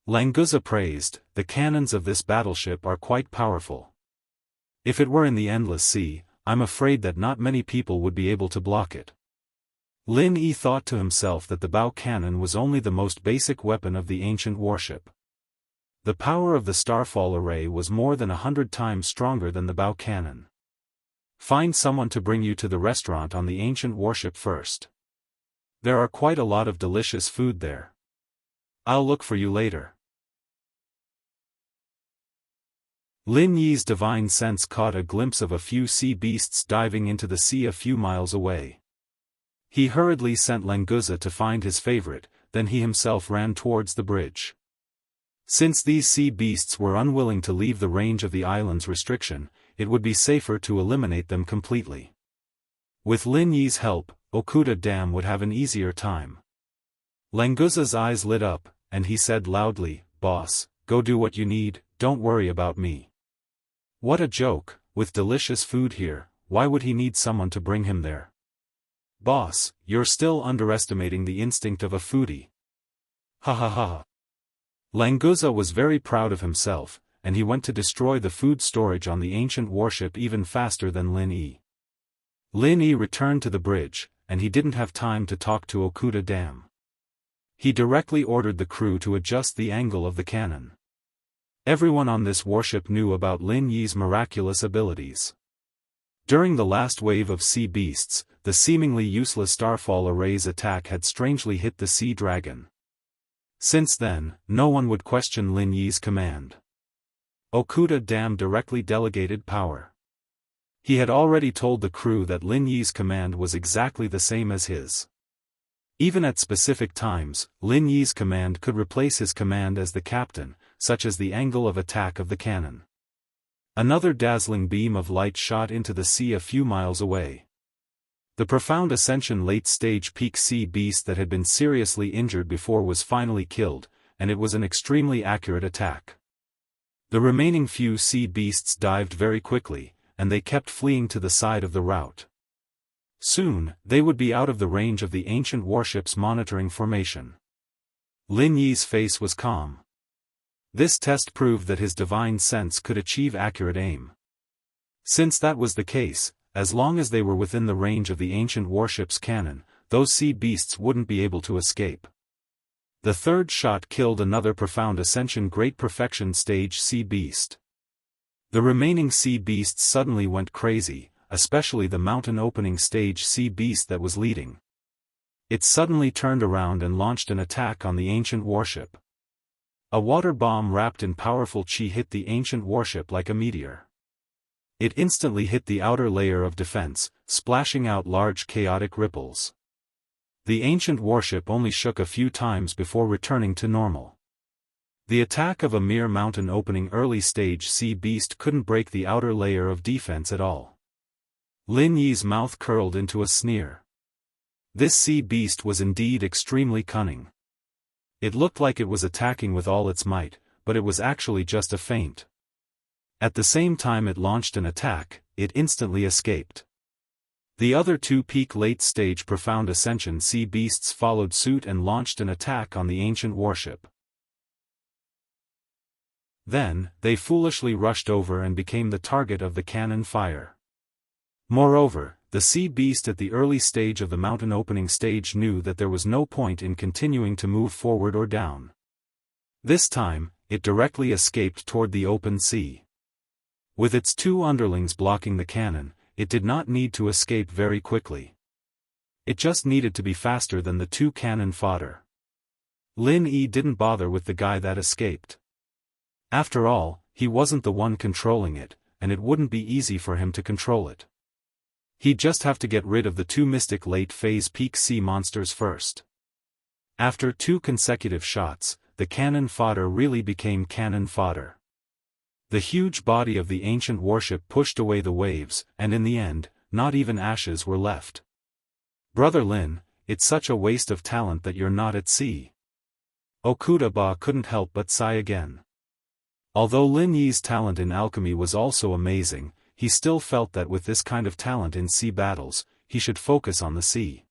Languza praised, "The cannons of this battleship are quite powerful. If it were in the endless sea, I'm afraid that not many people would be able to block it." Lin Yi thought to himself that the bow cannon was only the most basic weapon of the ancient warship. The power of the Starfall array was more than 100 times stronger than the bow cannon. Find someone to bring you to the restaurant on the ancient warship first. There are quite a lot of delicious food there. I'll look for you later. Lin Yi's divine sense caught a glimpse of a few sea beasts diving into the sea a few miles away. He hurriedly sent Languza to find his favorite, then he himself ran towards the bridge. Since these sea beasts were unwilling to leave the range of the island's restriction, it would be safer to eliminate them completely. With Lin Yi's help, Okuda Dam would have an easier time. Languza's eyes lit up, and he said loudly, "Boss, go do what you need, don't worry about me." What a joke, with delicious food here, why would he need someone to bring him there? Boss, you're still underestimating the instinct of a foodie. Ha ha ha. Languza was very proud of himself, and he went to destroy the food storage on the ancient warship even faster than Lin Yi. Lin Yi returned to the bridge, and he didn't have time to talk to Okuda Dam. He directly ordered the crew to adjust the angle of the cannon. Everyone on this warship knew about Lin Yi's miraculous abilities. During the last wave of sea beasts, the seemingly useless Starfall array's attack had strangely hit the Sea Dragon. Since then, no one would question Lin Yi's command. Okuda Dam directly delegated power. He had already told the crew that Lin Yi's command was exactly the same as his. Even at specific times, Lin Yi's command could replace his command as the captain, such as the angle of attack of the cannon. Another dazzling beam of light shot into the sea a few miles away. The Profound Ascension late-stage peak sea beast that had been seriously injured before was finally killed, and it was an extremely accurate attack. The remaining few sea beasts dived very quickly, and they kept fleeing to the side of the route. Soon, they would be out of the range of the ancient warship's monitoring formation. Lin Yi's face was calm. This test proved that his divine sense could achieve accurate aim. Since that was the case, as long as they were within the range of the ancient warship's cannon, those sea beasts wouldn't be able to escape. The third shot killed another Profound Ascension Great Perfection stage sea beast. The remaining sea beasts suddenly went crazy, especially the mountain opening stage sea beast that was leading. It suddenly turned around and launched an attack on the ancient warship. A water bomb wrapped in powerful chi hit the ancient warship like a meteor. It instantly hit the outer layer of defense, splashing out large chaotic ripples. The ancient warship only shook a few times before returning to normal. The attack of a mere mountain opening early stage sea beast couldn't break the outer layer of defense at all. Lin Yi's mouth curled into a sneer. This sea beast was indeed extremely cunning. It looked like it was attacking with all its might, but it was actually just a feint. At the same time it launched an attack, it instantly escaped. The other two peak late-stage Profound Ascension sea beasts followed suit and launched an attack on the ancient warship. Then, they foolishly rushed over and became the target of the cannon fire. Moreover, the sea beast at the early stage of the mountain opening stage knew that there was no point in continuing to move forward or down. This time, it directly escaped toward the open sea. With its two underlings blocking the cannon, it did not need to escape very quickly. It just needed to be faster than the two cannon fodder. Lin Yi didn't bother with the guy that escaped. After all, he wasn't the one controlling it, and it wouldn't be easy for him to control it. He'd just have to get rid of the two mystic late-phase peak sea monsters first. After 2 consecutive shots, the cannon fodder really became cannon fodder. The huge body of the ancient warship pushed away the waves, and in the end, not even ashes were left. Brother Lin, it's such a waste of talent that you're not at sea. Okuda couldn't help but sigh again. Although Lin Yi's talent in alchemy was also amazing, he still felt that with this kind of talent in sea battles, he should focus on the sea.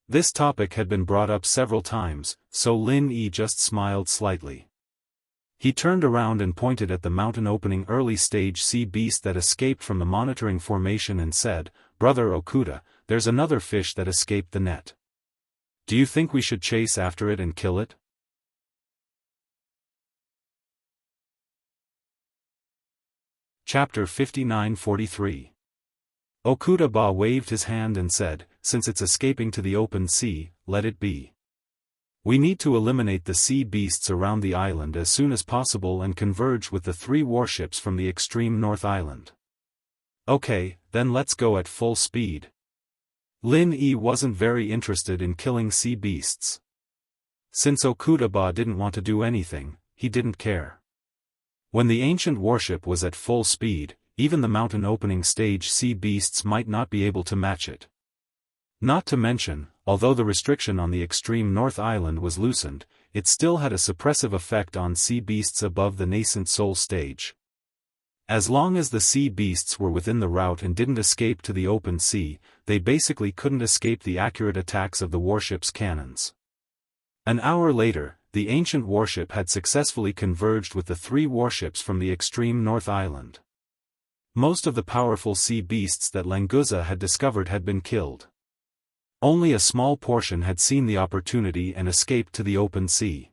This topic had been brought up several times, so Lin Yi just smiled slightly. He turned around and pointed at the mountain-opening early-stage sea beast that escaped from the monitoring formation and said, "Brother Okuda, there's another fish that escaped the net. Do you think we should chase after it and kill it?" Chapter 59-43. Okuda waved his hand and said, "Since it's escaping to the open sea, let it be. We need to eliminate the sea beasts around the island as soon as possible and converge with the 3 warships from the extreme north island." "Okay, then let's go at full speed." Lin Yi wasn't very interested in killing sea beasts. Since Okuda didn't want to do anything, he didn't care. When the ancient warship was at full speed, even the mountain-opening stage sea beasts might not be able to match it. Not to mention, although the restriction on the extreme north island was loosened, it still had a suppressive effect on sea beasts above the nascent soul stage. As long as the sea beasts were within the route and didn't escape to the open sea, they basically couldn't escape the accurate attacks of the warship's cannons. An hour later, the ancient warship had successfully converged with the 3 warships from the extreme north island. Most of the powerful sea beasts that Languza had discovered had been killed. Only a small portion had seen the opportunity and escaped to the open sea.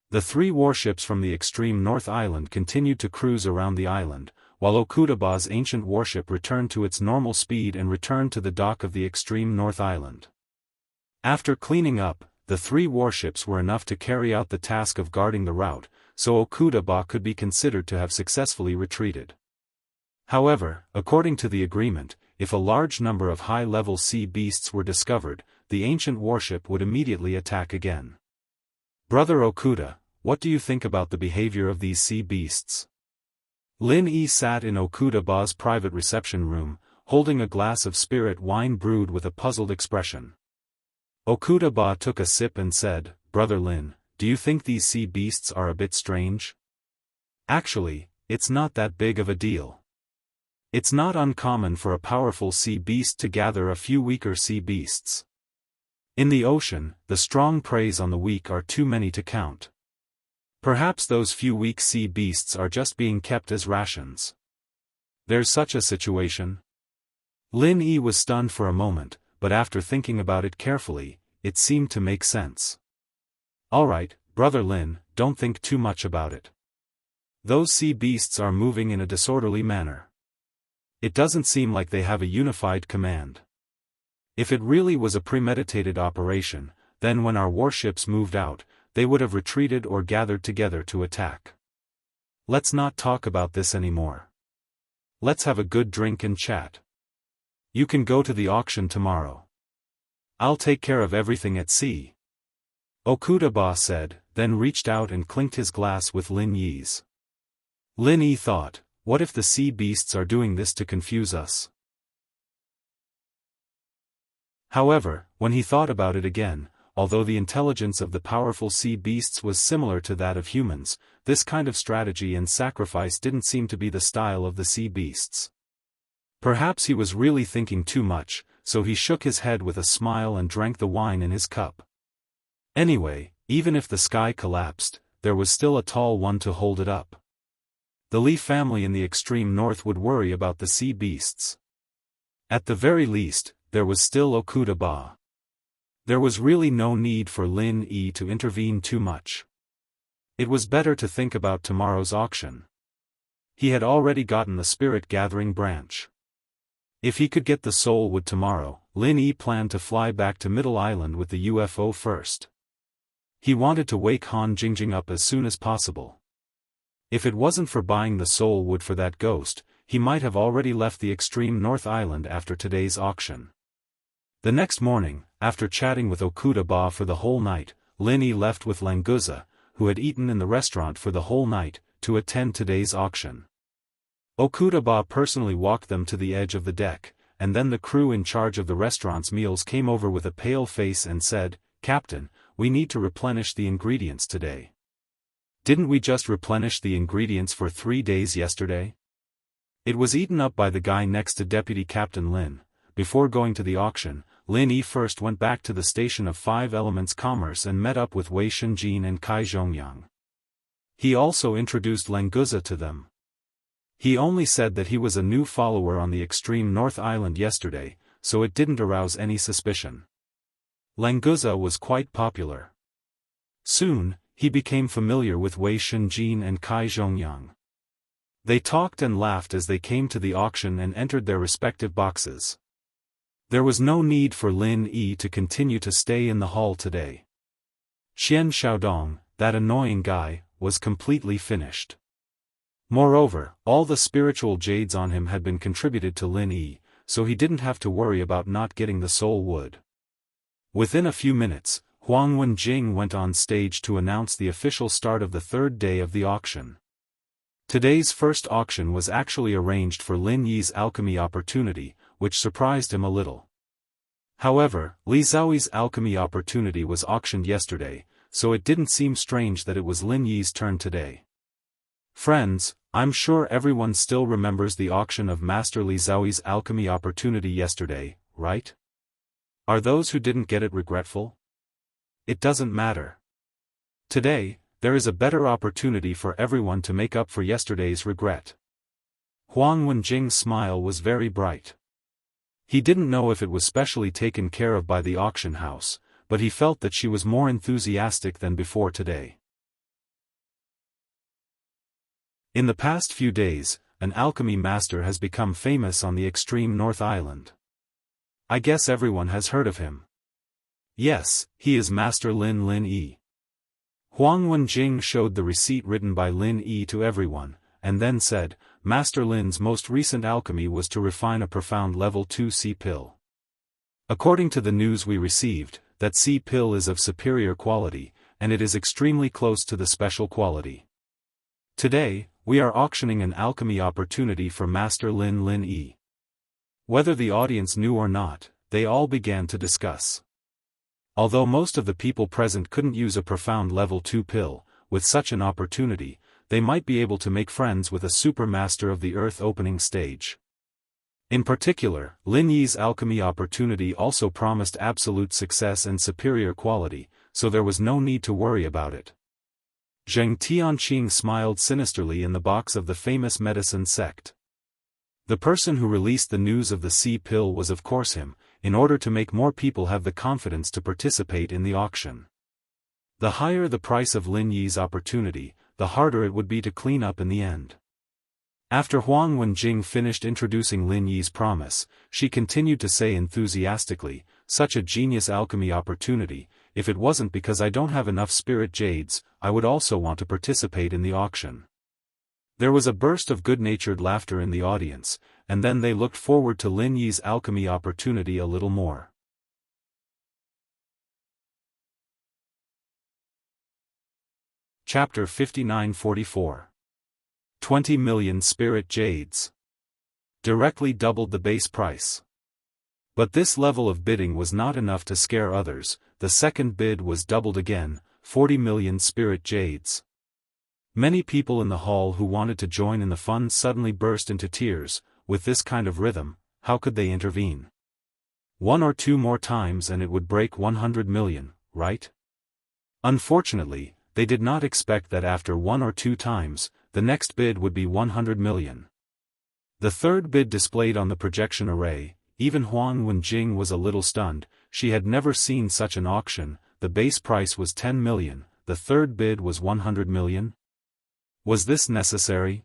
The 3 warships from the extreme north island continued to cruise around the island, while Okuda's ancient warship returned to its normal speed and returned to the dock of the extreme north island. After cleaning up, the 3 warships were enough to carry out the task of guarding the route, so Okuda could be considered to have successfully retreated. However, according to the agreement, if a large number of high-level sea beasts were discovered, the ancient warship would immediately attack again. "Brother Okuda, what do you think about the behavior of these sea beasts?" Lin Yi sat in Okuda's private reception room, holding a glass of spirit wine brewed with a puzzled expression. Okuda took a sip and said, "Brother Lin, do you think these sea beasts are a bit strange? Actually, it's not that big of a deal. It's not uncommon for a powerful sea beast to gather a few weaker sea beasts. In the ocean, the strong preys on the weak are too many to count. Perhaps those few weak sea beasts are just being kept as rations. There's such a situation." Lin Yi was stunned for a moment, but after thinking about it carefully, it seemed to make sense. "Alright, Brother Lin, don't think too much about it. Those sea beasts are moving in a disorderly manner. It doesn't seem like they have a unified command. If it really was a premeditated operation, then when our warships moved out, they would have retreated or gathered together to attack. Let's not talk about this anymore. Let's have a good drink and chat. You can go to the auction tomorrow. I'll take care of everything at sea." Okuda said, then reached out and clinked his glass with Lin Yi's. Lin Yi thought, what if the sea beasts are doing this to confuse us? However, when he thought about it again, although the intelligence of the powerful sea beasts was similar to that of humans, this kind of strategy and sacrifice didn't seem to be the style of the sea beasts. Perhaps he was really thinking too much, so he shook his head with a smile and drank the wine in his cup. Anyway, even if the sky collapsed, there was still a tall one to hold it up. The Li family in the extreme north would worry about the sea beasts. At the very least, there was still Okuda. There was really no need for Lin Yi to intervene too much. It was better to think about tomorrow's auction. He had already gotten the spirit gathering branch. If he could get the soul wood tomorrow, Lin Yi planned to fly back to Middle Island with the UFO first. He wanted to wake Han Jingjing up as soon as possible. If it wasn't for buying the soul wood for that ghost, he might have already left the extreme North Island after today's auction. The next morning, after chatting with Okuda for the whole night, Lin Yi left with Languza, who had eaten in the restaurant for the whole night, to attend today's auction. Okuda personally walked them to the edge of the deck, and then the crew in charge of the restaurant's meals came over with a pale face and said, "Captain, we need to replenish the ingredients today. Didn't we just replenish the ingredients for 3 days yesterday?" It was eaten up by the guy next to Deputy Captain Lin. Before going to the auction, Lin Yi first went back to the station of 5 Elements Commerce and met up with Wei Shunjin and Kai Zhongyang. He also introduced Languza to them. He only said that he was a new follower on the extreme North Island yesterday, so it didn't arouse any suspicion. Languza was quite popular. Soon, he became familiar with Wei Shunjin and Kai Zhongyang. They talked and laughed as they came to the auction and entered their respective boxes. There was no need for Lin Yi to continue to stay in the hall today. Xian Xiaodong, that annoying guy, was completely finished. Moreover, all the spiritual jades on him had been contributed to Lin Yi, so he didn't have to worry about not getting the soul wood. Within a few minutes, Huang Wenjing went on stage to announce the official start of the third day of the auction. Today's first auction was actually arranged for Lin Yi's alchemy opportunity, which surprised him a little. However, Li Zhaoyi's alchemy opportunity was auctioned yesterday, so it didn't seem strange that it was Lin Yi's turn today. Friends, I'm sure everyone still remembers the auction of Master Li Zhaoyi's alchemy opportunity yesterday, right? Are those who didn't get it regretful? It doesn't matter. Today, there is a better opportunity for everyone to make up for yesterday's regret. Huang Wenjing's smile was very bright. He didn't know if it was specially taken care of by the auction house, but he felt that she was more enthusiastic than before today. In the past few days, an alchemy master has become famous on the extreme North Island. I guess everyone has heard of him. Yes, he is Master Lin Yi. Huang Wenjing showed the receipt written by Lin Yi to everyone, and then said, Master Lin's most recent alchemy was to refine a profound level 2 C pill. According to the news we received, that C pill is of superior quality, and it is extremely close to the special quality. Today, we are auctioning an alchemy opportunity for Master Lin Yi. Whether the audience knew or not, they all began to discuss. Although most of the people present couldn't use a profound level 2 pill, with such an opportunity, they might be able to make friends with a super master of the Earth opening stage. In particular, Lin Yi's alchemy opportunity also promised absolute success and superior quality, so there was no need to worry about it. Zheng Tianqing smiled sinisterly in the box of the famous medicine sect. The person who released the news of the C pill was of course him, in order to make more people have the confidence to participate in the auction. The higher the price of Lin Yi's opportunity, the harder it would be to clean up in the end. After Huang Wenjing finished introducing Lin Yi's promise, she continued to say enthusiastically, such a genius alchemy opportunity, if it wasn't because I don't have enough spirit jades, I would also want to participate in the auction. There was a burst of good-natured laughter in the audience, and then they looked forward to Lin Yi's alchemy opportunity a little more. Chapter 59-44. 20 million spirit jades. Directly doubled the base price. But this level of bidding was not enough to scare others. The second bid was doubled again, 40 million spirit jades. Many people in the hall who wanted to join in the fun suddenly burst into tears. With this kind of rhythm, how could they intervene? One or two more times and it would break 100 million, right? Unfortunately, they did not expect that after one or two times, the next bid would be 100 million. The third bid displayed on the projection array, even Huang Wenjing was a little stunned. She had never seen such an auction. The base price was 10 million, the third bid was 100 million. Was this necessary?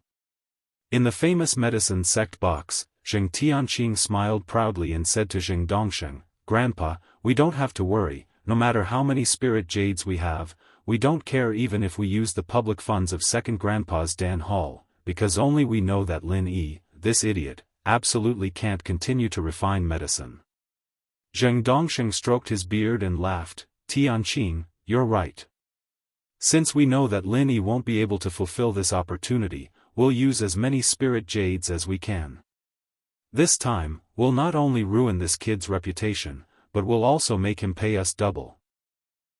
In the famous medicine sect box, Zheng Tianqing smiled proudly and said to Zheng Dongsheng, Grandpa, we don't have to worry, no matter how many spirit jades we have, we don't care even if we use the public funds of second Grandpa's Dan Hall, because only we know that Lin Yi, this idiot, absolutely can't continue to refine medicine. Zheng Dongsheng stroked his beard and laughed, Tianqing, you're right. Since we know that Lin Yi won't be able to fulfill this opportunity, we'll use as many spirit jades as we can. This time, we'll not only ruin this kid's reputation, but we'll also make him pay us double.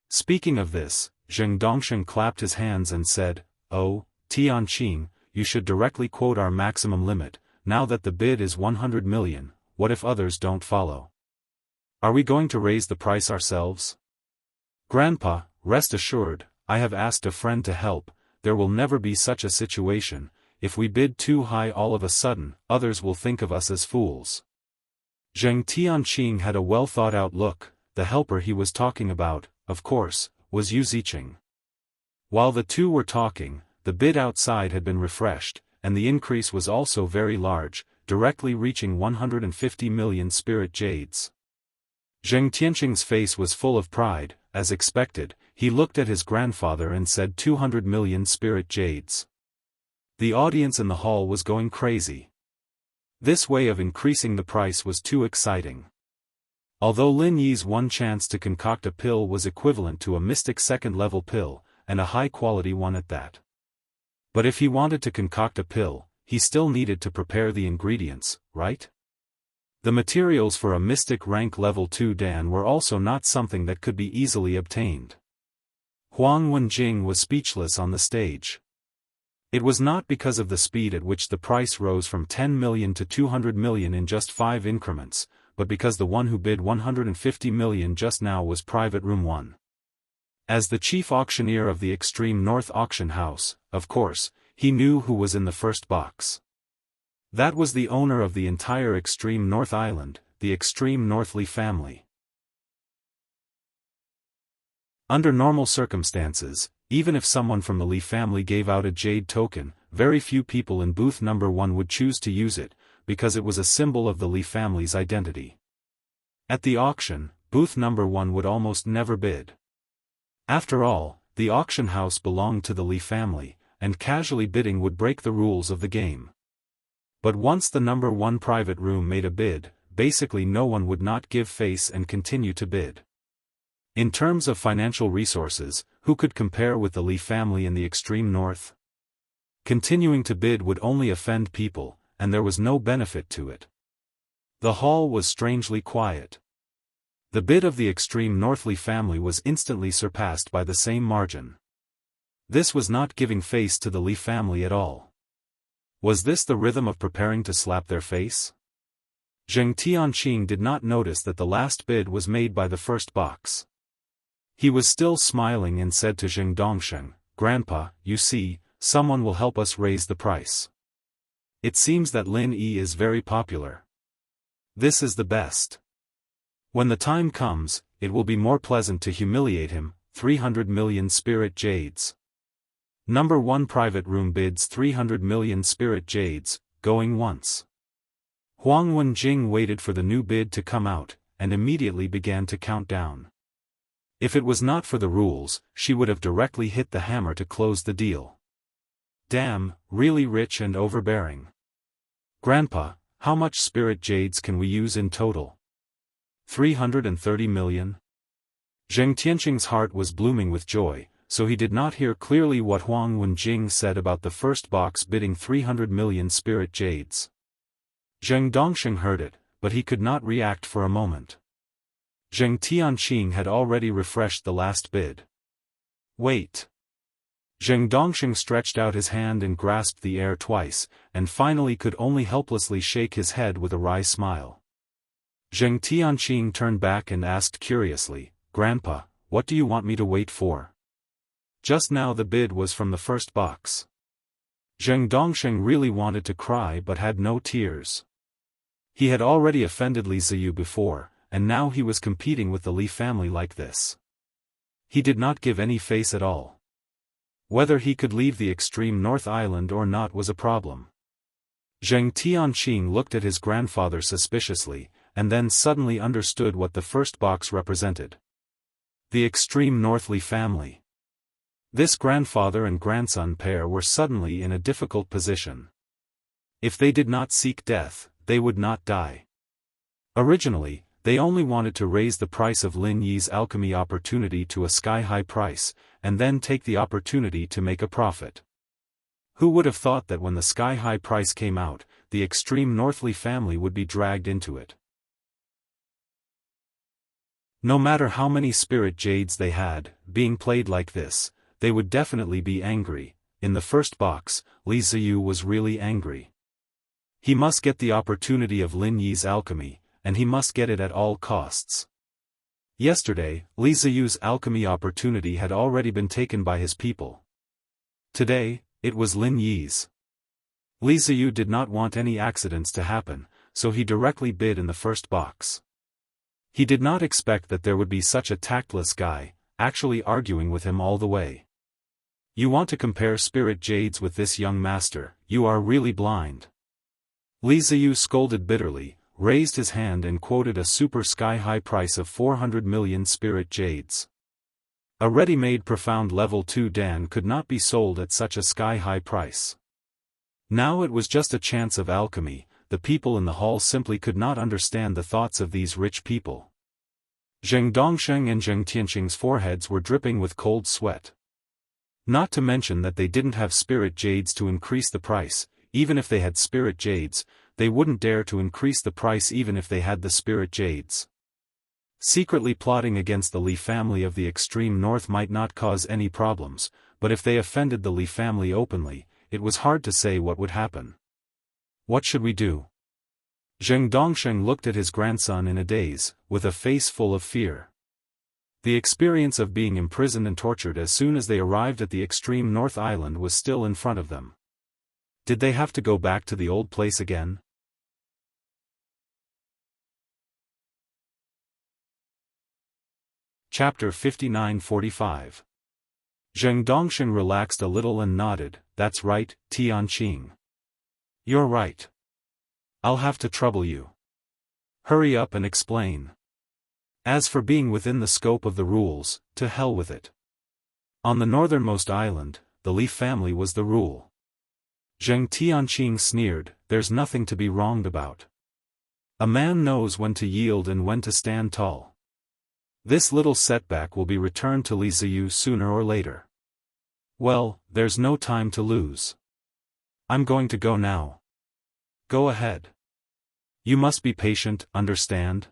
Speaking of this, Zheng Dongsheng clapped his hands and said, Oh, Tianqing, you should directly quote our maximum limit. Now that the bid is 100 million, what if others don't follow? Are we going to raise the price ourselves? Grandpa, rest assured, I have asked a friend to help. there will never be such a situation. If we bid too high all of a sudden, others will think of us as fools. Zheng Tianqing had a well-thought-out look. The helper he was talking about, of course, was Yu Ziqing. While the two were talking, the bid outside had been refreshed, and the increase was also very large, directly reaching 150 million spirit jades. Zheng Tianqing's face was full of pride. As expected, he looked at his grandfather and said 200 million spirit jades. The audience in the hall was going crazy. This way of increasing the price was too exciting. Although Lin Yi's one chance to concoct a pill was equivalent to a mystic second-level pill, and a high-quality one at that. But if he wanted to concoct a pill, he still needed to prepare the ingredients, right? The materials for a mystic rank level 2 Dan were also not something that could be easily obtained. Huang Wenjing was speechless on the stage. It was not because of the speed at which the price rose from 10 million to 200 million in just 5 increments, but because the one who bid 150 million just now was Private Room 1. As the chief auctioneer of the Extreme North Auction House, of course, he knew who was in the first box. That was the owner of the entire Extreme North Island, the Extreme North Li family. Under normal circumstances, even if someone from the Li family gave out a jade token, very few people in booth number 1 would choose to use it, because it was a symbol of the Li family's identity. At the auction, booth number 1 would almost never bid. After all, the auction house belonged to the Li family, and casually bidding would break the rules of the game. But once the number 1 private room made a bid, basically no one would not give face and continue to bid. In terms of financial resources, who could compare with the Li family in the extreme north? Continuing to bid would only offend people, and there was no benefit to it. The hall was strangely quiet. The bid of the extreme North Li family was instantly surpassed by the same margin. This was not giving face to the Li family at all. Was this the rhythm of preparing to slap their face? Zheng Tianqing did not notice that the last bid was made by the first box. He was still smiling and said to Zheng Dongsheng, "Grandpa, you see, someone will help us raise the price. It seems that Lin Yi is very popular. This is the best. When the time comes, it will be more pleasant to humiliate him." 300 million spirit jades. Number 1 private room bids 300 million spirit jades, going once. Huang Wenjing waited for the new bid to come out, and immediately began to count down. If it was not for the rules, she would have directly hit the hammer to close the deal. Damn, really rich and overbearing. Grandpa, how much spirit jades can we use in total? 330 million? Zheng Tianqing's heart was blooming with joy, so he did not hear clearly what Huang Wenjing said about the first box bidding 300 million spirit jades. Zheng Dongsheng heard it, but he could not react for a moment. Zheng Tianqing had already refreshed the last bid. Wait. Zheng Dongsheng stretched out his hand and grasped the air twice, and finally could only helplessly shake his head with a wry smile. Zheng Tianqing turned back and asked curiously, "Grandpa, what do you want me to wait for?" Just now the bid was from the first box. Zheng Dongsheng really wanted to cry but had no tears. He had already offended Li Ziyu before, and now he was competing with the Li family like this. He did not give any face at all. Whether he could leave the extreme North Island or not was a problem. Zheng Tianqing looked at his grandfather suspiciously, and then suddenly understood what the first box represented. The extreme North Li family. This grandfather and grandson pair were suddenly in a difficult position. If they did not seek death, they would not die. Originally, they only wanted to raise the price of Lin Yi's alchemy opportunity to a sky-high price, and then take the opportunity to make a profit. Who would have thought that when the sky-high price came out, the extreme North Li family would be dragged into it? No matter how many spirit jades they had, being played like this, they would definitely be angry. In the first box, Li Ziyu was really angry. He must get the opportunity of Lin Yi's alchemy, and he must get it at all costs. Yesterday, Li Ziyu's alchemy opportunity had already been taken by his people. Today, it was Lin Yi's. Li Ziyu did not want any accidents to happen, so he directly bid in the first box. He did not expect that there would be such a tactless guy, actually arguing with him all the way. You want to compare spirit jades with this young master, you are really blind. Li Ziyu scolded bitterly, raised his hand and quoted a super sky-high price of 400 million spirit jades. A ready-made profound level 2 Dan could not be sold at such a sky-high price. Now it was just a chance of alchemy. The people in the hall simply could not understand the thoughts of these rich people. Zheng Dongsheng and Zheng Tianqing's foreheads were dripping with cold sweat. Not to mention that they didn't have spirit jades to increase the price. Even if they had spirit jades, they wouldn't dare to increase the price even if they had the spirit jades. Secretly plotting against the Li family of the extreme north might not cause any problems, but if they offended the Li family openly, it was hard to say what would happen. What should we do? Zheng Dongsheng looked at his grandson in a daze, with a face full of fear. The experience of being imprisoned and tortured as soon as they arrived at the extreme north island was still in front of them. Did they have to go back to the old place again? Chapter 59-45. Zheng Dongsheng relaxed a little and nodded. That's right, Tianqing. You're right. I'll have to trouble you. Hurry up and explain. As for being within the scope of the rules, to hell with it. On the northernmost island, the Li family was the rule. Zheng Tianqing sneered, there's nothing to be wronged about. A man knows when to yield and when to stand tall. This little setback will be returned to Li Ziyu sooner or later. Well, there's no time to lose. I'm going to go now. Go ahead. You must be patient, understand?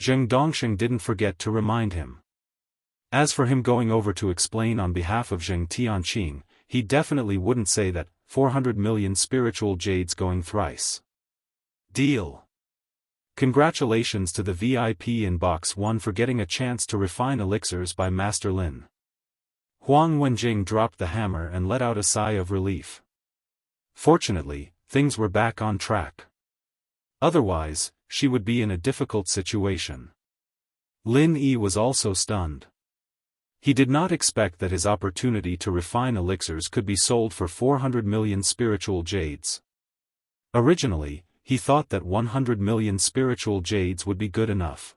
Zheng Dongsheng didn't forget to remind him. As for him going over to explain on behalf of Zheng Tianqing, he definitely wouldn't say that, 400 million spiritual jades going thrice. Deal. Congratulations to the VIP in Box 1 for getting a chance to refine elixirs by Master Lin. Huang Wenjing dropped the hammer and let out a sigh of relief. Fortunately, things were back on track. Otherwise, she would be in a difficult situation. Lin Yi was also stunned. He did not expect that his opportunity to refine elixirs could be sold for 400 million spiritual jades. Originally, he thought that 100 million spiritual jades would be good enough.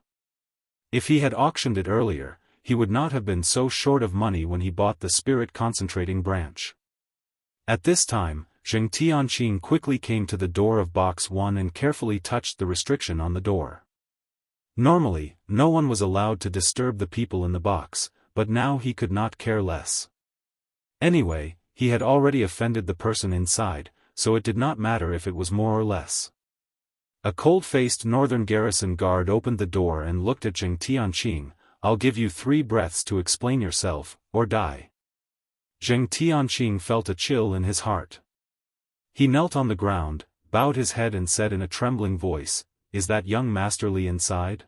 If he had auctioned it earlier, he would not have been so short of money when he bought the spirit concentrating branch. At this time, Zheng Tianqing quickly came to the door of Box 1 and carefully touched the restriction on the door. Normally, no one was allowed to disturb the people in the box, but now he could not care less. Anyway, he had already offended the person inside, so it did not matter if it was more or less. A cold-faced northern garrison guard opened the door and looked at Zheng Tianqing. I'll give you 3 breaths to explain yourself, or die. Zheng Tianqing felt a chill in his heart. He knelt on the ground, bowed his head and said in a trembling voice, "Is that young Master Li inside?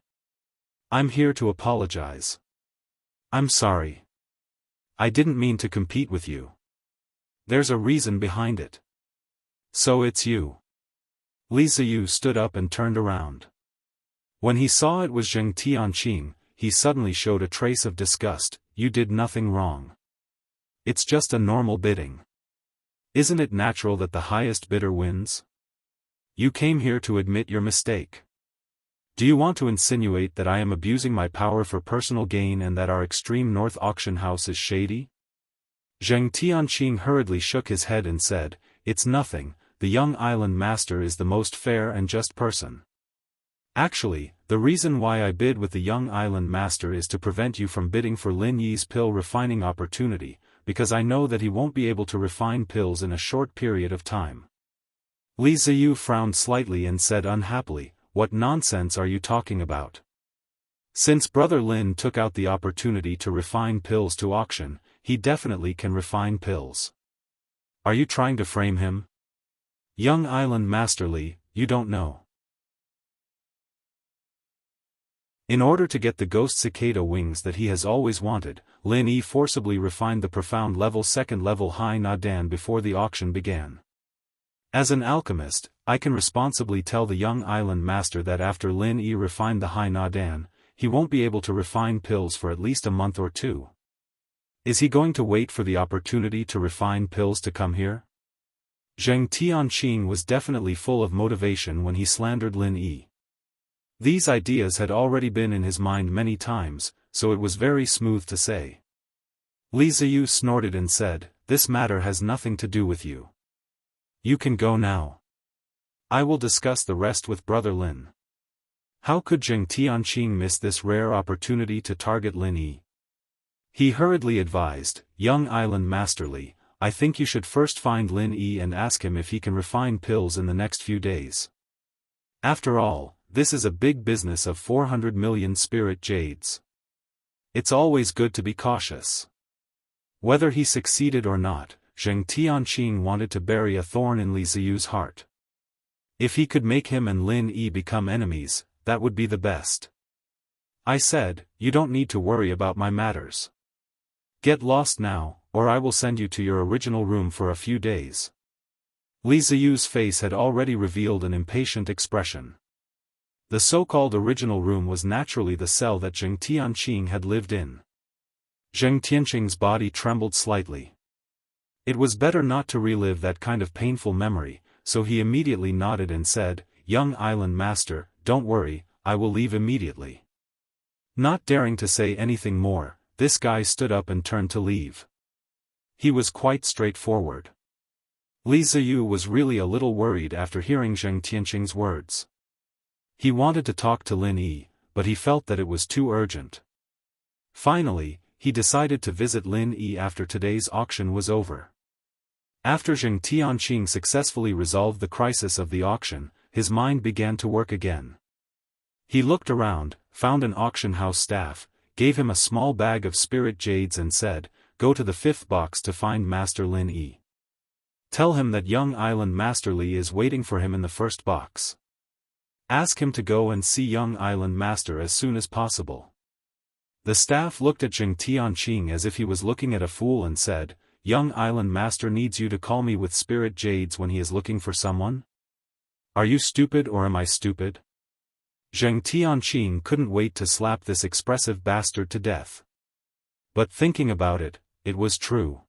I'm here to apologize. I'm sorry. I didn't mean to compete with you. There's a reason behind it." "So it's you." Li Ziyu stood up and turned around. When he saw it was Zheng Tianqing, he suddenly showed a trace of disgust. "You did nothing wrong. It's just a normal bidding. Isn't it natural that the highest bidder wins? You came here to admit your mistake. Do you want to insinuate that I am abusing my power for personal gain and that our extreme north auction house is shady?" Zheng Tianqing hurriedly shook his head and said, "It's nothing. The young island master is the most fair and just person. Actually, the reason why I bid with the young island master is to prevent you from bidding for Lin Yi's pill refining opportunity, because I know that he won't be able to refine pills in a short period of time." Li Ziyu frowned slightly and said unhappily, "What nonsense are you talking about? Since Brother Lin took out the opportunity to refine pills to auction, he definitely can refine pills. Are you trying to frame him? Young Island Master Li, you don't know." In order to get the ghost cicada wings that he has always wanted, Lin Yi forcibly refined the profound level second level high Nadan before the auction began. As an alchemist, I can responsibly tell the young island master that after Lin Yi refined the high Nadan, he won't be able to refine pills for at least a month or two. Is he going to wait for the opportunity to refine pills to come here? Zheng Tianqing was definitely full of motivation when he slandered Lin Yi. These ideas had already been in his mind many times, so it was very smooth to say. Li Ziyu snorted and said, "This matter has nothing to do with you. You can go now. I will discuss the rest with Brother Lin." How could Zheng Tianqing miss this rare opportunity to target Lin Yi? He hurriedly advised, "Young Island Master Li, I think you should first find Lin Yi and ask him if he can refine pills in the next few days. After all, this is a big business of 400 million spirit jades. It's always good to be cautious." Whether he succeeded or not, Zheng Tianqing wanted to bury a thorn in Li Ziyu's heart. If he could make him and Lin Yi become enemies, that would be the best. I said, "You don't need to worry about my matters. Get lost now, or I will send you to your original room for a few days." Li Ziyu's face had already revealed an impatient expression. The so-called original room was naturally the cell that Zheng Tianqing had lived in. Zheng Tianqing's body trembled slightly. It was better not to relive that kind of painful memory, so he immediately nodded and said, "Young Island Master, don't worry, I will leave immediately." Not daring to say anything more, this guy stood up and turned to leave. He was quite straightforward. Li Ziyu was really a little worried after hearing Zheng Tianqing's words. He wanted to talk to Lin Yi, but he felt that it was too urgent. Finally, he decided to visit Lin Yi after today's auction was over. After Zheng Tianqing successfully resolved the crisis of the auction, his mind began to work again. He looked around, found an auction house staff, gave him a small bag of spirit jades and said, "Go to the 5th box to find Master Lin Yi. Tell him that young Island Master Li is waiting for him in the 1st box. Ask him to go and see young Island Master as soon as possible." The staff looked at Zheng Tianqing as if he was looking at a fool and said, "Young Island Master needs you to call me with spirit jades when he is looking for someone? Are you stupid or am I stupid?" Zheng Tianqing couldn't wait to slap this expressive bastard to death. But thinking about it, it was true.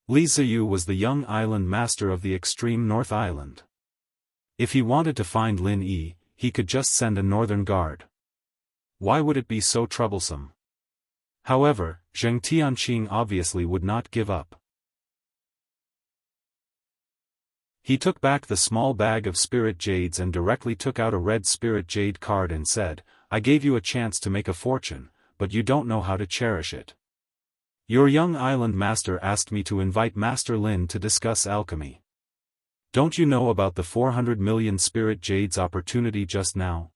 Li Ziyu was the young island master of the extreme North Island. If he wanted to find Lin Yi, he could just send a northern guard. Why would it be so troublesome? However, Zheng Tianqing obviously would not give up. He took back the small bag of spirit jades and directly took out a red spirit jade card and said, "I gave you a chance to make a fortune, but you don't know how to cherish it. Your young island master asked me to invite Master Lin to discuss alchemy. Don't you know about the 400 million spirit jades opportunity just now?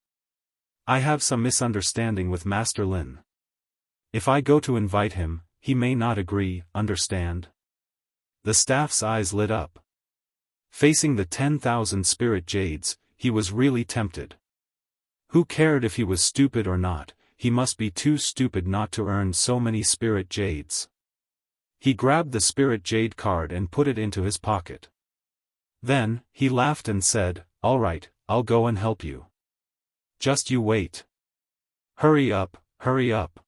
I have some misunderstanding with Master Lin. If I go to invite him, he may not agree, understand?" The staff's eyes lit up. Facing the 10,000 spirit jades, he was really tempted. Who cared if he was stupid or not? He must be too stupid not to earn so many spirit jades. He grabbed the spirit jade card and put it into his pocket. Then, he laughed and said, "All right, I'll go and help you. Just you wait. Hurry up, hurry up."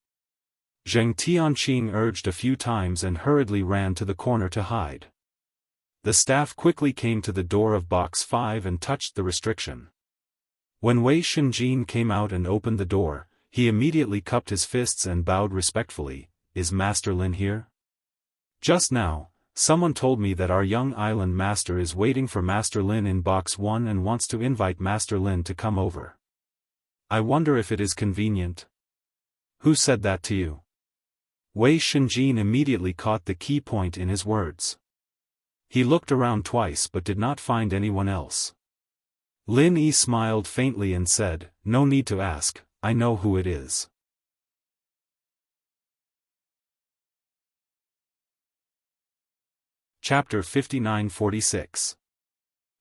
Zheng Tianqing urged a few times and hurriedly ran to the corner to hide. The staff quickly came to the door of box 5 and touched the restriction. When Wei Shenjin came out and opened the door, he immediately cupped his fists and bowed respectfully. "Is Master Lin here? Just now, someone told me that our young island master is waiting for Master Lin in box 1 and wants to invite Master Lin to come over. I wonder if it is convenient." "Who said that to you?" Wei Shenjin immediately caught the key point in his words. He looked around twice but did not find anyone else. Lin Yi smiled faintly and said, "No need to ask, I know who it is." Chapter 59-46.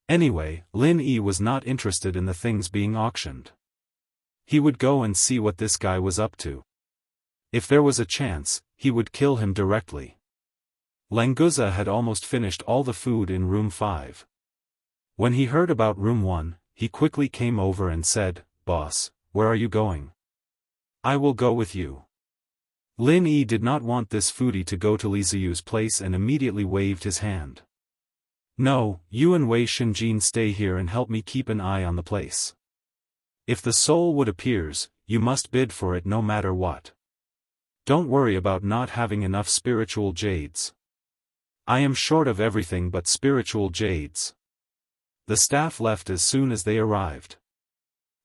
Anyway, Lin Yi was not interested in the things being auctioned. He would go and see what this guy was up to. If there was a chance, he would kill him directly. Languza had almost finished all the food in room 5. When he heard about room 1, he quickly came over and said, "Boss, where are you going?" "I will go with you." Lin Yi did not want this foodie to go to Li Ziyu's place and immediately waved his hand. "No, you and Wei Shinjin stay here and help me keep an eye on the place. If the soul wood appears, you must bid for it no matter what. Don't worry about not having enough spiritual jades. I am short of everything but spiritual jades." The staff left as soon as they arrived.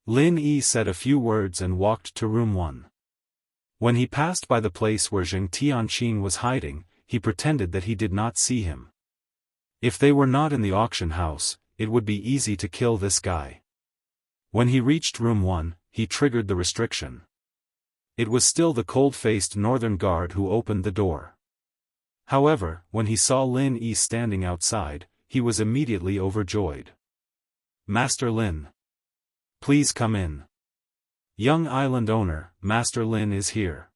Lin Yi said a few words and walked to room 1. When he passed by the place where Zheng Tianqing was hiding, he pretended that he did not see him. If they were not in the auction house, it would be easy to kill this guy. When he reached room 1, he triggered the restriction. It was still the cold-faced northern guard who opened the door. However, when he saw Lin Yi standing outside, he was immediately overjoyed. "Master Lin. Please come in. Young island owner, Master Lin is here."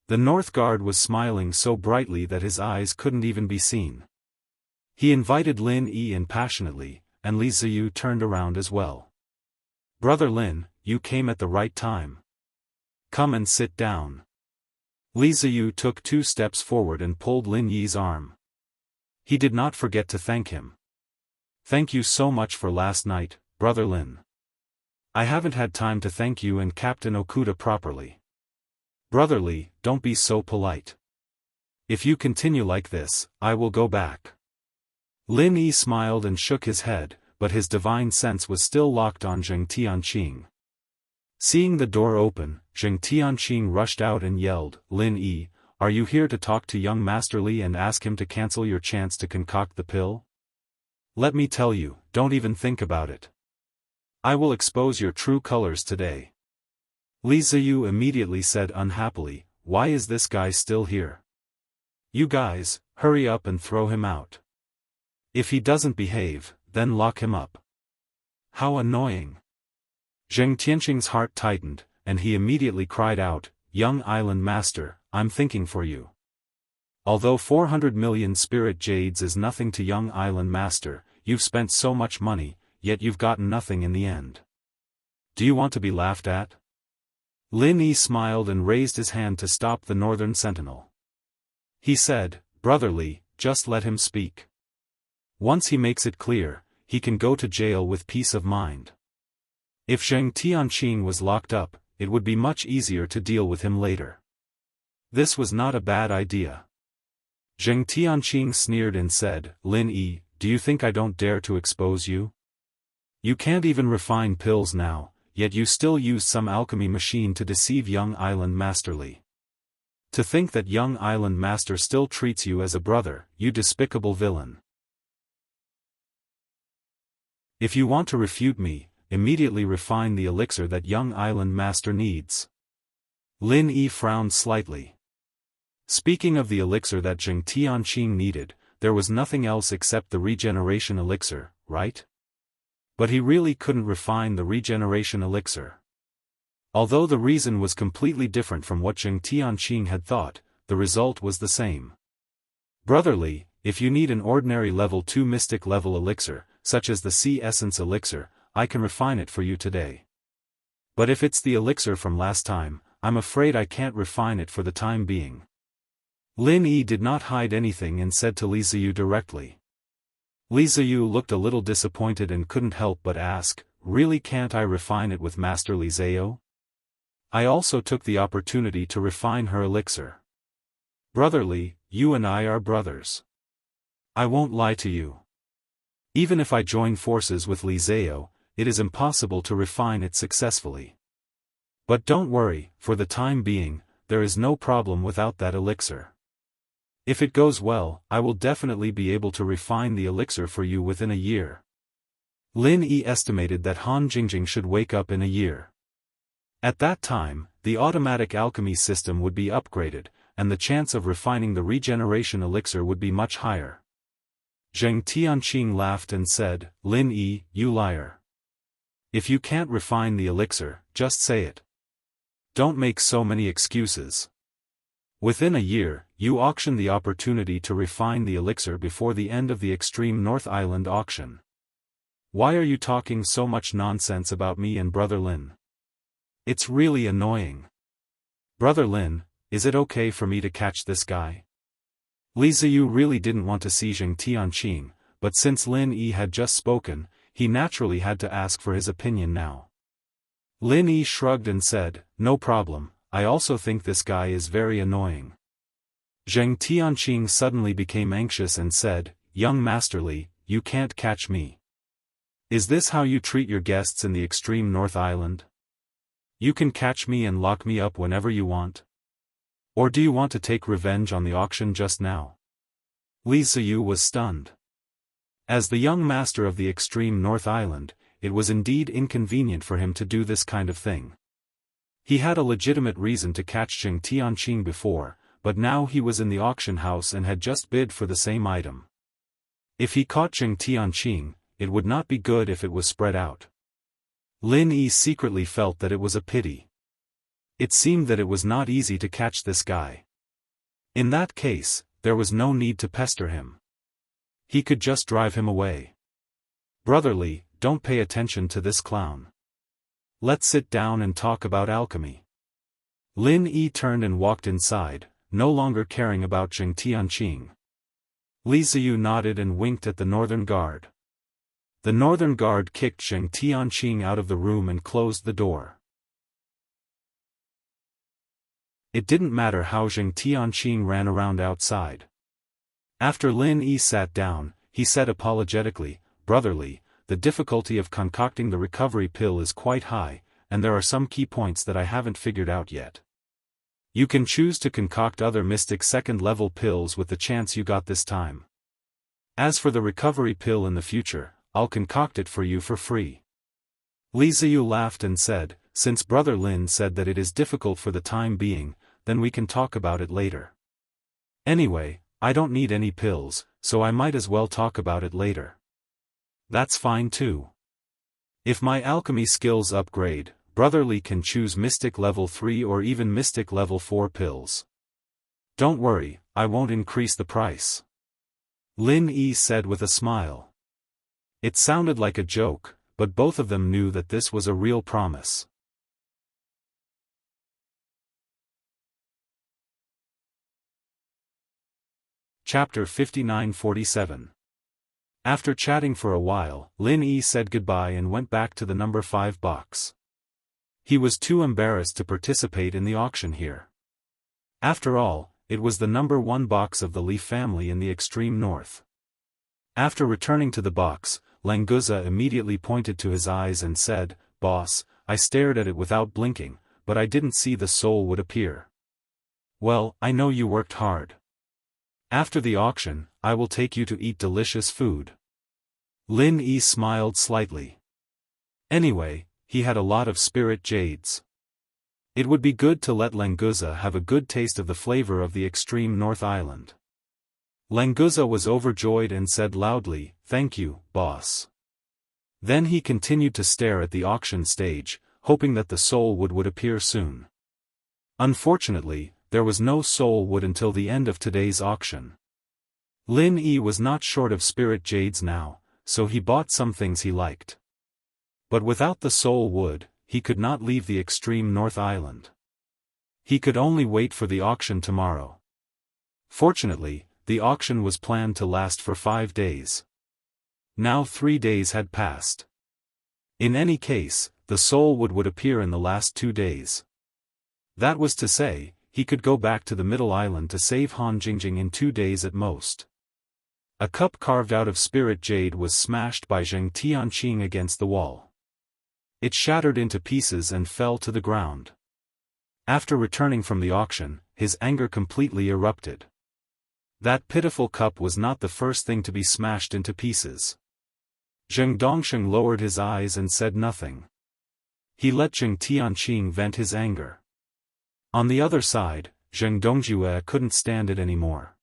The North Guard was smiling so brightly that his eyes couldn't even be seen. He invited Lin Yi in passionately, and Li Ziyu turned around as well. "Brother Lin, you came at the right time. Come and sit down." Li Ziyu took 2 steps forward and pulled Lin Yi's arm. He did not forget to thank him. "Thank you so much for last night, Brother Lin. I haven't had time to thank you and Captain Okuda properly. Brotherly, don't be so polite. If you continue like this, I will go back." Lin Yi smiled and shook his head, but his divine sense was still locked on Zheng Tianqing. Seeing the door open, Zheng Tianqing rushed out and yelled, "Lin Yi, are you here to talk to young Master Li and ask him to cancel your chance to concoct the pill? Let me tell you, don't even think about it. I will expose your true colors today." Li Ziyu immediately said unhappily, "Why is this guy still here? You guys, hurry up and throw him out. If he doesn't behave, then lock him up." How annoying. Zheng Tianqing's heart tightened, and he immediately cried out, "Young Island Master, I'm thinking for you. Although 400 million spirit jades is nothing to young Island Master, you've spent so much money, yet you've gotten nothing in the end. Do you want to be laughed at?" Lin Yi smiled and raised his hand to stop the northern sentinel. He said, "Brotherly, just let him speak. Once he makes it clear, he can go to jail with peace of mind. If Zheng Tianqing was locked up, it would be much easier to deal with him later." This was not a bad idea. Zheng Tianqing sneered and said, "Lin Yi, do you think I don't dare to expose you? You can't even refine pills now, yet you still use some alchemy machine to deceive young Island Master Li. To think that young Island Master still treats you as a brother, you despicable villain. If you want to refute me, immediately refine the elixir that young Island Master needs." Lin Yi frowned slightly. Speaking of the elixir that Zheng Tianqing needed, there was nothing else except the regeneration elixir, right? But he really couldn't refine the regeneration elixir. Although the reason was completely different from what Zheng Tianqing had thought, the result was the same. "Brotherly, if you need an ordinary level 2 mystic level elixir, such as the Sea Essence elixir, I can refine it for you today. But if it's the elixir from last time, I'm afraid I can't refine it for the time being." Lin Yi did not hide anything and said to Li Ziyu directly. Li Ziyu looked a little disappointed and couldn't help but ask, "Really can't I refine it with Master Li Zio? I also took the opportunity to refine her elixir. Brotherly, you and I are brothers. I won't lie to you. Even if I join forces with Li Zio, it is impossible to refine it successfully. But don't worry, for the time being, there is no problem without that elixir. If it goes well, I will definitely be able to refine the elixir for you within a year." Lin Yi estimated that Han Jingjing should wake up in a year. At that time, the automatic alchemy system would be upgraded, and the chance of refining the regeneration elixir would be much higher. Zheng Tianqing laughed and said, "Lin Yi, you liar. If you can't refine the elixir, just say it. Don't make so many excuses. Within a year, you auction the opportunity to refine the elixir before the end of the Extreme North Island auction. Why are you talking so much nonsense about me and Brother Lin? It's really annoying. Brother Lin, is it okay for me to catch this guy? Li Ziyu really didn't want to see Zheng Tianqing, but since Lin Yi had just spoken, he naturally had to ask for his opinion now. Lin Yi shrugged and said, no problem, I also think this guy is very annoying. Zheng Tianqing suddenly became anxious and said, young Master Li, you can't catch me. Is this how you treat your guests in the Extreme North Island? You can catch me and lock me up whenever you want? Or do you want to take revenge on the auction just now? Li Ziyu was stunned. As the young master of the Extreme North Island, it was indeed inconvenient for him to do this kind of thing. He had a legitimate reason to catch Zheng Tianqing before, but now he was in the auction house and had just bid for the same item. If he caught Zheng Tianqing, it would not be good if it was spread out. Lin Yi secretly felt that it was a pity. It seemed that it was not easy to catch this guy. In that case, there was no need to pester him. He could just drive him away. Brother Li, don't pay attention to this clown. Let's sit down and talk about alchemy. Lin Yi turned and walked inside, no longer caring about Zheng Tianqing. Li Ziyu nodded and winked at the Northern Guard. The Northern Guard kicked Zheng Tianqing out of the room and closed the door. It didn't matter how Zheng Tianqing ran around outside. After Lin Yi sat down, he said apologetically, Brother Li, the difficulty of concocting the recovery pill is quite high, and there are some key points that I haven't figured out yet. You can choose to concoct other mystic second-level pills with the chance you got this time. As for the recovery pill in the future, I'll concoct it for you for free. Li Ziyu laughed and said, since Brother Lin said that it is difficult for the time being, then we can talk about it later. Anyway, I don't need any pills, so I might as well talk about it later. That's fine too. If my alchemy skills upgrade, Brother Li can choose Mystic Level 3 or even Mystic Level 4 pills. Don't worry, I won't increase the price. Lin Yi said with a smile. It sounded like a joke, but both of them knew that this was a real promise. Chapter 59-47. After chatting for a while, Lin Yi said goodbye and went back to the number 5 box. He was too embarrassed to participate in the auction here. After all, it was the number 1 box of the Li family in the extreme north. After returning to the box, Languza immediately pointed to his eyes and said, Boss, I stared at it without blinking, but I didn't see the soul would appear. Well, I know you worked hard. After the auction, I will take you to eat delicious food. Lin Yi smiled slightly. Anyway, he had a lot of spirit jades. It would be good to let Languza have a good taste of the flavor of the extreme North Island. Languza was overjoyed and said loudly, Thank you, boss. Then he continued to stare at the auction stage, hoping that the soul would appear soon. Unfortunately, there was no soul wood until the end of today's auction. Lin Yi was not short of spirit jades now, so he bought some things he liked. But without the soul wood, he could not leave the extreme North Island. He could only wait for the auction tomorrow. Fortunately, the auction was planned to last for 5 days. Now 3 days had passed. In any case, the soul would appear in the last 2 days. That was to say, he could go back to the Middle Island to save Han Jingjing in 2 days at most. A cup carved out of spirit jade was smashed by Zheng Tianqing against the wall. It shattered into pieces and fell to the ground. After returning from the auction, his anger completely erupted. That pitiful cup was not the first thing to be smashed into pieces. Zheng Dongsheng lowered his eyes and said nothing. He let Zheng Tianqing vent his anger. On the other side, Zheng Dongjue couldn't stand it anymore.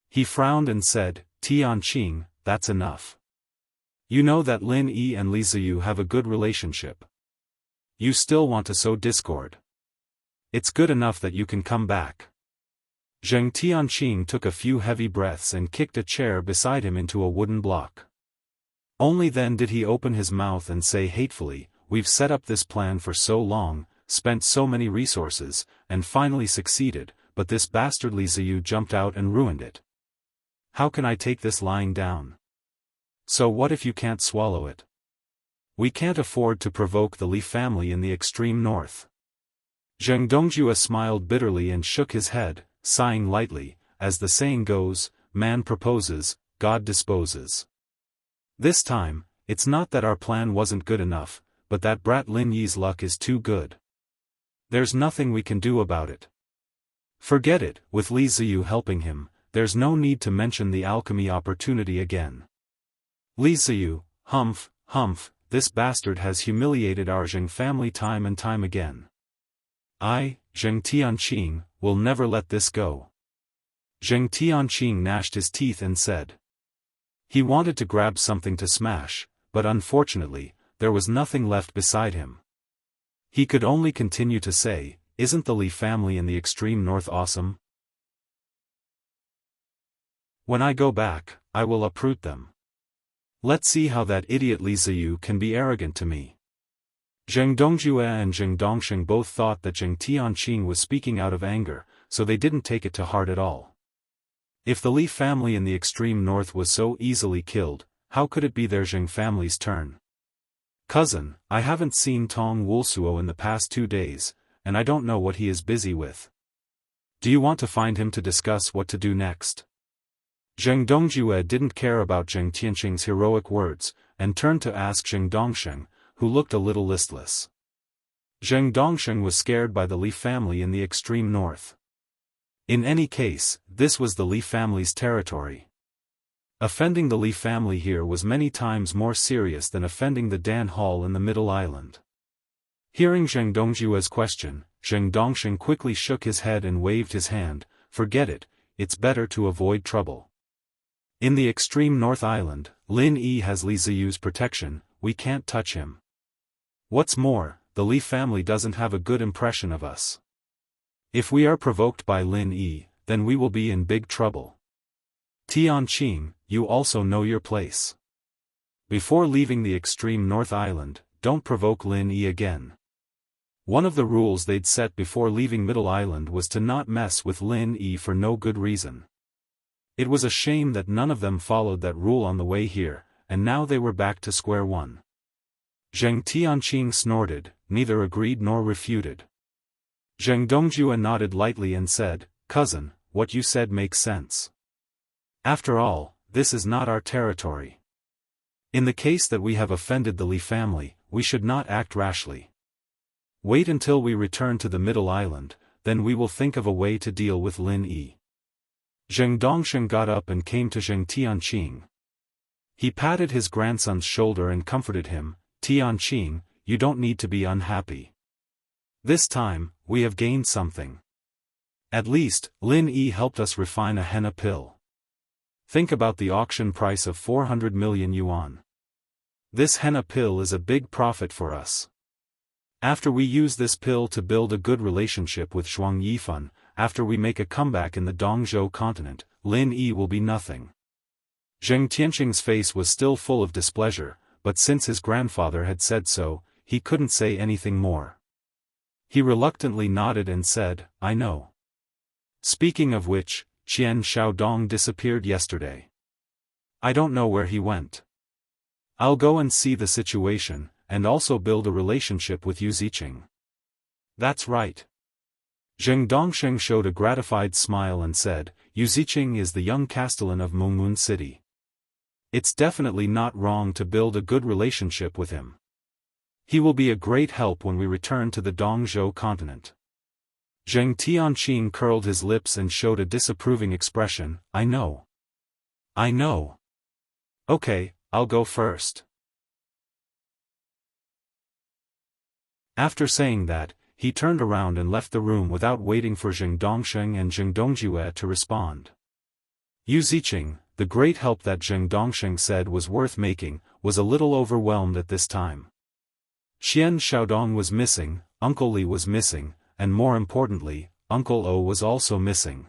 He frowned and said, Tianqing, that's enough. You know that Lin Yi and Li Ziyu have a good relationship. You still want to sow discord. It's good enough that you can come back. Zheng Tianqing took a few heavy breaths and kicked a chair beside him into a wooden block. Only then did he open his mouth and say hatefully, "We've set up this plan for so long, spent so many resources, and finally succeeded, but this bastard Li Ziyu jumped out and ruined it. How can I take this lying down? So what if you can't swallow it? We can't afford to provoke the Li family in the extreme north." Zheng Dongjue smiled bitterly and shook his head, sighing lightly, as the saying goes, man proposes, God disposes. This time, it's not that our plan wasn't good enough, but that brat Lin Yi's luck is too good. There's nothing we can do about it. Forget it, with Li Ziyu helping him, there's no need to mention the alchemy opportunity again. Li Ziyu, humph, this bastard has humiliated our Zheng family time and time again. I, Zheng Tianqing, will never let this go. Zheng Tianqing gnashed his teeth and said. He wanted to grab something to smash, but unfortunately, there was nothing left beside him. He could only continue to say, "Isn't the Li family in the extreme north awesome? When I go back, I will uproot them. Let's see how that idiot Li Ziyu can be arrogant to me." Zheng Dongjue and Zheng Dongsheng both thought that Zheng Tianqing was speaking out of anger, so they didn't take it to heart at all. If the Li family in the extreme north was so easily killed, how could it be their Zheng family's turn? "Cousin, I haven't seen Tong Wulsuo in the past 2 days, and I don't know what he is busy with. Do you want to find him to discuss what to do next?" Zheng Dongjue didn't care about Zheng Tianqing's heroic words, and turned to ask Zheng Dongsheng, who looked a little listless. Zheng Dongsheng was scared by the Li family in the extreme north. In any case, this was the Li family's territory. Offending the Li family here was many times more serious than offending the Dan Hall in the Middle Island. Hearing Zheng Dongjue's question, Zheng Dongsheng quickly shook his head and waved his hand. "Forget it, it's better to avoid trouble. In the extreme North Island, Lin Yi has Li Ziyu's protection, we can't touch him. What's more, the Li family doesn't have a good impression of us. If we are provoked by Lin Yi, then we will be in big trouble. Tianqing, you also know your place. Before leaving the extreme North Island, don't provoke Lin Yi again." One of the rules they'd set before leaving Middle Island was to not mess with Lin Yi for no good reason. It was a shame that none of them followed that rule on the way here, and now they were back to square one. Zheng Tianqing snorted, neither agreed nor refuted. Zheng Dongjue nodded lightly and said, "Cousin, what you said makes sense. After all, this is not our territory. In the case that we have offended the Li family, we should not act rashly. Wait until we return to the Middle Island, then we will think of a way to deal with Lin Yi." Zheng Dongsheng got up and came to Zheng Tianqing. He patted his grandson's shoulder and comforted him. "Tianqing, you don't need to be unhappy. This time, we have gained something. At least, Lin Yi helped us refine a henna pill. Think about the auction price of 400 million yuan. This henna pill is a big profit for us. After we use this pill to build a good relationship with Shuang Yifan, after we make a comeback in the Dongzhou continent, Lin Yi will be nothing." Zheng Tianqing's face was still full of displeasure, but since his grandfather had said so, he couldn't say anything more. He reluctantly nodded and said, "I know. Speaking of which, Qian Xiaodong disappeared yesterday. I don't know where he went. I'll go and see the situation, and also build a relationship with Yu Ziqing." "That's right." Zheng Dongsheng showed a gratified smile and said, "Yu Ziqing is the young castellan of Mengmun City. It's definitely not wrong to build a good relationship with him. He will be a great help when we return to the Dongzhou continent." Zheng Tianqing curled his lips and showed a disapproving expression. I know. Okay, I'll go first." After saying that, he turned around and left the room without waiting for Zheng Dongsheng and Zheng Dongjue to respond. Yu Ziqing, the great help that Zheng Dongsheng said was worth making, was a little overwhelmed at this time. Xian Xiaodong was missing, Uncle Li was missing, and more importantly, Uncle O was also missing.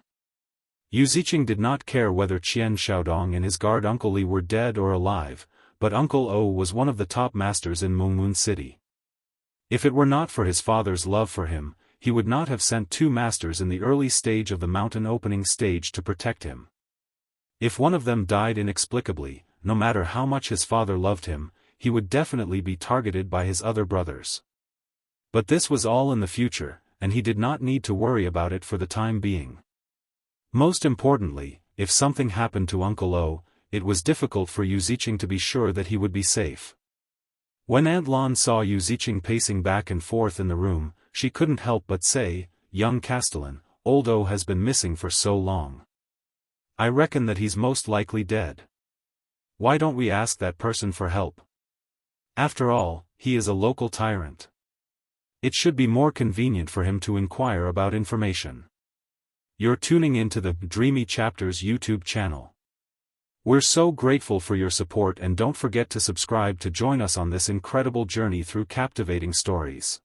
Yu Ziqing did not care whether Qian Xiaodong and his guard Uncle Li were dead or alive, but Uncle O was one of the top masters in Mengmun City. If it were not for his father's love for him, he would not have sent 2 masters in the early stage of the mountain opening stage to protect him. If one of them died inexplicably, no matter how much his father loved him, he would definitely be targeted by his other brothers. But this was all in the future, and he did not need to worry about it for the time being. Most importantly, if something happened to Uncle O, it was difficult for Yu Ziqing to be sure that he would be safe. When Aunt Lan saw Yu Ziqing pacing back and forth in the room, she couldn't help but say, "Young Castellan, old O has been missing for so long. I reckon that he's most likely dead. Why don't we ask that person for help? After all, he is a local tyrant. It should be more convenient for him to inquire about information." You're tuning into the Dreamy Chapters YouTube channel. We're so grateful for your support, and don't forget to subscribe to join us on this incredible journey through captivating stories.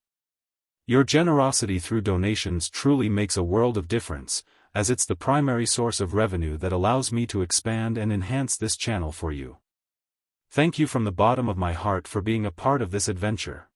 Your generosity through donations truly makes a world of difference, as it's the primary source of revenue that allows me to expand and enhance this channel for you. Thank you from the bottom of my heart for being a part of this adventure.